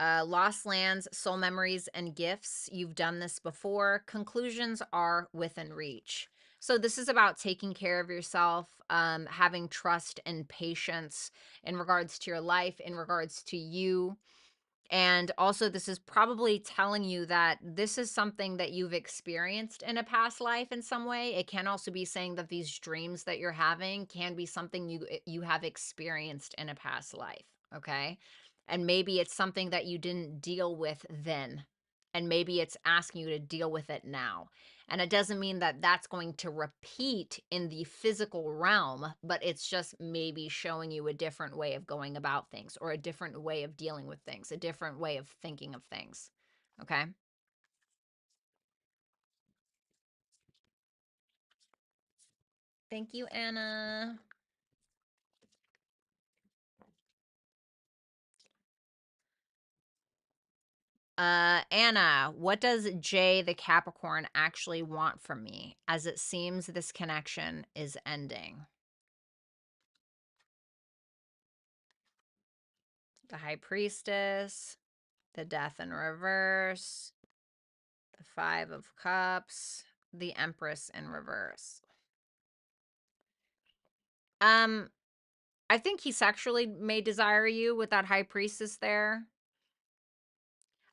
Lost lands, soul memories, and gifts. You've done this before. Conclusions are within reach. So, this is about taking care of yourself, having trust and patience in regards to your life, in regards to you. And also, this is probably telling you that this is something that you've experienced in a past life in some way. It can also be saying that these dreams that you're having can be something you have experienced in a past life, okay? And maybe it's something that you didn't deal with then, and maybe it's asking you to deal with it now. And it doesn't mean that that's going to repeat in the physical realm, but it's just maybe showing you a different way of going about things or a different way of dealing with things, a different way of thinking of things. Okay. Thank you, Anna. Anna, what does Jay the Capricorn actually want from me? As it seems this connection is ending. The High Priestess, the Death in Reverse, the Five of Cups, the Empress in Reverse. Um, I think he sexually may desire you with that High Priestess there.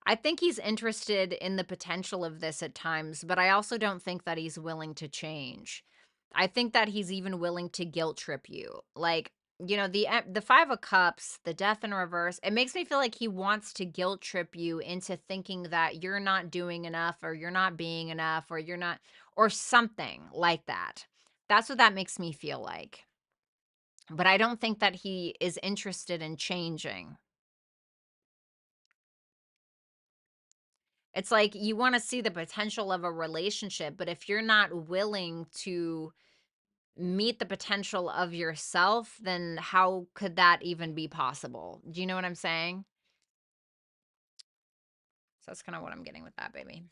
I think he's interested in the potential of this at times, but I also don't think that he's willing to change. I think that he's even willing to guilt trip you. Like, the 5 of Cups, the Death in Reverse, it makes me feel like he wants to guilt trip you into thinking that you're not doing enough or you're not being enough or you're not, or something like that. That's what that makes me feel like. but I don't think that he is interested in changing. It's like you want to see the potential of a relationship, but if you're not willing to meet the potential of yourself, then how could that even be possible? Do you know what I'm saying? So that's kind of what I'm getting with that, baby.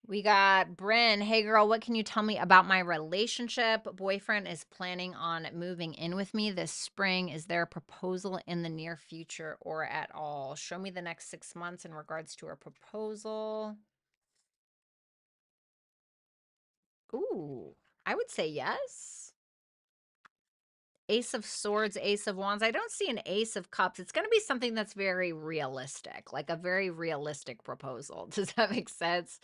We got Bryn. Hey, girl, what can you tell me about my relationship? Boyfriend is planning on moving in with me this spring. Is there a proposal in the near future or at all? Show me the next 6 months in regards to a proposal. Ooh, I would say yes. Ace of Swords, Ace of Wands. I don't see an Ace of Cups. It's going to be something that's very realistic, like a very realistic proposal. Does that make sense?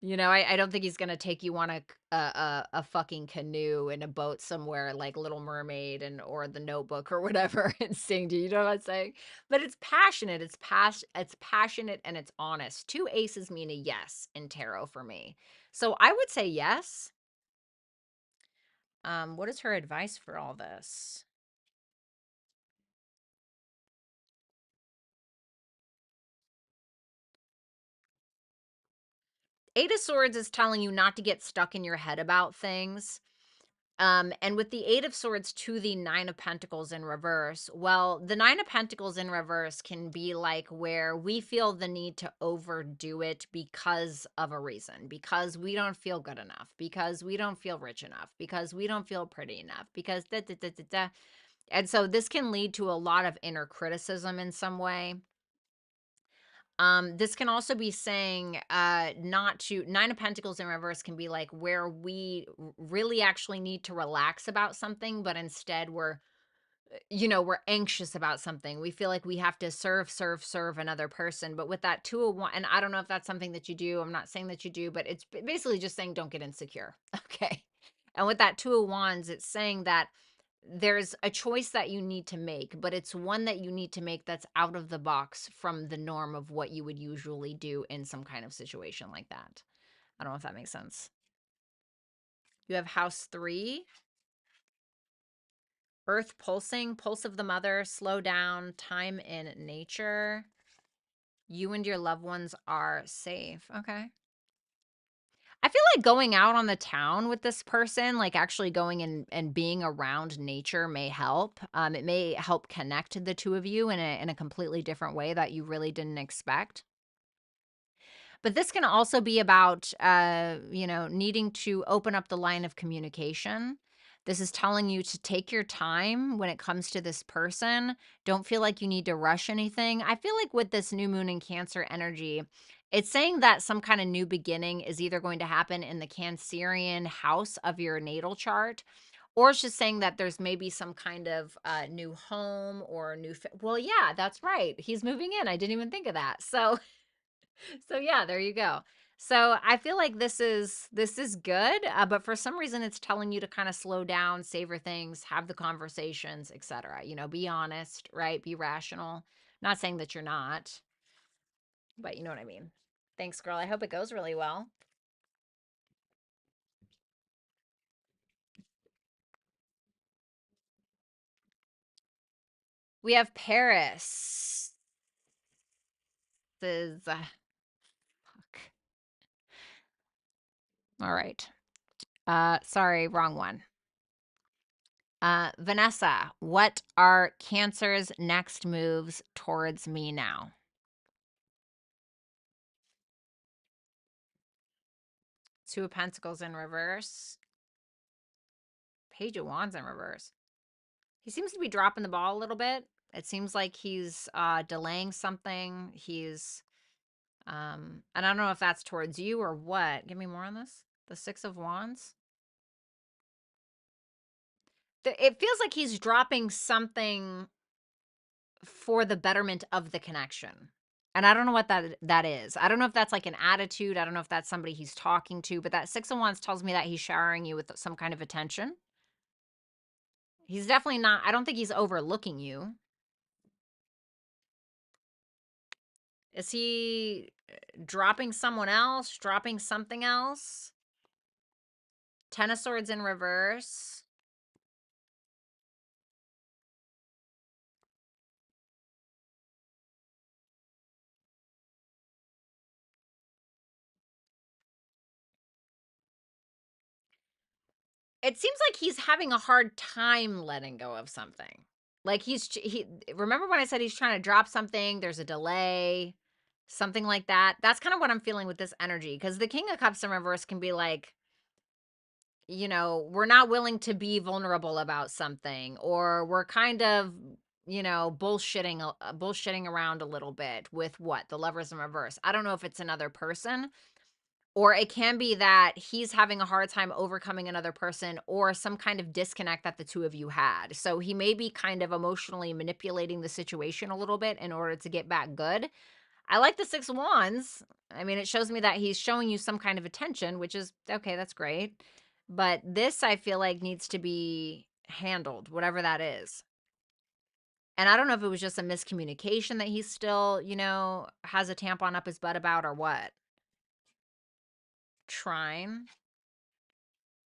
You know, I don't think he's gonna take you on a fucking canoe in a boat somewhere like Little Mermaid and or The Notebook or whatever and sing to you. You know what I'm saying? But it's passionate. It's passionate and it's honest. Two aces mean a yes in tarot for me. So I would say yes. What is her advice for all this? Eight of Swords is telling you not to get stuck in your head about things. And with the Eight of Swords to the Nine of Pentacles in reverse, well, the Nine of Pentacles in reverse can be like where we feel the need to overdo it because of a reason, because we don't feel good enough, because we don't feel rich enough, because we don't feel pretty enough, because da da da da da. And so this can lead to a lot of inner criticism in some way. This can also be saying not to Nine of Pentacles in reverse can be like where we really actually need to relax about something, but instead we're anxious about something. We feel like we have to serve another person. But with that 2 of 1, and I don't know if that's something that you do. I'm not saying that you do, but it's basically just saying don't get insecure. Okay. And with that 2 of 1s, it's saying that there's a choice that you need to make, but it's one that you need to make that's out of the box from the norm of what you would usually do in some kind of situation like that. I don't know if that makes sense. You have house 3, earth pulsing, pulse of the mother, slow down, time in nature. You and your loved ones are safe. Okay. I feel like going out on the town with this person, like actually going and being around nature may help. It may help connect the two of you in a completely different way that you really didn't expect. But this can also be about, needing to open up the line of communication. This is telling you to take your time when it comes to this person. Don't feel like you need to rush anything. I feel like with this new moon in Cancer energy, it's saying that some kind of new beginning is either going to happen in the Cancerian house of your natal chart, or it's just saying that there's maybe some kind of new home or well, yeah, that's right. He's moving in. I didn't even think of that. So yeah, there you go. So I feel like this is good, but for some reason it's telling you to kind of slow down, savor things, have the conversations, etc. Be honest, right? Be rational. Not saying that you're not, but you know what I mean. Thanks, girl. I hope it goes really well. We have Paris. This is fuck. All right. Sorry, wrong one. Vanessa, what are Cancer's next moves towards me now? Two of Pentacles in reverse. Page of Wands in reverse. He seems to be dropping the ball a little bit. It seems like he's delaying something. And I don't know if that's towards you or what. Give me more on this. The Six of Wands. It feels like he's dropping something for the betterment of the connection. And I don't know what that is. I don't know if that's like an attitude. I don't know if that's somebody he's talking to, but that Six of Wands tells me that he's showering you with some kind of attention. He's definitely not, I don't think he's overlooking you. Is he dropping someone else, dropping something else? Ten of Swords in reverse. It seems like he's having a hard time letting go of something. Like he remember when I said he's trying to drop something, there's a delay, something like that. That's kind of what I'm feeling with this energy, because the King of Cups in reverse can be like, you know, we're not willing to be vulnerable about something, or we're kind of, you know, bullshitting around a little bit with what? The Lovers in reverse. I don't know if it's another person, or it can be that he's having a hard time overcoming another person, or some kind of disconnect that the two of you had. So he may be kind of emotionally manipulating the situation a little bit in order to get back good. I like the Six of Wands. I mean, it shows me that he's showing you some kind of attention, which is okay, that's great. But this, I feel like, needs to be handled, whatever that is. And I don't know if it was just a miscommunication that he still, you know, has a tampon up his butt about, or what. Trine.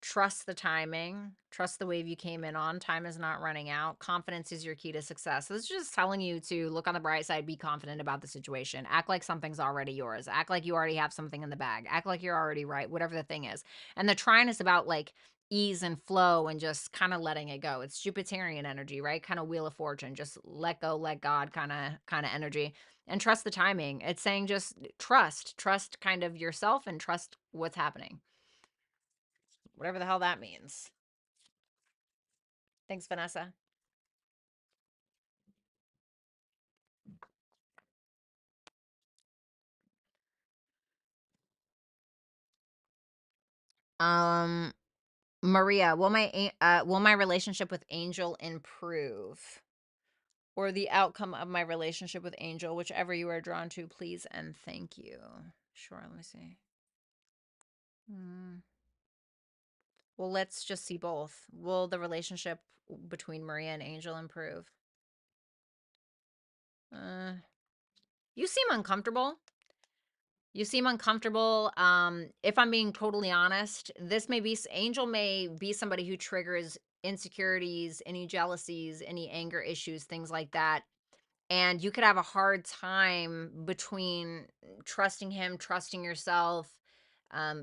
Trust the timing. Trust the wave you came in on. Time is not running out. Confidence is your key to success. So this is just telling you to look on the bright side, be confident about the situation. Act like something's already yours. Act like you already have something in the bag. Act like you're already right, whatever the thing is. And the trine is about like ease and flow and just kind of letting it go. It's Jupiterian energy, right? Kind of Wheel of Fortune. Just let go, let God kind of energy. And trust the timing. It's saying just trust kind of yourself and trust what's happening. Whatever the hell that means. Thanks, Vanessa. Um, Maria, will my relationship with Angel improve? Or the outcome of my relationship with Angel, whichever you are drawn to, please and thank you. Sure, let me see. Well, let's just see both. Will the relationship between Maria and Angel improve? You seem uncomfortable. You seem uncomfortable. If I'm being totally honest, this may be Angel may be somebody who triggers insecurities, any jealousies, any anger issues, things like that. And you could have a hard time between trusting him, trusting yourself.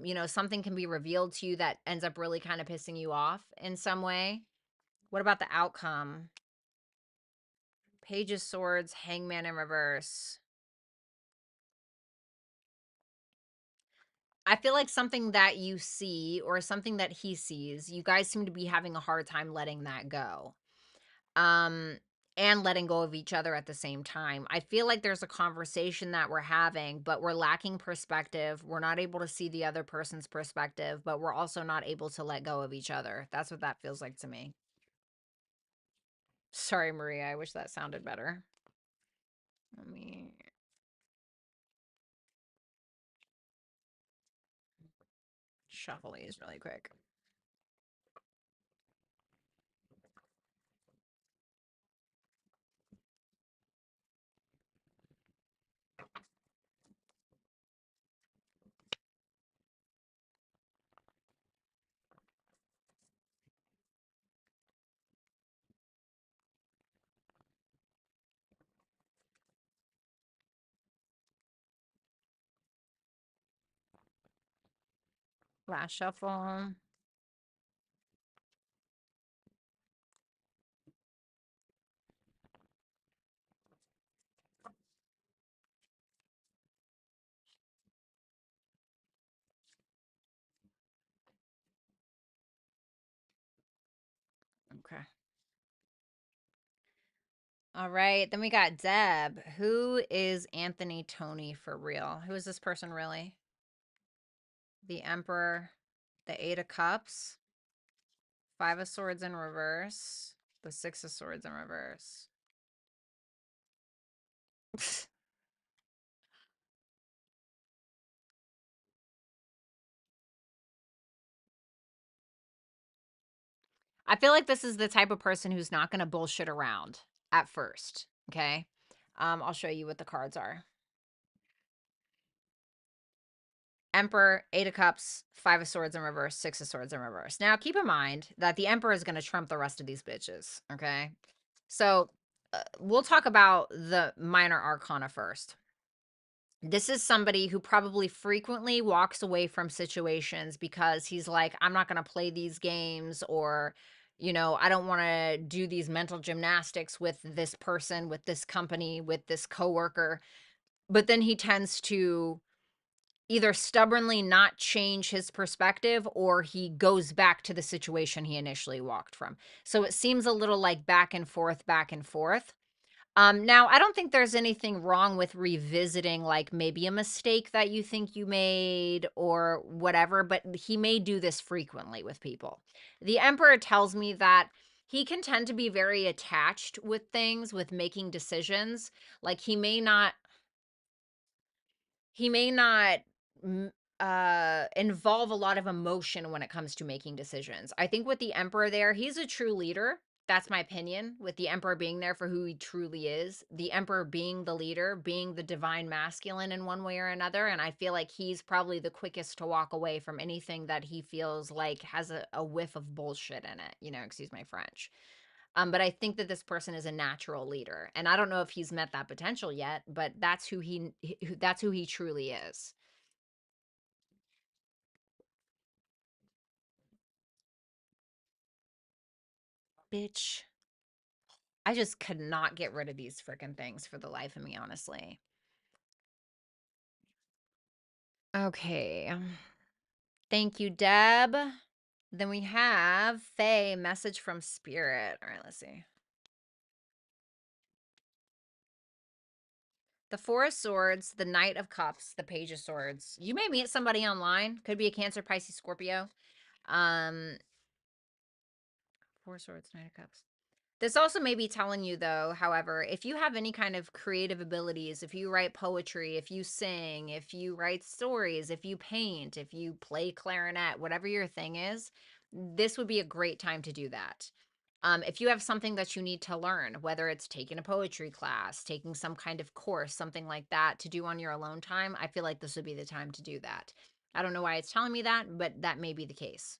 You know, something can be revealed to you that ends up really kind of pissing you off in some way. What about the outcome? Page of Swords, Hangman in reverse. I feel like something that you see or something that he sees, you guys seem to be having a hard time letting that go. Um, and letting go of each other at the same time. I feel like there's a conversation that we're having, but we're lacking perspective. We're not able to see the other person's perspective, but we're also not able to let go of each other. That's what that feels like to me. Sorry, Maria. I wish that sounded better. Let me shuffle these really quick. Last shuffle. Okay. All right. Then we got Deb. Who is Anthony Tony for real? Who is this person really? The Emperor, the Eight of Cups, Five of Swords in reverse, the Six of Swords in reverse. I feel like this is the type of person who's not going to bullshit around at first. Okay. I'll show you what the cards are. Emperor, Eight of Cups, Five of Swords in reverse, Six of Swords in reverse. Now, keep in mind that the Emperor is going to trump the rest of these bitches, okay? So, we'll talk about the minor arcana first. This is somebody who probably frequently walks away from situations because he's like, I'm not going to play these games, or, I don't want to do these mental gymnastics with this person, with this company, with this coworker. But then he tends to either stubbornly not change his perspective, or he goes back to the situation he initially walked from. So it seems a little like back and forth, back and forth. Now I don't think there's anything wrong with revisiting like maybe a mistake that you think you made or whatever, but he may do this frequently with people. The Emperor tells me that he can tend to be very attached with things, with making decisions. Like he may not m- involve a lot of emotion when it comes to making decisions. I think with the Emperor there, he's a true leader. That's my opinion, with the Emperor being there for who he truly is, the Emperor being the leader, being the divine masculine in one way or another. And I feel like he's probably the quickest to walk away from anything that he feels like has a whiff of bullshit in it, excuse my French. But I think that this person is a natural leader, and I don't know if he's met that potential yet, but that's who he truly is. Bitch, I just could not get rid of these freaking things for the life of me, honestly. Okay. Thank you, Deb. Then we have Faye, message from Spirit. All right, let's see. The Four of Swords, the Knight of Cups, the Page of Swords. You may meet somebody online. Could be a Cancer, Pisces, Scorpio. Um, Four Swords, Knight of Cups. This also may be telling you, though, however, if you have any kind of creative abilities, if you write poetry, if you sing, if you write stories, if you paint, if you play clarinet, whatever your thing is, this would be a great time to do that. If you have something that you need to learn, whether it's taking a poetry class, taking some kind of course, something like that to do on your alone time, I feel like this would be the time to do that. I don't know why it's telling me that, but that may be the case.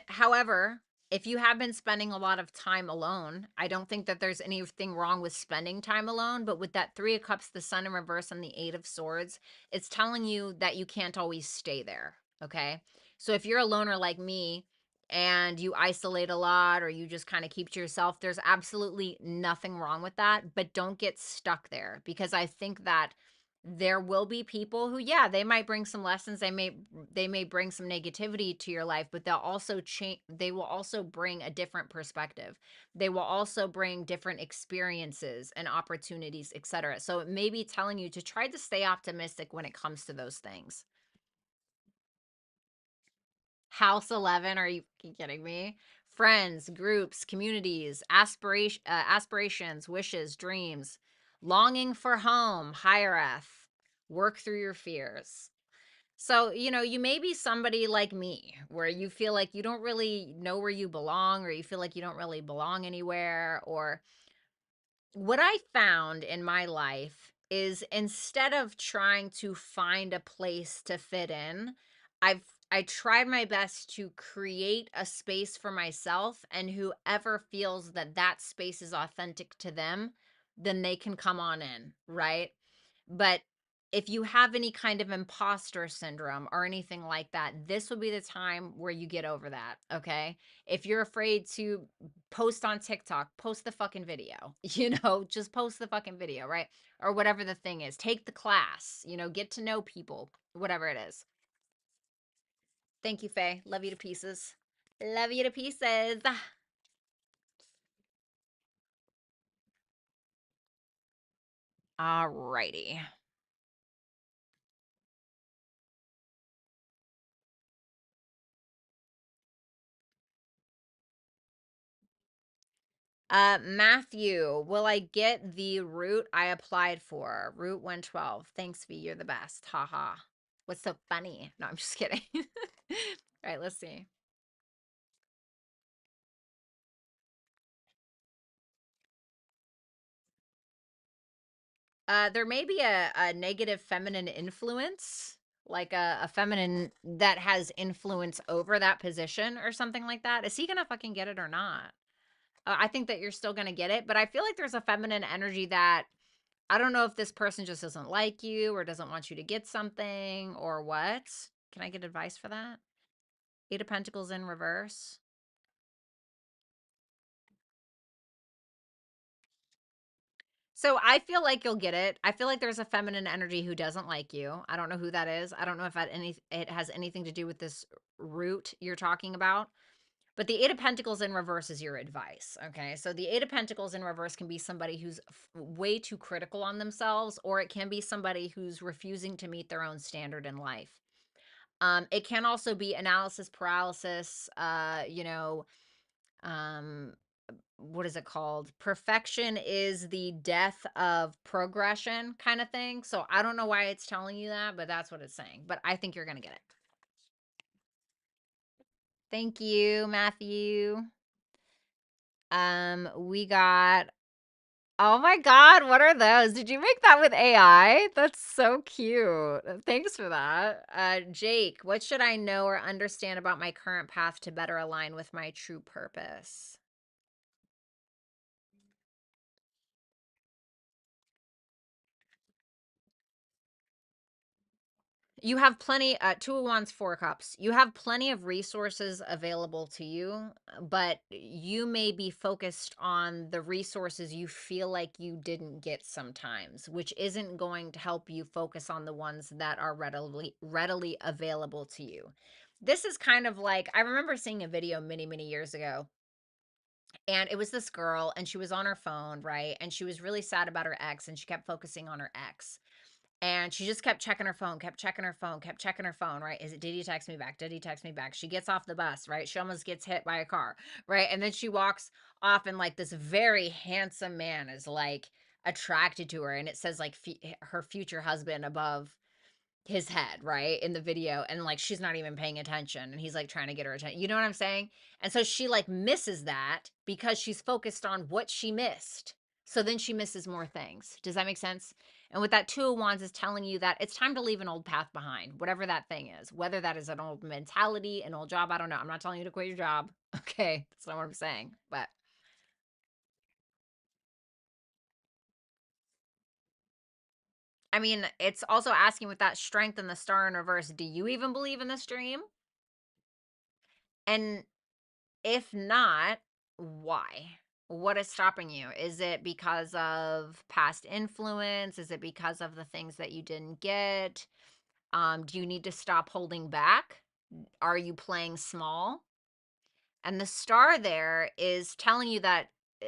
However, if you have been spending a lot of time alone, I don't think that there's anything wrong with spending time alone. But with that Three of Cups, the Sun in reverse, and the Eight of Swords, it's telling you that you can't always stay there. Okay. So if you're a loner like me and you isolate a lot, or you just kind of keep to yourself, there's absolutely nothing wrong with that. But don't get stuck there, because I think that there will be people who, yeah, they might bring some lessons, they may bring some negativity to your life, but they will also bring a different perspective. They will also bring different experiences and opportunities, etc. So it may be telling you to try to stay optimistic when it comes to those things. House 11, are you kidding me? Friends, groups, communities, aspirations, wishes, dreams, longing for home, hiereth, work through your fears. So, you may be somebody like me where you feel like you don't really know where you belong, or you feel like you don't really belong anywhere, or what I found in my life is, instead of trying to find a place to fit in, I've I tried my best to create a space for myself, and whoever feels that that space is authentic to them, then they can come on in, right? But if you have any kind of imposter syndrome or anything like that, this would be the time where you get over that, okay? If you're afraid to post on TikTok, post the fucking video, just post the fucking video, right? Or whatever the thing is. Take the class, get to know people, whatever it is. Thank you, Faye. Love you to pieces. Love you to pieces. Alrighty. Matthew, will I get the route I applied for? Route 112. Thanks, V. You're the best. Haha. What's so funny? No, I'm just kidding. All right, let's see. There may be a negative feminine influence, like a feminine that has influence over that position or something like that. Is he gonna fucking get it or not? I think that you're still gonna get it, but I feel like there's a feminine energy that I don't know if this person just doesn't like you or doesn't want you to get something or what. Can I get advice for that? Eight of Pentacles in reverse. So I feel like you'll get it. I feel like there's a feminine energy who doesn't like you. I don't know who that is. I don't know if it has anything to do with this root you're talking about. But the Eight of Pentacles in reverse is your advice. Okay. So the Eight of Pentacles in reverse can be somebody who's way too critical on themselves, or it can be somebody who's refusing to meet their own standard in life. It can also be analysis paralysis, um, what is it called? Perfection is the death of progression kind of thing. So I don't know why it's telling you that, but that's what it's saying. But I think you're going to get it. Thank you, Matthew. We got, oh my God, what are those? Did you make that with AI? That's so cute. Thanks for that. Jake, what should I know or understand about my current path to better align with my true purpose? You have plenty, Two of Wands, Four of Cups. You have plenty of resources available to you, but you may be focused on the resources you feel like you didn't get sometimes, which isn't going to help you focus on the ones that are readily available to you. This is kind of like, I remember seeing a video many, many years ago, and it was this girl, and she was on her phone, right? And she was really sad about her ex, and she kept focusing on her ex. And she just kept checking her phone, kept checking her phone, kept checking her phone, right? Did he text me back? Did he text me back? She gets off the bus, right? She almost gets hit by a car, right? And then she walks off, and like this very handsome man is like attracted to her. And it says like her future husband above his head, right, in the video, and like she's not even paying attention, and he's like trying to get her attention. You know what I'm saying? And so she like misses that because she's focused on what she missed. So then she misses more things. Does that make sense? And with that Two of Wands is telling you that it's time to leave an old path behind, whatever that thing is, whether that is an old mentality, an old job. I don't know. I'm not telling you to quit your job. Okay. That's not what I'm saying. But I mean, it's also asking with that strength and the star in reverse. Do you even believe in this dream? And if not, why? What is stopping you? Is it because of past influence? Is it because of the things that you didn't get? Do you need to stop holding back? Are you playing small? And the star there is telling you that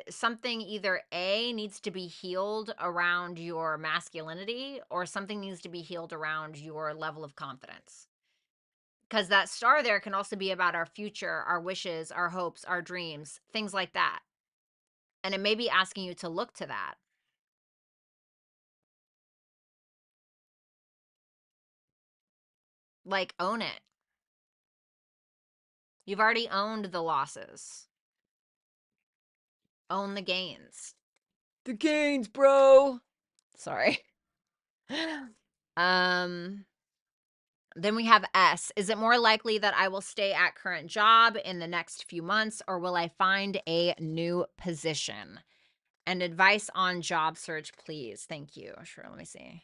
something either A needs to be healed around your masculinity, or something needs to be healed around your level of confidence. Because that star there can also be about our future, our wishes, our hopes, our dreams, things like that. And it may be asking you to look to that. Like, own it. You've already owned the losses. Own the gains. The gains, bro. Sorry. um then we have S. Is it more likely that I will stay at current job in the next few months, or will I find a new position? And advice on job search, please. Thank you. Sure, let me see.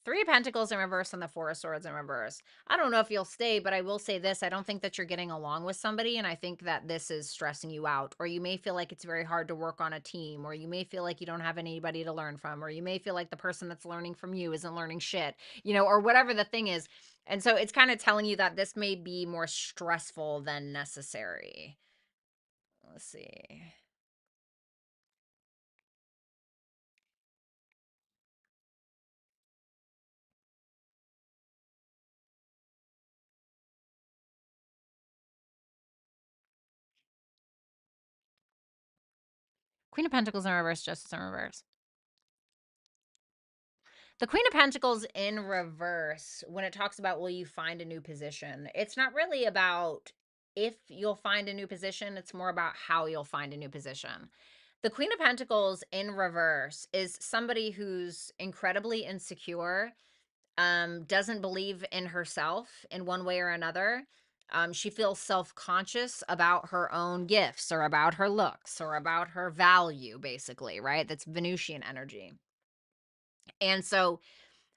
Three of Pentacles in reverse and the Four of Swords in reverse. I don't know if you'll stay, but I will say this. I don't think that you're getting along with somebody, and I think that this is stressing you out. Or you may feel like it's very hard to work on a team, or you may feel like you don't have anybody to learn from, or you may feel like the person that's learning from you isn't learning shit, or whatever the thing is. And so it's kind of telling you that this may be more stressful than necessary. Let's see. Queen of Pentacles in reverse, Justice in reverse. The Queen of Pentacles in reverse, when it talks about will you find a new position, it's not really about if you'll find a new position, it's more about how you'll find a new position. The Queen of Pentacles in reverse is somebody who's incredibly insecure, doesn't believe in herself in one way or another. She feels self-conscious about her own gifts or about her looks or about her value, basically, right? That's Venusian energy. And so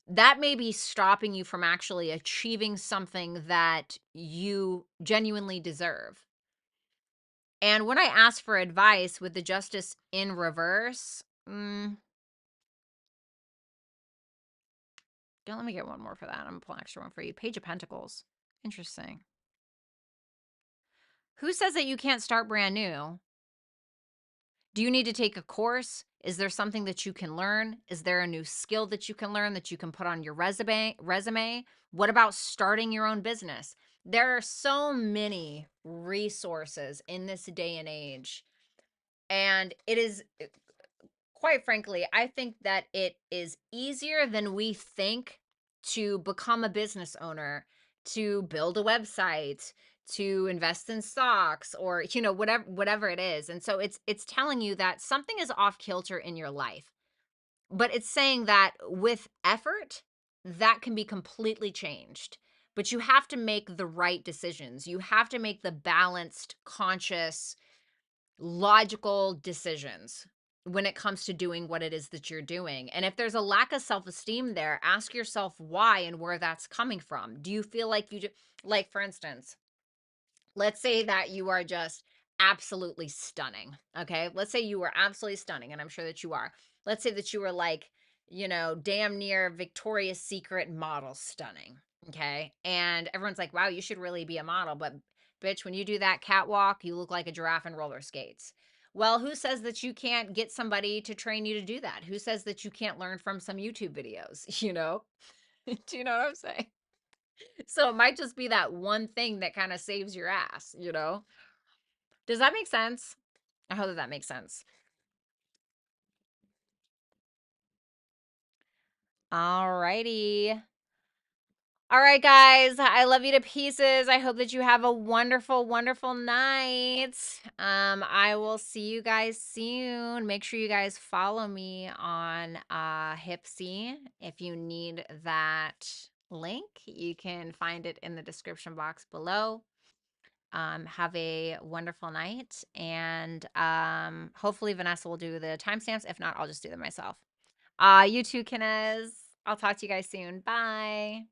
that may be stopping you from actually achieving something that you genuinely deserve. And when I ask for advice with the Justice in reverse, let me get one more for that. I'm gonna pull an extra one for you. Page of Pentacles. Interesting. Who says that you can't start brand new? Do you need to take a course? Is there something that you can learn? Is there a new skill that you can learn that you can put on your resume? What about starting your own business? There are so many resources in this day and age. And it is, quite frankly, I think that it is easier than we think to become a business owner, to build a website, to invest in stocks, or whatever it is. And so it's telling you that something is off kilter in your life. But it's saying that with effort, that can be completely changed. But you have to make the right decisions. You have to make the balanced, conscious, logical decisions when it comes to doing what it is that you're doing. And if there's a lack of self-esteem there, ask yourself why and where that's coming from. Do you feel like like, for instance, let's say that you are just absolutely stunning. Okay. Let's say you were absolutely stunning, and I'm sure that you are. Let's say that you were like, damn near Victoria's Secret model stunning. Okay. And everyone's like, wow, you should really be a model. But bitch, when you do that catwalk, you look like a giraffe in roller skates. Well, who says that you can't get somebody to train you to do that? Who says that you can't learn from some YouTube videos? Do you know what I'm saying? So it might just be that one thing that kind of saves your ass. Does that make sense? I hope that makes sense. All righty. All right, guys. I love you to pieces. I hope that you have a wonderful, wonderful night. I will see you guys soon. Make sure you guys follow me on Hipsy. If you need that link, you can find it in the description box below. Have a wonderful night, and hopefully Vanessa will do the timestamps. If not, I'll just do them myself. You too, Kinez. I'll talk to you guys soon. Bye.